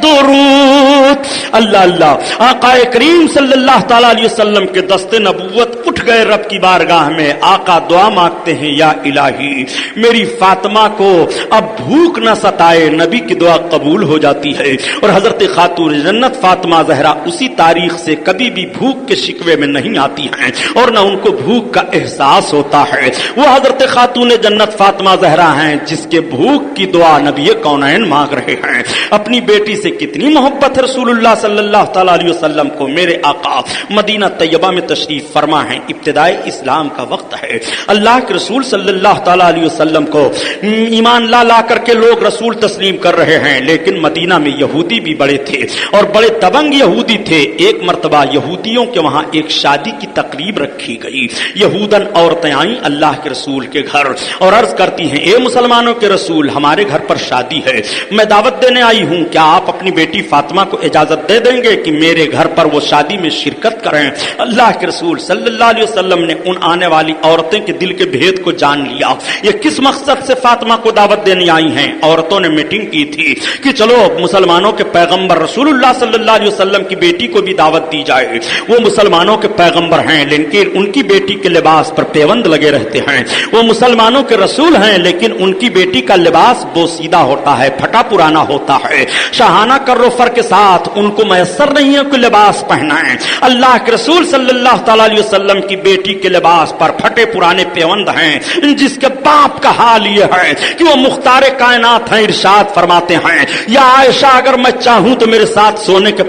درود۔ اللہ اللہ، آقا کریم صلی اللہ تعالی علیہ وسلم کے دست نبوت اٹھ گئے رب کی بارگاہ میں۔ آقا دعا مانگتے ہیں، یا الہی میری فاطمہ کو اب بھوک نہ ستائے۔ نبی کی دعا قبول ہو جاتی ہے، اور حضرت خاتون جنت فاطمہ زہرا اسی تاریخ سے کبھی بھی بھوک کے شکوے میں نہیں آتی ہیں، اور نہ ان کو بھوک کا احساس ہوتا ہے۔ وہ حضرت خاتون جنت فاطمہ زہرا ہیں جس کے بھوک کی دعا نبی کونین مانگ رہے ہیں۔ اپنی بیٹی سے کتنی محبت ہے رسول اللہ صلی اللہ تعالی علیہ وسلم کو۔ میرے آقا مدینہ طیبہ میں تشریف فرما ہیں، ابتدائی اسلام کا وقت ہے۔ اللہ کے رسول صلی اللہ تعالی علیہ وسلم کو ایمان لا کر کے لوگ رسول تسلیم کر رہے ہیں، لیکن مدینہ میں یہودی بھی بڑے تھے اور بڑے دبنگ یہودی تھے۔ ایک مرتبہ یہودیوں کے وہاں ایک شادی کی تقریب رکھی گئی۔ یہودن عورتیں آئیں اللہ کے رسول کے گھر اور عرض کرتی ہیں، اے مسلمانوں کے رسول، ہمارے گھر پر شادی ہے، میں دعوت دینے آئی ہوں، کیا آپ اپنی بیٹی فاطمہ کو اجازت دے دیں گے کہ میرے گھر پر وہ شادی میں شرکت کریں؟ اللہ کے رسول صلی اللہ علیہ وسلم نے ان آنے والی عورتیں کے دل کے بھید کو جان لیا۔ یہ کس مقصد سے فاطمہ کو دعوت دینے آئی ہیں؟ عورتوں نے میٹنگ کی تھی کہ چلو مسلمانوں کے پیغمبر رسول اللہ صلی اللہ علیہ وسلم کی بیٹی کو بھی دعوت دی جائے۔ وہ مسلمانوں کے پیغمبر ہیں لیکن ان کی بیٹی کے لباس پر پیوند لگے رہتے ہیں۔ وہ مسلمانوں کے رسول ہیں لیکن ان کی بیٹی کا لباس بوسیدہ ہوتا ہے، پھٹا پرانا ہوتا ہے، شاہانہ کر و فر کے ساتھ ان کو میسر نہیں ہے کہ لباس پہنائیں۔ اللہ کے رسول صلی اللہ تعالی علیہ وسلم کی بیٹی کے لباس پر پھٹے پرانے پیوند ہیں، جس کے باپ کا حال یہ ہے کہ وہ مختار کائنات ہیں۔ ارشاد فرماتے ہیں، یا عائشہ اگر میں چاہوں تو میرے ساتھ سونے کے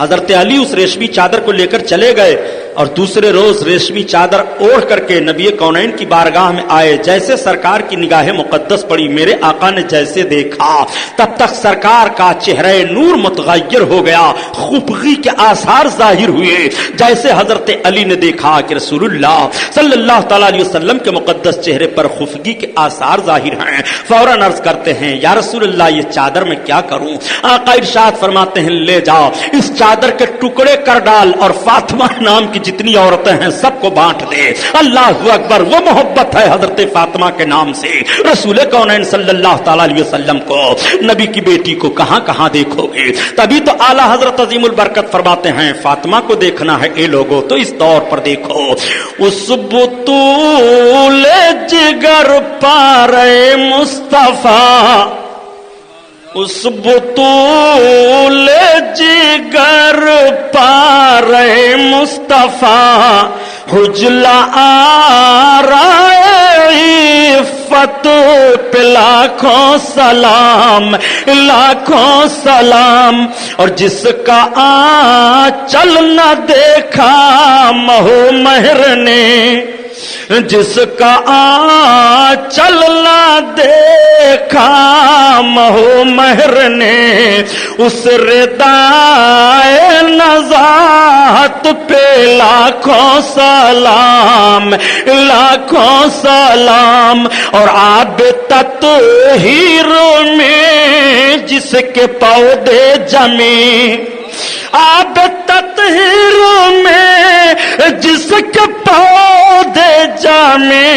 حضرت علی اس ریشمی چادر کو لے کر چلے گئے اور دوسرے روز ریشمی چادر اوڑھ کر کے نبی کونین کی بارگاہ میں آئے. جیسے سرکار کی نگاہ مقدس پڑی, میرے آقا نے جیسے دیکھا تب تک سرکار کا چہرہ نور متغیر ہو گیا, خفگی کے آثار ظاہر ہوئے. جیسے حضرت علی نے دیکھا کہ رسول اللہ صلی اللہ تعالی علیہ وسلم کے مقدس چہرے پر خفگی کے آثار ظاہر ہیں, فوراً عرض کرتے ہیں یا رسول اللہ یہ چادر میں کیا کروں؟ آقا ارشاد فرماتے ہیں لے جاؤ, اس چادر کے ٹکڑے کر ڈال اور فاطمہ نام کی جتنی عورتیں ہیں سب کو بانٹ دے. اللہ اکبر, وہ محبت ہے حضرت فاطمہ کے نام سے. رسول کونین صلی اللہ تعالی علیہ وسلم کو, نبی کی بیٹی کو کہاں کہاں دیکھو گے؟ تبھی تو اعلیٰ حضرت عظیم البرکت فرماتے ہیں فاطمہ کو دیکھنا ہے اے لوگوں تو اس دور پر دیکھو. اس بطول جگر پارے مصطفیٰ, اس بطول جگر پارے مصطفیٰ, حجلا آرائی عفت پہ لاکھوں سلام, لاکھوں سلام. اور جس کا آنچل نہ دیکھا مہو مہر نے, جس کا آنچل نہ دیکھا مہو مہر نے, اس ردائے نزاہت پہ لاکھوں سلام, لاکھوں سلام. اور آب تطہیر میں جس کے پودے جمے, آب تطہیر میں جس کے پودے جمے,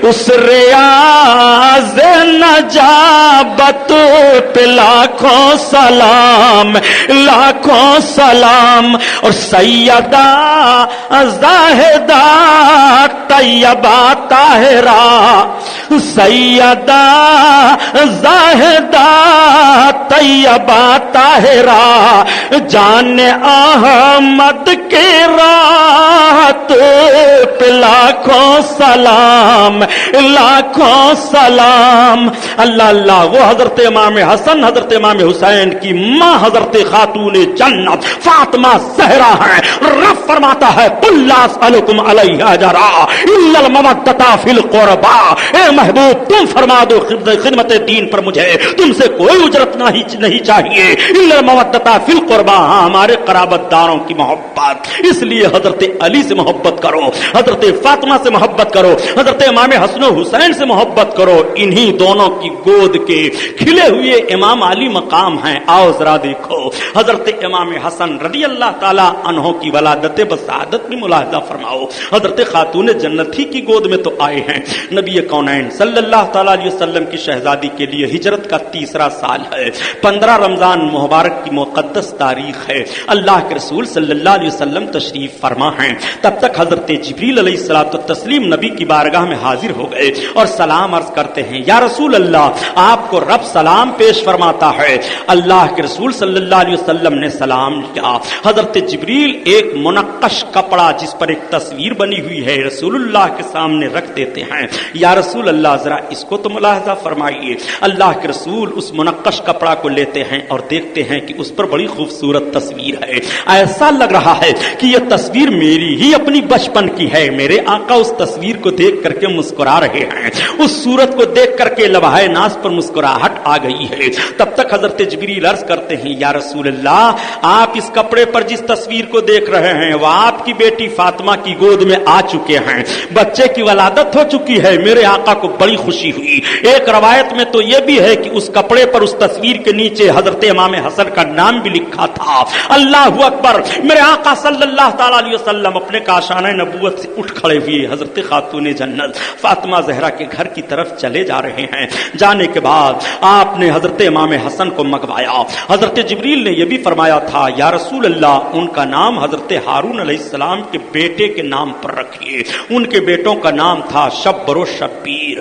اس ریاض نجابت پہ لاکھوں سلام, لاکھوں سلام. اور سیدہ زاہدہ طیبہ طاہرہ, سیدہ زاہدہ طیبہ طاہرہ, جان احمد کے رات پہ لاکھوں سلام, لاکھوں سلام. اللہ اللہ, وہ حضرت امام حسن حضرت امام حسین کی ماں حضرت خاتون جنت فاطمہ زہرا ہیں. رب فرماتا ہے قل لا اسألکم علیہ اجرا الا المودۃ فی القربى, اے محبوب تم فرما دو خدمت دین پر مجھے تم سے کوئی اجرت نہیں چاہیے, الا المودۃ فی القربى, ہمارے قرابت داروں کی محبت. اس لیے حضرت علی سے محبت کرو, حضرت فاطمہ سے محبت کرو, حضرت امام حسن و حسین سے محبت کرو. انہی دونوں کی گود کے کھلے ہوئے امام علی مقام ہیں. آؤ ذرا دیکھو حضرت امام حسن رضی اللہ تعالی عنہ کی ولادت بسعادت میں ملاحظہ فرماؤ. حضرت خاتون جنت ہی کی گود میں تو آئے ہیں. نبی کونین صلی اللہ تعالی علیہ وسلم کی شہزادی کے لیے ہجرت کا 3 سال ہے. 15 رمضان مبارک کی مقدس تاریخ ہے. اللہ کے رسول صلی اللہ علیہ وسلم تشریف فرما ہیں. تب تک حضرت جبریل علیہ الصلوۃ والتسلیم نبی کی بارگاہ میں حاضر ہو گئے اور سلام عرض کرتے ہیں یا رسول اللہ آپ کو رب سلام پیش فرماتا ہے. اللہ کے رسول صلی اللہ علیہ وسلم نے سلام کیا. حضرت جبریل ایک منقش کپڑا جس پر ایک تصویر بنی ہوئی ہے رسول اللہ کے سامنے رکھ دیتے ہیں. یا رسول اللہ ذرا اس کو تو ملاحظہ فرمائیے. اللہ کے رسول اس منقش کپڑا کو لیتے ہیں اور دیکھتے ہیں کہ اس پر بڑی خوبصورت تصویر ہے. ایسا لگ رہا ہے کہ یہ تصویر میری ہی اپنی بچپن کی ہے. میرے آقا اس تصویر کو دیکھ کر کے مسکرا رہے ہیں. اس صورت کو دیکھ کر کے لبہائے ناز پر مسکراہٹ آ گئی ہے. تب تک حضرت جبریل عرض کرتے ہیں یا رسول اللہ آپ اس کپڑے پر جس تصویر کو دیکھ رہے ہیں وہ آپ کی بیٹی فاطمہ کی گود میں آ چکے ہیں. بچے کی ولادت ہو چکی ہے. میرے آقا کو بڑی خوشی ہوئی. ایک روایت میں تو یہ بھی ہے کہ اس کپڑے پر اس تصویر کے نیچے حضرت امام حسن کا نام بھی لکھا تھا. اللہ اکبر. میرے آقا صلی اللہ تعالی علیہ وسلم اپنے کاشانہ نبوت سے اٹھ کھڑے ہوئے حضرت خاتون جنت فاطمہ زہرا کے گھر کی طرف چلے جا رہے ہیں. جانے کے بعد آپ نے حضرت امام حسن کو منگوایا. حضرت جبریل نے یہ بھی فرمایا تھا یا رسول اللہ ان کا نام حضرت ہارون علیہ السلام کے بیٹے کے نام پر رکھیے. ان کے بیٹوں کا نام تھا شبر و شبیر.